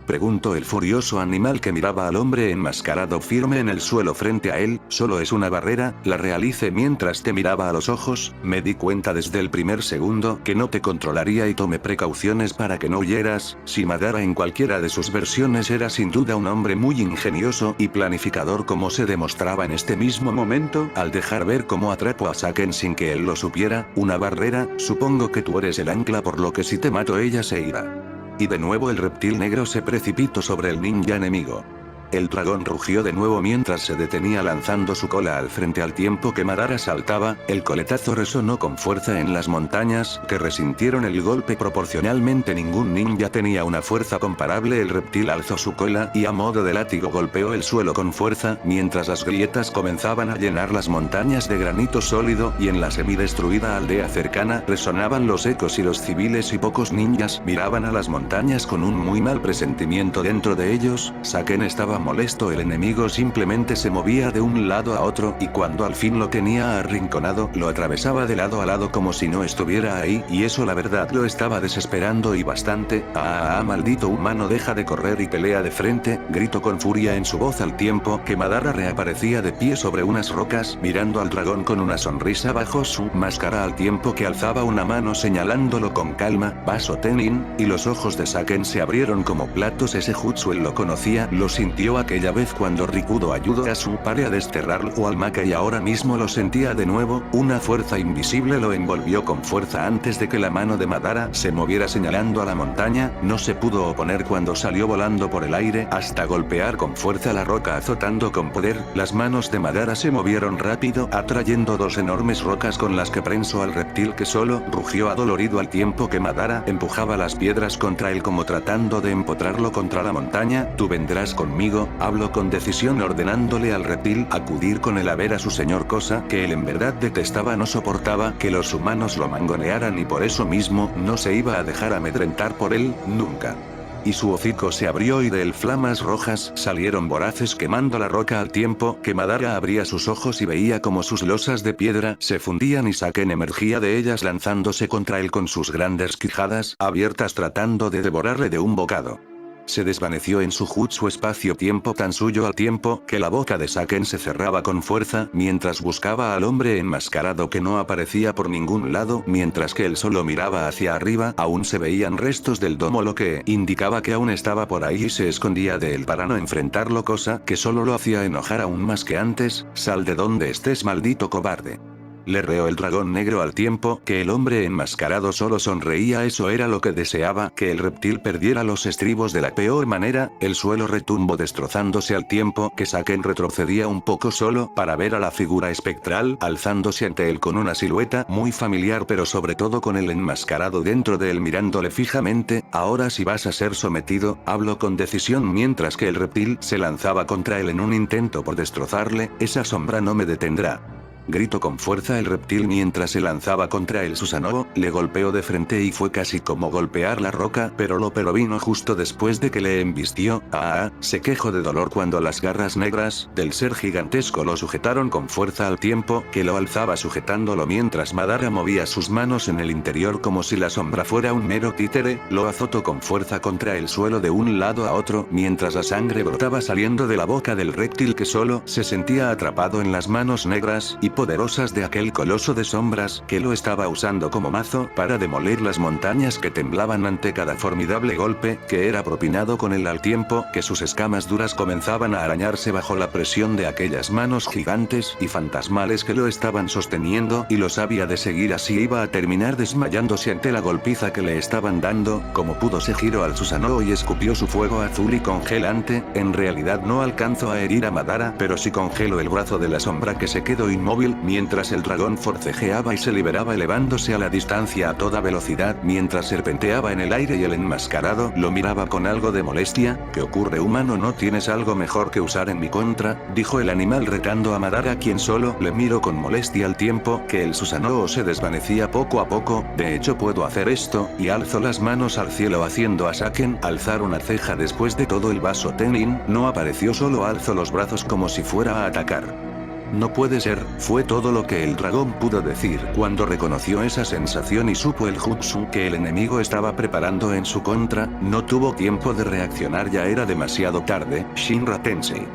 preguntó el furioso animal que miraba al hombre enmascarado firme en el suelo frente a él. Solo es una barrera, la realicé mientras te miraba a los ojos. Me di cuenta desde el primer segundo que no te controlaría y tomé precauciones para que no huyeras. Si Madara en cualquiera de sus versiones era sin duda un hombre muy ingenioso y planificador, como se demostraba en este mismo momento al dejar ver cómo atrapó a Saken sin que él lo supiera. Una barrera, supongo que tú eres el ancla, por lo que si te mato ella se irá. Y de nuevo el reptil negro se precipitó sobre el ninja enemigo. El dragón rugió de nuevo mientras se detenía lanzando su cola al frente al tiempo que Madara saltaba. El coletazo resonó con fuerza en las montañas, que resintieron el golpe proporcionalmente. Ningún ninja tenía una fuerza comparable. El reptil alzó su cola y a modo de látigo golpeó el suelo con fuerza, mientras las grietas comenzaban a llenar las montañas de granito sólido, y en la semidestruida aldea cercana resonaban los ecos y los civiles y pocos ninjas miraban a las montañas con un muy mal presentimiento dentro de ellos. Saken estaba molesto, el enemigo simplemente se movía de un lado a otro, y cuando al fin lo tenía arrinconado, lo atravesaba de lado a lado como si no estuviera ahí, y eso la verdad lo estaba desesperando y bastante. Maldito humano, deja de correr y pelea de frente, gritó con furia en su voz al tiempo que Madara reaparecía de pie sobre unas rocas, mirando al dragón con una sonrisa bajo su máscara al tiempo que alzaba una mano señalándolo con calma. Vaso Tenin, y los ojos de Saken se abrieron como platos. Ese jutsu él lo conocía, lo sintió volvió aquella vez cuando Rikudo ayudó a su padre a desterrarlo al Maka y ahora mismo lo sentía de nuevo, una fuerza invisible lo envolvió con fuerza antes de que la mano de Madara se moviera señalando a la montaña, no se pudo oponer cuando salió volando por el aire hasta golpear con fuerza la roca azotando con poder, las manos de Madara se movieron rápido atrayendo dos enormes rocas con las que prensó al reptil que solo rugió adolorido al tiempo que Madara empujaba las piedras contra él como tratando de empotrarlo contra la montaña, tú vendrás conmigo, habló con decisión ordenándole al reptil acudir con él a ver a su señor cosa que él en verdad detestaba no soportaba que los humanos lo mangonearan y por eso mismo no se iba a dejar amedrentar por él, nunca. Y su hocico se abrió y de él flamas rojas salieron voraces quemando la roca al tiempo que Madara abría sus ojos y veía como sus losas de piedra se fundían y Saken emergía de ellas lanzándose contra él con sus grandes quijadas abiertas tratando de devorarle de un bocado. Se desvaneció en su jutsu espacio-tiempo tan suyo al tiempo que la boca de Saken se cerraba con fuerza mientras buscaba al hombre enmascarado que no aparecía por ningún lado mientras que él solo miraba hacia arriba aún se veían restos del domo lo que indicaba que aún estaba por ahí y se escondía de él para no enfrentarlo cosa que solo lo hacía enojar aún más que antes, sal de donde estés maldito cobarde. Le reó el dragón negro al tiempo que el hombre enmascarado solo sonreía eso era lo que deseaba que el reptil perdiera los estribos de la peor manera, el suelo retumbó destrozándose al tiempo que Saken retrocedía un poco solo para ver a la figura espectral alzándose ante él con una silueta muy familiar pero sobre todo con el enmascarado dentro de él mirándole fijamente, ahora si vas a ser sometido, habló con decisión mientras que el reptil se lanzaba contra él en un intento por destrozarle, esa sombra no me detendrá. Gritó con fuerza el reptil mientras se lanzaba contra el Susanoo, le golpeó de frente y fue casi como golpear la roca pero vino justo después de que le embistió, se quejó de dolor cuando las garras negras del ser gigantesco lo sujetaron con fuerza al tiempo que lo alzaba sujetándolo mientras Madara movía sus manos en el interior como si la sombra fuera un mero títere, lo azotó con fuerza contra el suelo de un lado a otro mientras la sangre brotaba saliendo de la boca del reptil que solo se sentía atrapado en las manos negras y poderosas de aquel coloso de sombras que lo estaba usando como mazo para demoler las montañas que temblaban ante cada formidable golpe que era propinado con él al tiempo que sus escamas duras comenzaban a arañarse bajo la presión de aquellas manos gigantes y fantasmales que lo estaban sosteniendo y lo sabía de seguir así iba a terminar desmayándose ante la golpiza que le estaban dando, como pudo se giró al Susanoo y escupió su fuego azul y congelante, en realidad no alcanzó a herir a Madara pero sí congeló el brazo de la sombra que se quedó inmóvil mientras el dragón forcejeaba y se liberaba elevándose a la distancia a toda velocidad mientras serpenteaba en el aire y el enmascarado lo miraba con algo de molestia, ¿qué ocurre humano no tienes algo mejor que usar en mi contra? Dijo el animal retando a Madara quien solo le miró con molestia al tiempo que el Susanoo se desvanecía poco a poco, de hecho puedo hacer esto, y alzó las manos al cielo haciendo a Saken alzar una ceja después de todo el vaso Tenin, no apareció solo alzó los brazos como si fuera a atacar. No puede ser, fue todo lo que el dragón pudo decir cuando reconoció esa sensación y supo el jutsu que el enemigo estaba preparando en su contra, no tuvo tiempo de reaccionar ya era demasiado tarde, Shinra Tensei.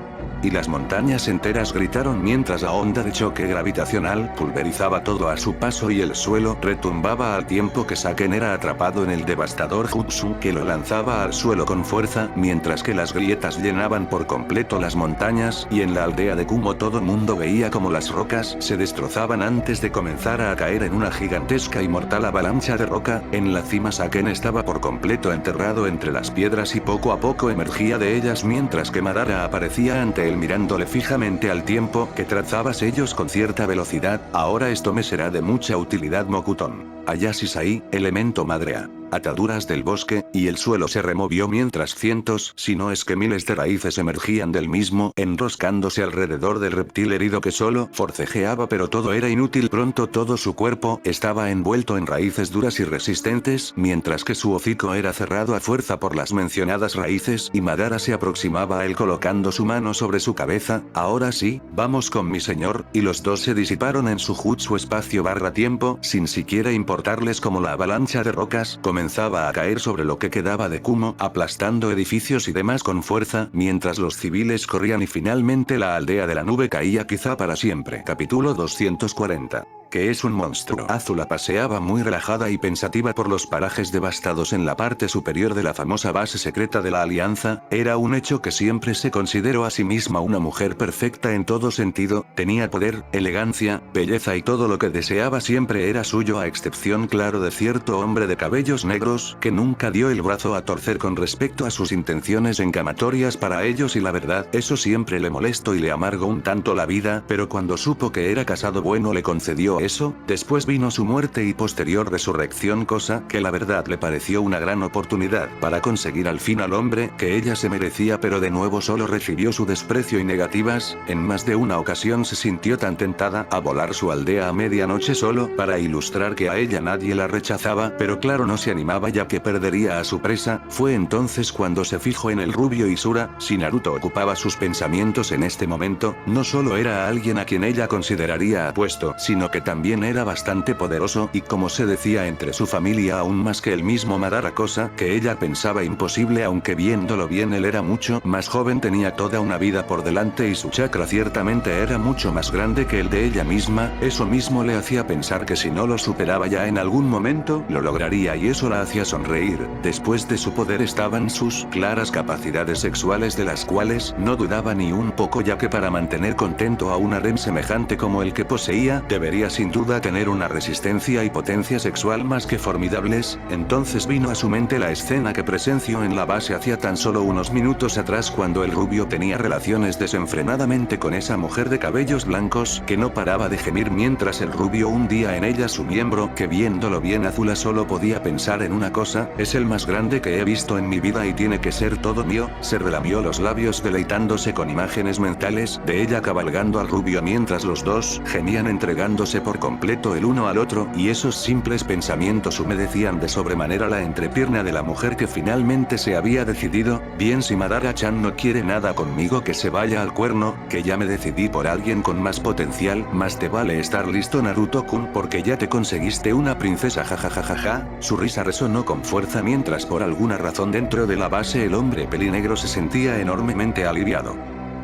Y las montañas enteras gritaron mientras la onda de choque gravitacional pulverizaba todo a su paso y el suelo retumbaba al tiempo que Saken era atrapado en el devastador jutsu que lo lanzaba al suelo con fuerza mientras que las grietas llenaban por completo las montañas y en la aldea de Kumo todo mundo veía como las rocas se destrozaban antes de comenzar a caer en una gigantesca y mortal avalancha de roca, en la cima Saken estaba por completo enterrado entre las piedras y poco a poco emergía de ellas mientras que Madara aparecía ante él mirándole fijamente al tiempo que trazaba sellos con cierta velocidad, ahora esto me será de mucha utilidad Mokuton. Ayasisai, elemento madrea. Ataduras del bosque, y el suelo se removió mientras cientos, si no es que miles de raíces emergían del mismo, enroscándose alrededor del reptil herido que solo forcejeaba pero todo era inútil pronto todo su cuerpo estaba envuelto en raíces duras y resistentes, mientras que su hocico era cerrado a fuerza por las mencionadas raíces y Madara se aproximaba a él colocando su mano sobre su cabeza, ahora sí, vamos con mi señor, y los dos se disiparon en su jutsu espacio-tiempo, sin siquiera importarles como la avalancha de rocas comenzaba a caer sobre lo que quedaba de Kumo, aplastando edificios y demás con fuerza, mientras los civiles corrían y finalmente la aldea de la nube caía quizá para siempre. Capítulo 240. que es un monstruo. Azula paseaba muy relajada y pensativa por los parajes devastados en la parte superior de la famosa base secreta de la Alianza. Era un hecho que siempre se consideró a sí misma una mujer perfecta en todo sentido, tenía poder, elegancia, belleza y todo lo que deseaba siempre era suyo a excepción claro de cierto hombre de cabellos negros que nunca dio el brazo a torcer con respecto a sus intenciones encamatorias para ellos y la verdad, eso siempre le molestó y le amargó un tanto la vida, pero cuando supo que era casado bueno le concedió eso, después vino su muerte y posterior resurrección cosa que la verdad le pareció una gran oportunidad para conseguir al fin al hombre que ella se merecía pero de nuevo solo recibió su desprecio y negativas, en más de una ocasión se sintió tan tentada a volar su aldea a medianoche solo para ilustrar que a ella nadie la rechazaba pero claro no se animaba ya que perdería a su presa, fue entonces cuando se fijó en el rubio Isura, si Naruto ocupaba sus pensamientos en este momento, no solo era alguien a quien ella consideraría apuesto, sino que también era bastante poderoso y como se decía entre su familia aún más que el mismo Madara cosa que ella pensaba imposible aunque viéndolo bien él era mucho más joven tenía toda una vida por delante y su chakra ciertamente era mucho más grande que el de ella misma, eso mismo le hacía pensar que si no lo superaba ya en algún momento lo lograría y eso la hacía sonreír, después de su poder estaban sus claras capacidades sexuales de las cuales no dudaba ni un poco ya que para mantener contento a un harem semejante como el que poseía debería sin duda tener una resistencia y potencia sexual más que formidables, entonces vino a su mente la escena que presenció en la base hacía tan solo unos minutos atrás cuando el rubio tenía relaciones desenfrenadamente con esa mujer de cabellos blancos que no paraba de gemir mientras el rubio hundía en ella su miembro que viéndolo bien Azula solo podía pensar en una cosa, es el más grande que he visto en mi vida y tiene que ser todo mío, se relamió los labios deleitándose con imágenes mentales de ella cabalgando al rubio mientras los dos gemían entregándose por completo el uno al otro y esos simples pensamientos humedecían de sobremanera la entrepierna de la mujer que finalmente se había decidido, bien si Madara-chan no quiere nada conmigo que se vaya al cuerno, que ya me decidí por alguien con más potencial, más te vale estar listo Naruto-kun porque ya te conseguiste una princesa jajajajaja, su risa resonó con fuerza mientras por alguna razón dentro de la base el hombre pelinegro se sentía enormemente aliviado.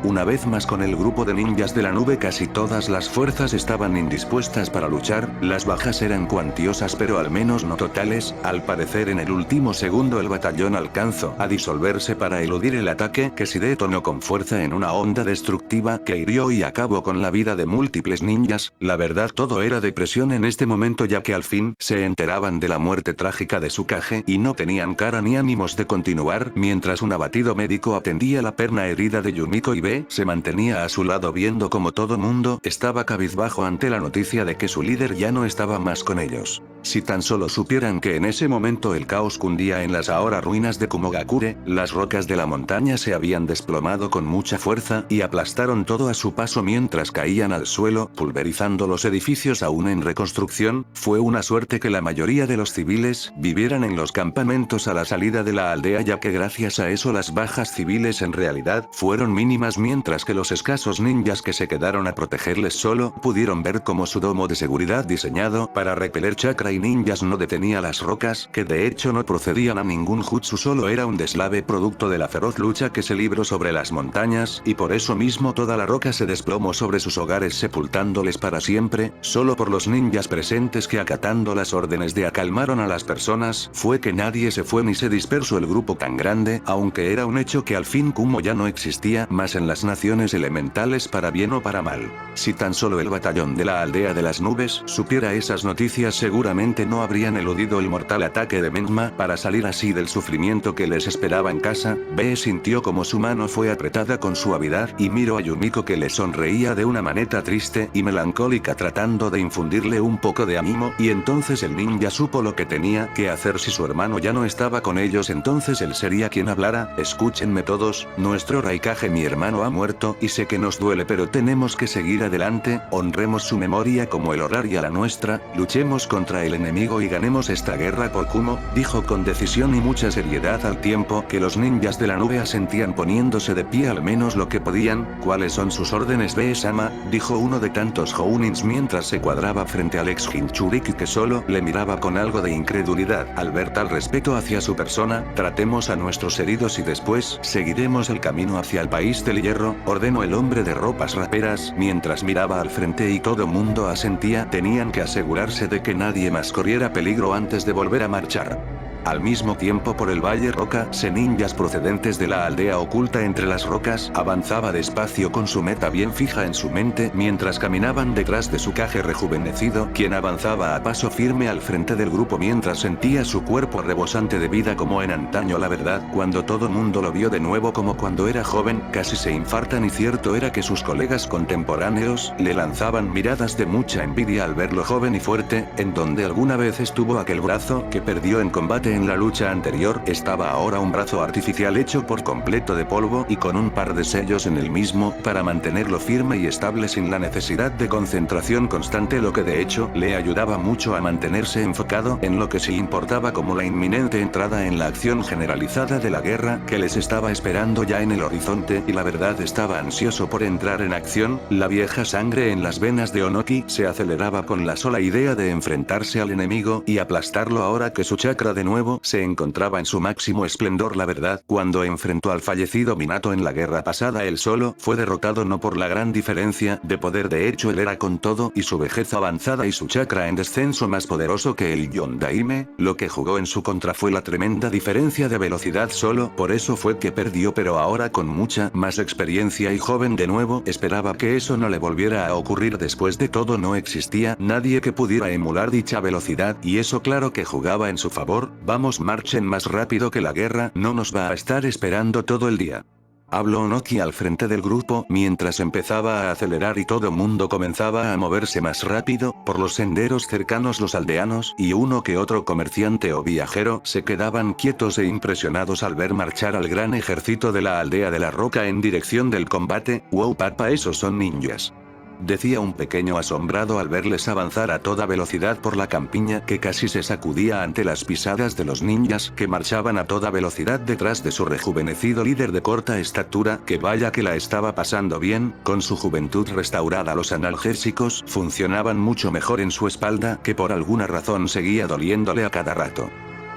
Una vez más con el grupo de ninjas de la nube casi todas las fuerzas estaban indispuestas para luchar, las bajas eran cuantiosas pero al menos no totales, al parecer en el último segundo el batallón alcanzó a disolverse para eludir el ataque que se detonó con fuerza en una onda destructiva que hirió y acabó con la vida de múltiples ninjas, la verdad todo era depresión en este momento ya que al fin se enteraban de la muerte trágica de Tsukage y no tenían cara ni ánimos de continuar mientras un abatido médico atendía la perna herida de Yumiko y se mantenía a su lado viendo como todo mundo estaba cabizbajo ante la noticia de que su líder ya no estaba más con ellos. Si tan solo supieran que en ese momento el caos cundía en las ahora ruinas de Kumogakure, las rocas de la montaña se habían desplomado con mucha fuerza y aplastaron todo a su paso mientras caían al suelo, pulverizando los edificios aún en reconstrucción, fue una suerte que la mayoría de los civiles vivieran en los campamentos a la salida de la aldea ya que gracias a eso las bajas civiles en realidad fueron mínimas mientras que los escasos ninjas que se quedaron a protegerles solo pudieron ver cómo su domo de seguridad diseñado para repeler chakra y ninjas no detenía las rocas que de hecho no procedían a ningún jutsu solo era un deslave producto de la feroz lucha que se libró sobre las montañas y por eso mismo toda la roca se desplomó sobre sus hogares sepultándoles para siempre, solo por los ninjas presentes que acatando las órdenes de acalmaron a las personas fue que nadie se fue ni se dispersó el grupo tan grande aunque era un hecho que al fin Kumo ya no existía más en las naciones elementales para bien o para mal. Si tan solo el batallón de la aldea de las nubes supiera esas noticias seguramente no habrían eludido el mortal ataque de Menma para salir así del sufrimiento que les esperaba en casa, Be sintió como su mano fue apretada con suavidad y miró a Yumiko que le sonreía de una manera triste y melancólica tratando de infundirle un poco de ánimo y entonces el ninja supo lo que tenía que hacer si su hermano ya no estaba con ellos entonces él sería quien hablara, escúchenme todos, nuestro Raikage mi hermano ha muerto y sé que nos duele pero tenemos que seguir adelante, honremos su memoria como el honrar y a la nuestra, luchemos contra el enemigo y ganemos esta guerra por Kumo, dijo con decisión y mucha seriedad al tiempo que los ninjas de la nube asentían poniéndose de pie al menos lo que podían, ¿cuáles son sus órdenes Be-sama? Dijo uno de tantos Jounins mientras se cuadraba frente al ex Jinchuriki que solo le miraba con algo de incredulidad, al ver tal respeto hacia su persona, tratemos a nuestros heridos y después seguiremos el camino hacia el país del hierro, ordenó el hombre de ropas raperas mientras miraba al frente y todo mundo asentía. Tenían que asegurarse de que nadie más corriera peligro antes de volver a marchar. Al mismo tiempo por el Valle Roca, ninjas procedentes de la aldea oculta entre las rocas, avanzaba despacio con su meta bien fija en su mente mientras caminaban detrás de su caje rejuvenecido, quien avanzaba a paso firme al frente del grupo mientras sentía su cuerpo rebosante de vida como en antaño. La verdad, cuando todo mundo lo vio de nuevo como cuando era joven, casi se infartan y cierto era que sus colegas contemporáneos le lanzaban miradas de mucha envidia al verlo joven y fuerte, en donde alguna vez estuvo aquel brazo que perdió en combate en la lucha anterior, estaba ahora un brazo artificial hecho por completo de polvo y con un par de sellos en el mismo, para mantenerlo firme y estable sin la necesidad de concentración constante, lo que de hecho, le ayudaba mucho a mantenerse enfocado en lo que sí importaba como la inminente entrada en la acción generalizada de la guerra, que les estaba esperando ya en el horizonte y la verdad estaba ansioso por entrar en acción. La vieja sangre en las venas de Onoki se aceleraba con la sola idea de enfrentarse al enemigo y aplastarlo ahora que su chakra de nuevo se encontraba en su máximo esplendor. La verdad, cuando enfrentó al fallecido Minato en la guerra pasada él solo fue derrotado no por la gran diferencia de poder, de hecho él era con todo y su vejez avanzada y su chakra en descenso más poderoso que el Yondaime, lo que jugó en su contra fue la tremenda diferencia de velocidad, solo por eso fue que perdió, pero ahora con mucha más experiencia y joven de nuevo esperaba que eso no le volviera a ocurrir. Después de todo no existía nadie que pudiera emular dicha velocidad y eso claro que jugaba en su favor. Vamos, marchen más rápido que la guerra no nos va a estar esperando todo el día. Habló Onoki al frente del grupo mientras empezaba a acelerar y todo mundo comenzaba a moverse más rápido por los senderos cercanos. Los aldeanos y uno que otro comerciante o viajero se quedaban quietos e impresionados al ver marchar al gran ejército de la aldea de la roca en dirección del combate. Wow papá, esos son ninjas, decía un pequeño asombrado al verles avanzar a toda velocidad por la campiña que casi se sacudía ante las pisadas de los ninjas que marchaban a toda velocidad detrás de su rejuvenecido líder de corta estatura, que vaya que la estaba pasando bien, con su juventud restaurada. Los analgésicos funcionaban mucho mejor en su espalda, que por alguna razón seguía doliéndole a cada rato.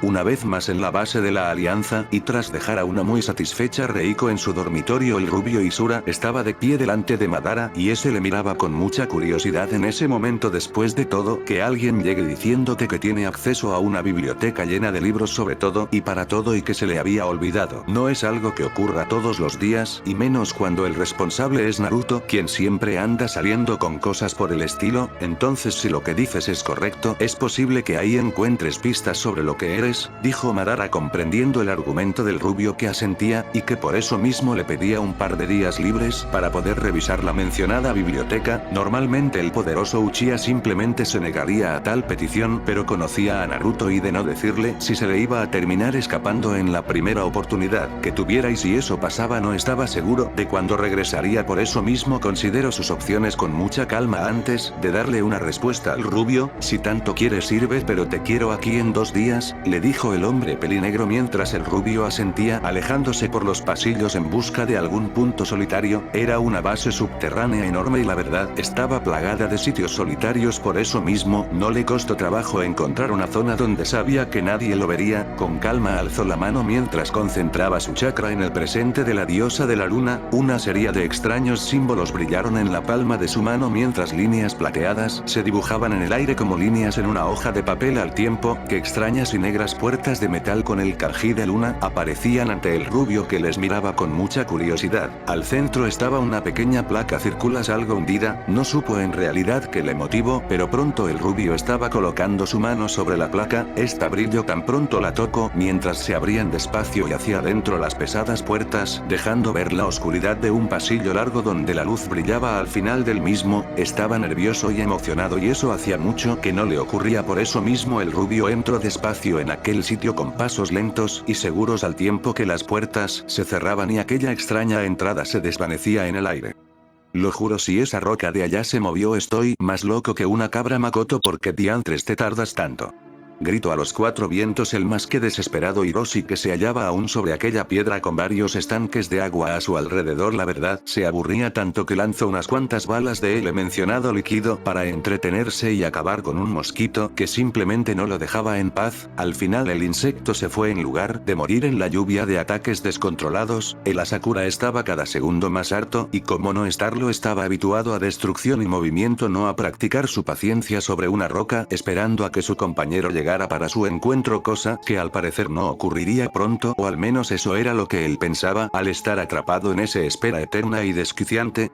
Una vez más en la base de la alianza, y tras dejar a una muy satisfecha Reiko en su dormitorio, el rubio Isura estaba de pie delante de Madara y ese le miraba con mucha curiosidad en ese momento. Después de todo, que alguien llegue diciéndote que tiene acceso a una biblioteca llena de libros sobre todo y para todo y que se le había olvidado, no es algo que ocurra todos los días, y menos cuando el responsable es Naruto, quien siempre anda saliendo con cosas por el estilo. Entonces si lo que dices es correcto, es posible que ahí encuentres pistas sobre lo que eres, dijo Madara comprendiendo el argumento del rubio, que asentía, y que por eso mismo le pedía un par de días libres para poder revisar la mencionada biblioteca. Normalmente el poderoso Uchiha simplemente se negaría a tal petición, pero conocía a Naruto y de no decirle si se le iba a terminar escapando en la primera oportunidad que tuviera, y si eso pasaba no estaba seguro de cuándo regresaría. Por eso mismo consideró sus opciones con mucha calma antes de darle una respuesta al rubio. Si tanto quieres sirve, pero te quiero aquí en 2 días, le dijo el hombre pelinegro mientras el rubio asentía, alejándose por los pasillos en busca de algún punto solitario. Era una base subterránea enorme y la verdad estaba plagada de sitios solitarios, por eso mismo no le costó trabajo encontrar una zona donde sabía que nadie lo vería. Con calma alzó la mano mientras concentraba su chakra en el presente de la diosa de la luna. Una serie de extraños símbolos brillaron en la palma de su mano mientras líneas plateadas se dibujaban en el aire como líneas en una hoja de papel, al tiempo que extrañas y negras puertas de metal con el kanji de luna aparecían ante el rubio, que les miraba con mucha curiosidad. Al centro estaba una pequeña placa circular algo hundida, no supo en realidad qué le motivó, pero pronto el rubio estaba colocando su mano sobre la placa. Esta brilló tan pronto la tocó mientras se abrían despacio y hacia adentro las pesadas puertas, dejando ver la oscuridad de un pasillo largo donde la luz brillaba al final del mismo. Estaba nervioso y emocionado y eso hacía mucho que no le ocurría, por eso mismo el rubio entró despacio en aquel sitio con pasos lentos y seguros, al tiempo que las puertas se cerraban y aquella extraña entrada se desvanecía en el aire. Lo juro, si esa roca de allá se movió estoy más loco que una cabra. Makoto, ¿por qué diantres te tardas tanto? Gritó a los cuatro vientos el más que desesperado Hiroshi, que se hallaba aún sobre aquella piedra con varios estanques de agua a su alrededor. La verdad, se aburría tanto que lanzó unas cuantas balas de el mencionado líquido para entretenerse y acabar con un mosquito que simplemente no lo dejaba en paz. Al final el insecto se fue en lugar de morir en la lluvia de ataques descontrolados. El Asakura estaba cada segundo más harto y, como no estarlo, estaba habituado a destrucción y movimiento, no a practicar su paciencia sobre una roca esperando a que su compañero llegara para su encuentro, cosa que al parecer no ocurriría pronto, o al menos eso era lo que él pensaba al estar atrapado en esa espera eterna y desquiciante.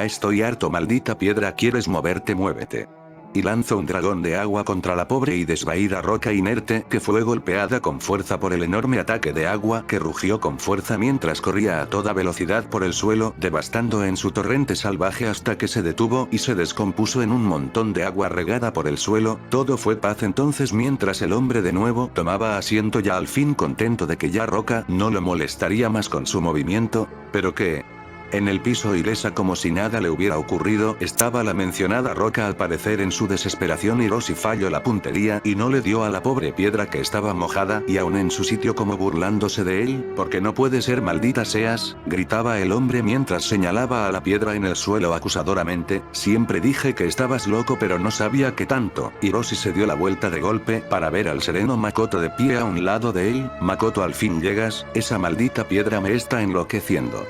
Estoy harto, maldita piedra, ¿quieres moverte? Muévete. Y lanzó un dragón de agua contra la pobre y desvaída roca inerte, que fue golpeada con fuerza por el enorme ataque de agua que rugió con fuerza mientras corría a toda velocidad por el suelo, devastando en su torrente salvaje hasta que se detuvo y se descompuso en un montón de agua regada por el suelo. Todo fue paz entonces mientras el hombre de nuevo tomaba asiento, ya al fin contento de que ya roca no lo molestaría más con su movimiento. ¿Pero qué? En el piso, ilesa como si nada le hubiera ocurrido, estaba la mencionada roca. Al parecer en su desesperación Hiroshi falló la puntería y no le dio a la pobre piedra que estaba mojada y aún en su sitio, como burlándose de él. Porque no puede ser, maldita seas, gritaba el hombre mientras señalaba a la piedra en el suelo acusadoramente. Siempre dije que estabas loco, pero no sabía que tanto. Hiroshi se dio la vuelta de golpe para ver al sereno Makoto de pie a un lado de él. Makoto, al fin llegas, esa maldita piedra me está enloqueciendo.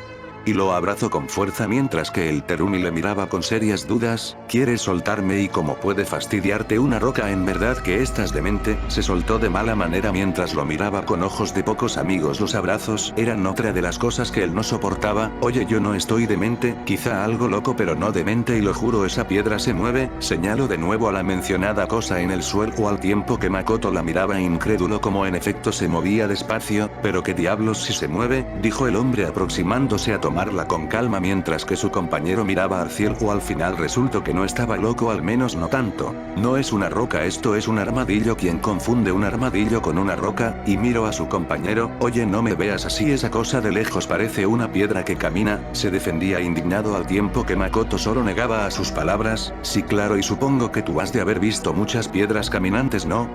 Y lo abrazó con fuerza mientras que el Terumi le miraba con serias dudas. ¿Quieres soltarme? ¿Y cómo puede fastidiarte una roca? En verdad que estás demente. Se soltó de mala manera mientras lo miraba con ojos de pocos amigos. Los abrazos eran otra de las cosas que él no soportaba. Oye, yo no estoy demente, quizá algo loco pero no demente, y lo juro, esa piedra se mueve. Señaló de nuevo a la mencionada cosa en el suelo al tiempo que Makoto la miraba incrédulo, como en efecto se movía despacio. Pero qué diablos si se mueve, dijo el hombre aproximándose a tomarla con calma mientras que su compañero miraba al cielo. Al final resultó que no estaba loco, al menos no tanto. No es una roca, esto es un armadillo. ¿Quién confunde un armadillo con una roca? Y miró a su compañero. Oye, no me veas así, esa cosa de lejos parece una piedra que camina, se defendía indignado al tiempo que Makoto solo negaba a sus palabras. Sí, claro, y supongo que tú has de haber visto muchas piedras caminantes, ¿no?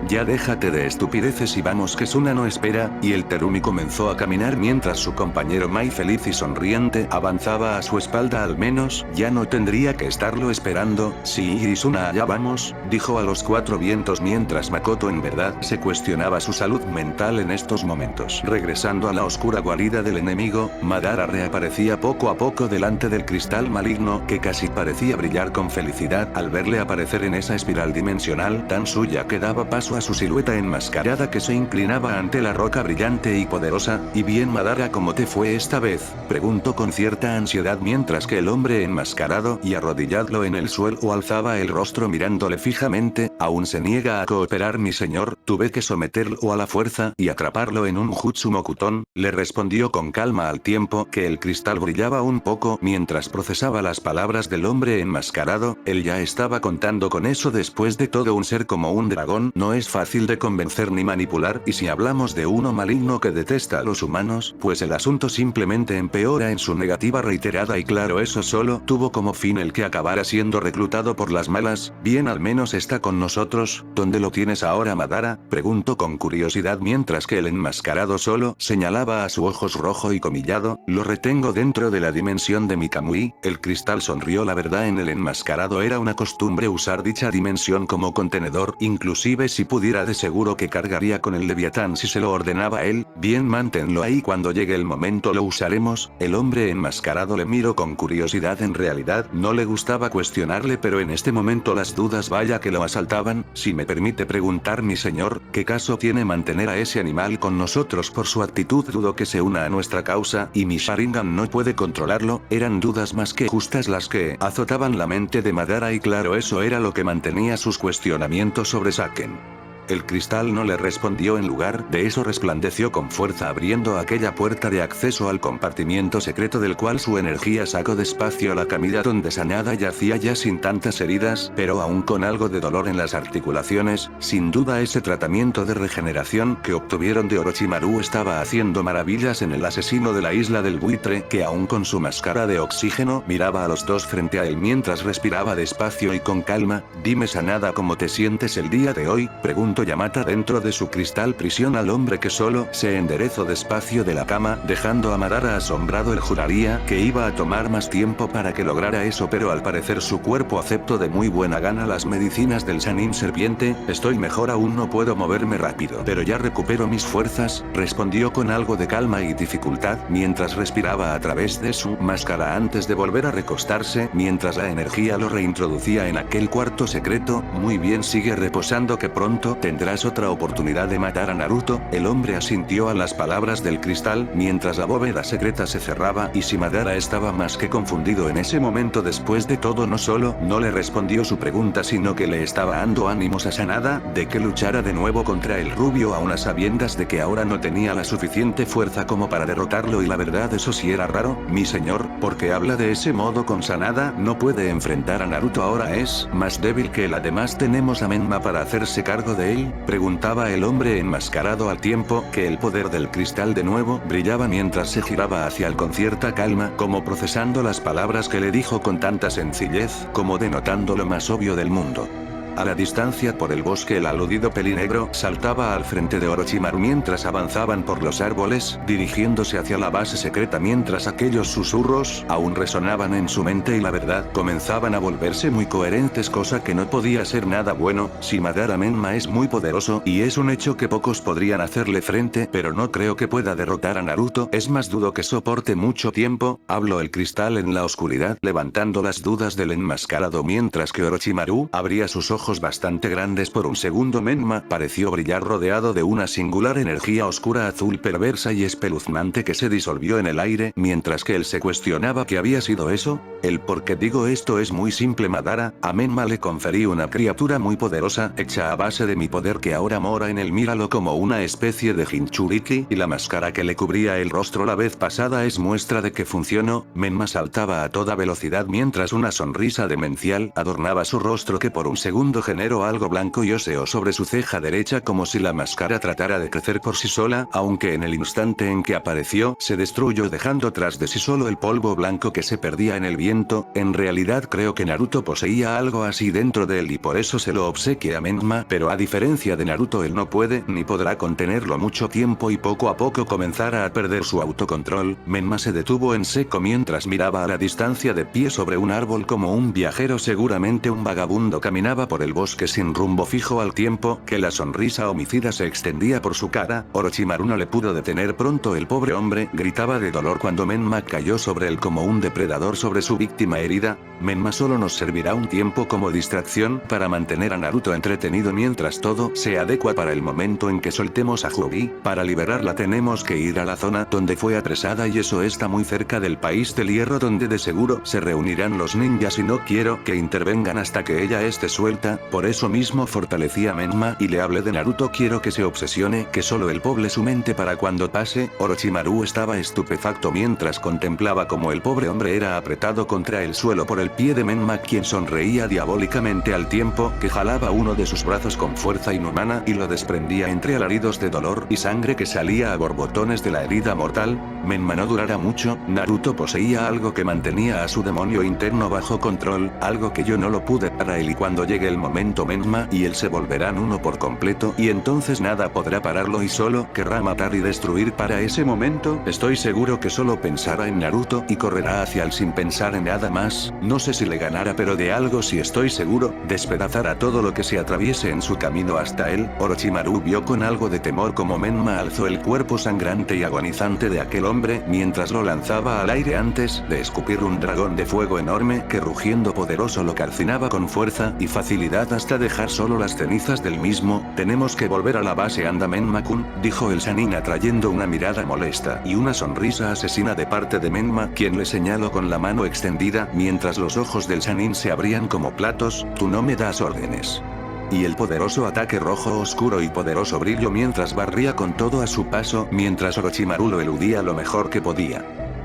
Ya déjate de estupideces y vamos, que Suna no espera. Y el Terumi comenzó a caminar mientras su compañero Mai, feliz y sonriente, avanzaba a su espalda. Al menos ya no tendría que estarlo esperando. Sí, Irisuna, allá vamos, dijo a los cuatro vientos mientras Makoto en verdad se cuestionaba su salud mental en estos momentos. Regresando a la oscura guarida del enemigo, Madara reaparecía poco a poco delante del cristal maligno, que casi parecía brillar con felicidad al verle aparecer en esa espiral dimensional tan suya que daba paso a su silueta enmascarada que se inclinaba ante la roca brillante y poderosa. ¿Y bien, Madara, cómo te fue esta vez?, preguntó con cierta ansiedad mientras que el hombre enmascarado y arrodillado en el suelo alzaba el rostro mirándole fijamente. Aún se niega a cooperar, mi señor, tuve que someterlo a la fuerza y atraparlo en un jutsu mokuton, le respondió con calma al tiempo que el cristal brillaba un poco mientras procesaba las palabras del hombre enmascarado. Él ya estaba contando con eso. Después de todo, un ser como un dragón no es fácil de convencer ni manipular, y si hablamos de uno maligno que detesta a los humanos, pues el asunto simplemente empeora en su negativa reiterada, y claro, eso solo tuvo como fin el que acabara siendo reclutado por las malas. Bien, al menos está con nosotros. ¿Dónde lo tienes ahora, Madara?, preguntó con curiosidad mientras que el enmascarado solo señalaba a su ojos rojo y comillado. Lo retengo dentro de la dimensión de mi Kamui. El cristal sonrió. La verdad, en el enmascarado era una costumbre usar dicha dimensión como contenedor, inclusive si pudiera, de seguro que cargaría con el Leviatán si se lo ordenaba él. Bien, manténlo ahí, cuando llegue el momento lo usaremos. El hombre enmascarado le miró con curiosidad. En realidad no le gustaba cuestionarle, pero en este momento las dudas vaya que lo asaltaban. Si me permite preguntar, mi señor, ¿qué caso tiene mantener a ese animal con nosotros? Por su actitud dudo que se una a nuestra causa, y mi Sharingan no puede controlarlo. Eran dudas más que justas las que azotaban la mente de Madara, y claro, eso era lo que mantenía sus cuestionamientos sobre Saken. El cristal no le respondió. En lugar de eso resplandeció con fuerza, abriendo aquella puerta de acceso al compartimiento secreto del cual su energía sacó despacio a la camilla donde Sanada yacía ya sin tantas heridas, pero aún con algo de dolor en las articulaciones. Sin duda ese tratamiento de regeneración que obtuvieron de Orochimaru estaba haciendo maravillas en el asesino de la isla del buitre, que aún con su máscara de oxígeno miraba a los dos frente a él mientras respiraba despacio y con calma. Dime, Sanada, ¿cómo te sientes el día de hoy?, preguntó Yamata dentro de su cristal prisión al hombre que solo se enderezó despacio de la cama, dejando a Madara asombrado. Él juraría que iba a tomar más tiempo para que lograra eso, pero al parecer su cuerpo aceptó de muy buena gana las medicinas del Sannin serpiente. Estoy mejor, aún no puedo moverme rápido, pero ya recupero mis fuerzas, respondió con algo de calma y dificultad, mientras respiraba a través de su máscara antes de volver a recostarse, mientras la energía lo reintroducía en aquel cuarto secreto. Muy bien, sigue reposando que pronto tendrás otra oportunidad de matar a Naruto. El hombre asintió a las palabras del cristal, mientras la bóveda secreta se cerraba, y si Madara estaba más que confundido en ese momento. Después de todo, no solo no le respondió su pregunta, sino que le estaba dando ánimos a Sanada de que luchara de nuevo contra el rubio, aún a sabiendas de que ahora no tenía la suficiente fuerza como para derrotarlo. Y la verdad, eso sí era raro, mi señor, porque habla de ese modo con Sanada. No puede enfrentar a Naruto, ahora es más débil que él. Además, tenemos a Menma para hacerse cargo de él, preguntaba el hombre enmascarado, al tiempo que el poder del cristal de nuevo brillaba mientras se giraba hacia él con cierta calma, como procesando las palabras que le dijo con tanta sencillez, como denotando lo más obvio del mundo. A la distancia por el bosque, el aludido pelinegro saltaba al frente de Orochimaru mientras avanzaban por los árboles, dirigiéndose hacia la base secreta, mientras aquellos susurros aún resonaban en su mente y la verdad comenzaban a volverse muy coherentes, cosa que no podía ser nada bueno. Si Madara Menma es muy poderoso, y es un hecho que pocos podrían hacerle frente, pero no creo que pueda derrotar a Naruto, es más, dudo que soporte mucho tiempo, habló el cristal en la oscuridad, levantando las dudas del enmascarado, mientras que Orochimaru abría sus ojos bastante grandes. Por un segundo Menma pareció brillar rodeado de una singular energía oscura azul perversa y espeluznante que se disolvió en el aire, mientras que él se cuestionaba qué había sido eso. El por qué digo esto es muy simple, Madara, a Menma le conferí una criatura muy poderosa, hecha a base de mi poder, que ahora mora en él. Míralo como una especie de Jinchuriki, y la máscara que le cubría el rostro la vez pasada es muestra de que funcionó. Menma saltaba a toda velocidad mientras una sonrisa demencial adornaba su rostro, que por un segundo generó algo blanco y óseo sobre su ceja derecha, como si la máscara tratara de crecer por sí sola, aunque en el instante en que apareció se destruyó, dejando tras de sí solo el polvo blanco que se perdía en el viento. En realidad creo que Naruto poseía algo así dentro de él y por eso se lo obsequia a Menma, pero a diferencia de Naruto, él no puede ni podrá contenerlo mucho tiempo y poco a poco comenzará a perder su autocontrol. Menma se detuvo en seco mientras miraba a la distancia de pie sobre un árbol como un viajero, seguramente un vagabundo. Caminaba por el bosque sin rumbo fijo, al tiempo que la sonrisa homicida se extendía por su cara. Orochimaru no le pudo detener pronto. El pobre hombre gritaba de dolor cuando Menma cayó sobre él como un depredador sobre su víctima herida. Menma solo nos servirá un tiempo como distracción para mantener a Naruto entretenido mientras todo se adecua para el momento en que soltemos a Hyuugi. Para liberarla tenemos que ir a la zona donde fue apresada, y eso está muy cerca del país del hierro, donde de seguro se reunirán los ninjas y no quiero que intervengan hasta que ella esté suelta. Por eso mismo fortalecí a Menma y le hablé de Naruto. Quiero que se obsesione, que solo él poble su mente para cuando pase. Orochimaru estaba estupefacto mientras contemplaba cómo el pobre hombre era apretado contra el suelo por el pie de Menma, quien sonreía diabólicamente al tiempo que jalaba uno de sus brazos con fuerza inhumana y lo desprendía entre alaridos de dolor y sangre que salía a borbotones de la herida mortal. Menma no durará mucho. Naruto poseía algo que mantenía a su demonio interno bajo control, algo que yo no lo pude para él, y cuando llegue el momento Menma y él se volverán uno por completo, y entonces nada podrá pararlo y solo querrá matar y destruir. Para ese momento, estoy seguro que solo pensará en Naruto y correrá hacia él sin pensar en nada más. No sé si le ganará, pero de algo sí estoy seguro: despedazará todo lo que se atraviese en su camino hasta él. Orochimaru vio con algo de temor como Menma alzó el cuerpo sangrante y agonizante de aquel hombre mientras lo lanzaba al aire antes de escupir un dragón de fuego enorme que, rugiendo poderoso, lo calcinaba con fuerza y facilidad hasta dejar solo las cenizas del mismo. Tenemos que volver a la base, anda Menma-kun, dijo el Sannin atrayendo una mirada molesta y una sonrisa asesina de parte de Menma, quien le señaló con la mano extendida mientras los ojos del Sannin se abrían como platos. Tú no me das órdenes. Y el poderoso ataque rojo oscuro y poderoso brillo mientras barría con todo a su paso, mientras Orochimaru lo eludía lo mejor que podía.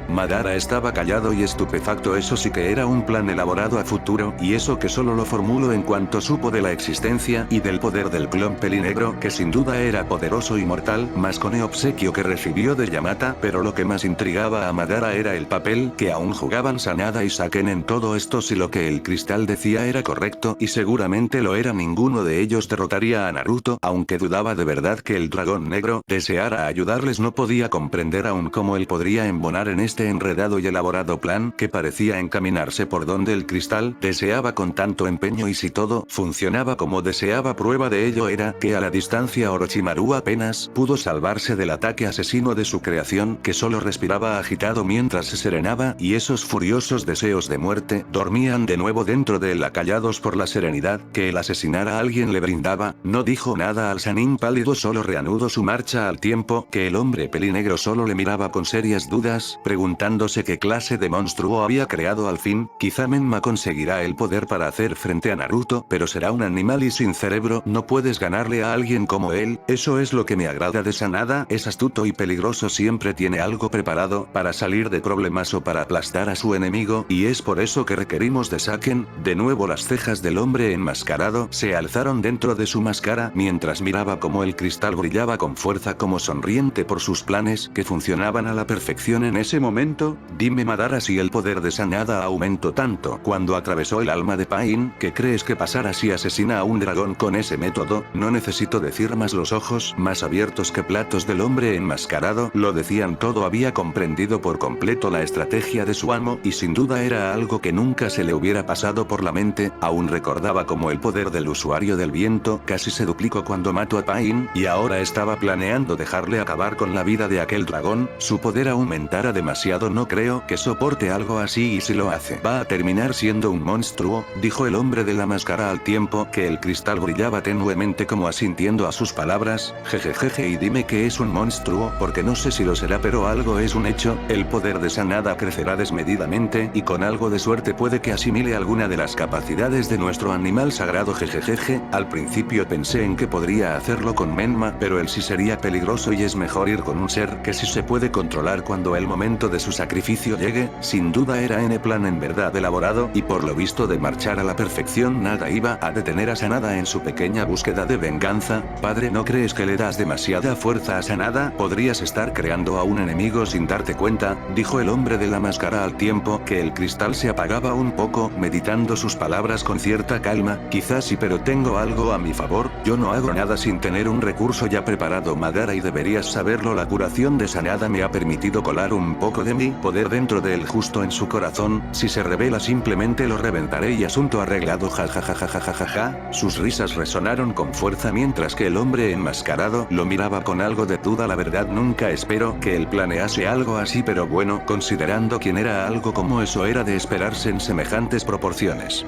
Madara estaba callado y estupefacto. Eso sí que era un plan elaborado a futuro, y eso que solo lo formuló en cuanto supo de la existencia y del poder del clon pelinegro, que sin duda era poderoso y mortal, más con el obsequio que recibió de Yamata. Pero lo que más intrigaba a Madara era el papel que aún jugaban Sanada y Saken en todo esto. Si lo que el cristal decía era correcto, y seguramente lo era, ninguno de ellos derrotaría a Naruto, aunque dudaba de verdad que el dragón negro deseara ayudarles. No podía comprender aún cómo él podría embonar en este enredado y elaborado plan que parecía encaminarse por donde el cristal deseaba con tanto empeño, y si todo funcionaba como deseaba. Prueba de ello era que a la distancia Orochimaru apenas pudo salvarse del ataque asesino de su creación, que solo respiraba agitado mientras se serenaba, y esos furiosos deseos de muerte dormían de nuevo dentro de él, acallados por la serenidad que el asesinar a alguien le brindaba. No dijo nada al Sanin pálido, solo reanudó su marcha, al tiempo que el hombre pelinegro solo le miraba con serias dudas, preguntándose qué clase de monstruo había creado al fin. Quizá Menma conseguirá el poder para hacer frente a Naruto, pero será un animal y sin cerebro. No puedes ganarle a alguien como él. Eso es lo que me agrada de Sanada, es astuto y peligroso, siempre tiene algo preparado para salir de problemas o para aplastar a su enemigo, y es por eso que requerimos de Saken. De nuevo las cejas del hombre enmascarado se alzaron dentro de su máscara mientras miraba como el cristal brillaba con fuerza, como sonriente por sus planes que funcionaban a la perfección en ese momento. Dime Madara, si el poder de Sanada aumentó tanto cuando atravesó el alma de Pain, ¿qué crees que pasará si asesina a un dragón con ese método? No necesito decir más, los ojos más abiertos que platos del hombre enmascarado lo decían todo. Había comprendido por completo la estrategia de su amo, y sin duda era algo que nunca se le hubiera pasado por la mente. Aún recordaba cómo el poder del usuario del viento casi se duplicó cuando mató a Pain, y ahora estaba planeando dejarle acabar con la vida de aquel dragón. Su poder aumentará demasiado, no creo que soporte algo así, y si lo hace va a terminar siendo un monstruo, dijo el hombre de la máscara al tiempo que el cristal brillaba tenuemente como asintiendo a sus palabras. Jejejeje, y dime que es un monstruo, porque no sé si lo será, pero algo es un hecho, el poder de Sanada crecerá desmedidamente, y con algo de suerte puede que asimile alguna de las capacidades de nuestro animal sagrado. Jejejeje, al principio pensé en que podría hacerlo con Menma, pero él sí sería peligroso y es mejor ir con un ser que sí se puede controlar cuando el momento de su sacrificio llegue. Sin duda era un plan en verdad elaborado, y por lo visto de marchar a la perfección nada iba a detener a Sanada en su pequeña búsqueda de venganza. Padre, ¿no crees que le das demasiada fuerza a Sanada? Podrías estar creando a un enemigo sin darte cuenta, dijo el hombre de la máscara al tiempo que el cristal se apagaba un poco, meditando sus palabras con cierta calma. Quizás sí, pero tengo algo a mi favor, yo no hago nada sin tener un recurso ya preparado Madara, y deberías saberlo, la curación de Sanada me ha permitido colar un poco de mi poder dentro de él, justo en su corazón. Si se revela simplemente lo reventaré y asunto arreglado. Jajajajajajaja. Sus risas resonaron con fuerza mientras que el hombre enmascarado lo miraba con algo de duda. La verdad, nunca espero que él planease algo así, pero bueno, considerando quién era, algo como eso era de esperarse en semejantes proporciones.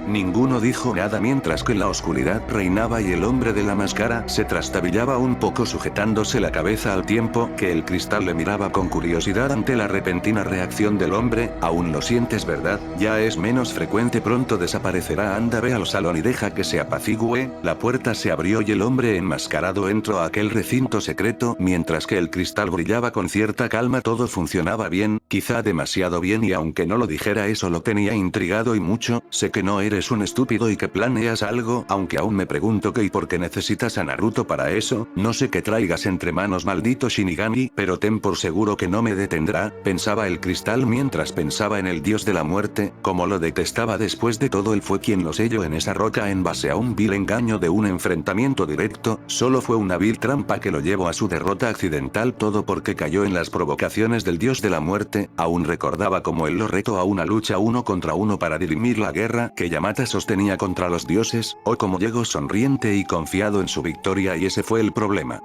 Ninguno dijo nada mientras que la oscuridad reinaba y el hombre de la máscara se trastabillaba un poco sujetándose la cabeza al tiempo que el cristal le miraba con curiosidad ante la repentina reacción del hombre. Aún lo sientes, ¿verdad? Ya es menos frecuente, pronto desaparecerá. Anda, ve al salón y deja que se apacigüe. La puerta se abrió y el hombre enmascarado entró a aquel recinto secreto mientras que el cristal brillaba con cierta calma. Todo funcionaba bien, quizá demasiado bien, y aunque no lo dijera eso lo tenía intrigado y mucho. Sé que no eres un estúpido y que planeas algo, aunque aún me pregunto qué y por qué necesitas a Naruto para eso. No sé qué traigas entre manos, maldito Shinigami, pero ten por seguro que no me detendrá, pensaba el cristal mientras pensaba en el dios de la muerte, como lo detestaba. Después de todo, él fue quien lo selló en esa roca en base a un vil engaño de un enfrentamiento directo. Solo fue una vil trampa que lo llevó a su derrota accidental, todo porque cayó en las provocaciones del dios de la muerte. Aún recordaba cómo él lo retó a una lucha 1 contra 1 para dirimir la guerra que Yamata sostenía contra los dioses, o como llegó sonriente y confiado en su victoria, y ese fue el problema.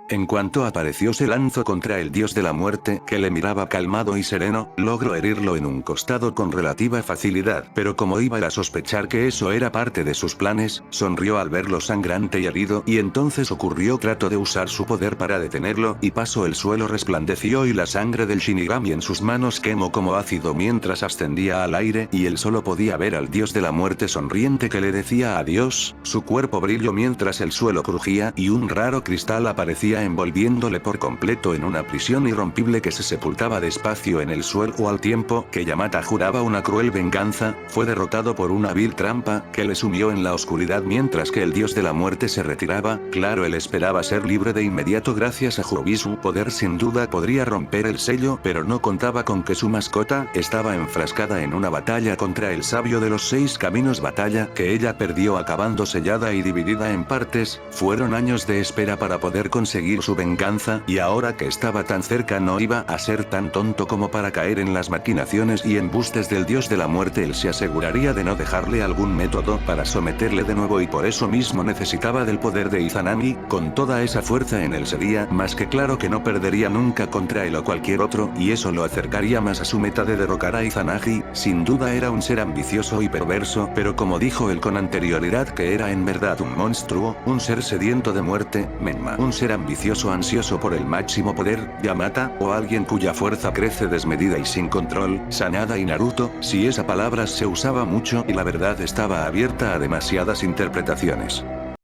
En cuanto apareció, se lanzó contra el dios de la muerte, que le miraba calmado y sereno. Logró herirlo en un costado con relativa facilidad, pero como iba a sospechar que eso era parte de sus planes, sonrió al verlo sangrante y herido, y entonces ocurrió. Trató de usar su poder para detenerlo, y pasó. El suelo resplandeció y la sangre del Shinigami en sus manos quemó como ácido mientras ascendía al aire, y él solo podía ver al dios de la muerte sonriente que le decía adiós. Su cuerpo brilló mientras el suelo crujía y un raro cristal aparecía energía envolviéndole por completo en una prisión irrompible que se sepultaba despacio en el suelo al tiempo que Yamata juraba una cruel venganza, fue derrotado por una vil trampa que le sumió en la oscuridad mientras que el dios de la muerte se retiraba. Claro, él esperaba ser libre de inmediato gracias a Hobby. Su poder sin duda podría romper el sello, pero no contaba con que su mascota estaba enfrascada en una batalla contra el sabio de los 6 caminos, batalla que ella perdió acabando sellada y dividida en partes. Fueron años de espera para poder conseguir su venganza, y ahora que estaba tan cerca no iba a ser tan tonto como para caer en las maquinaciones y embustes del dios de la muerte. Él se aseguraría de no dejarle algún método para someterle de nuevo, y por eso mismo necesitaba del poder de Izanami. Con toda esa fuerza en él sería más que claro que no perdería nunca contra él o cualquier otro, y eso lo acercaría más a su meta de derrocar a Izanagi. Sin duda era un ser ambicioso y perverso, pero como dijo él con anterioridad que era en verdad un monstruo, un ser sediento de muerte, Menma, un ser ambicioso ansioso por el máximo poder, Yamata, o alguien cuya fuerza crece desmedida y sin control, Sanada y Naruto, si esa palabra se usaba mucho y la verdad estaba abierta a demasiadas interpretaciones.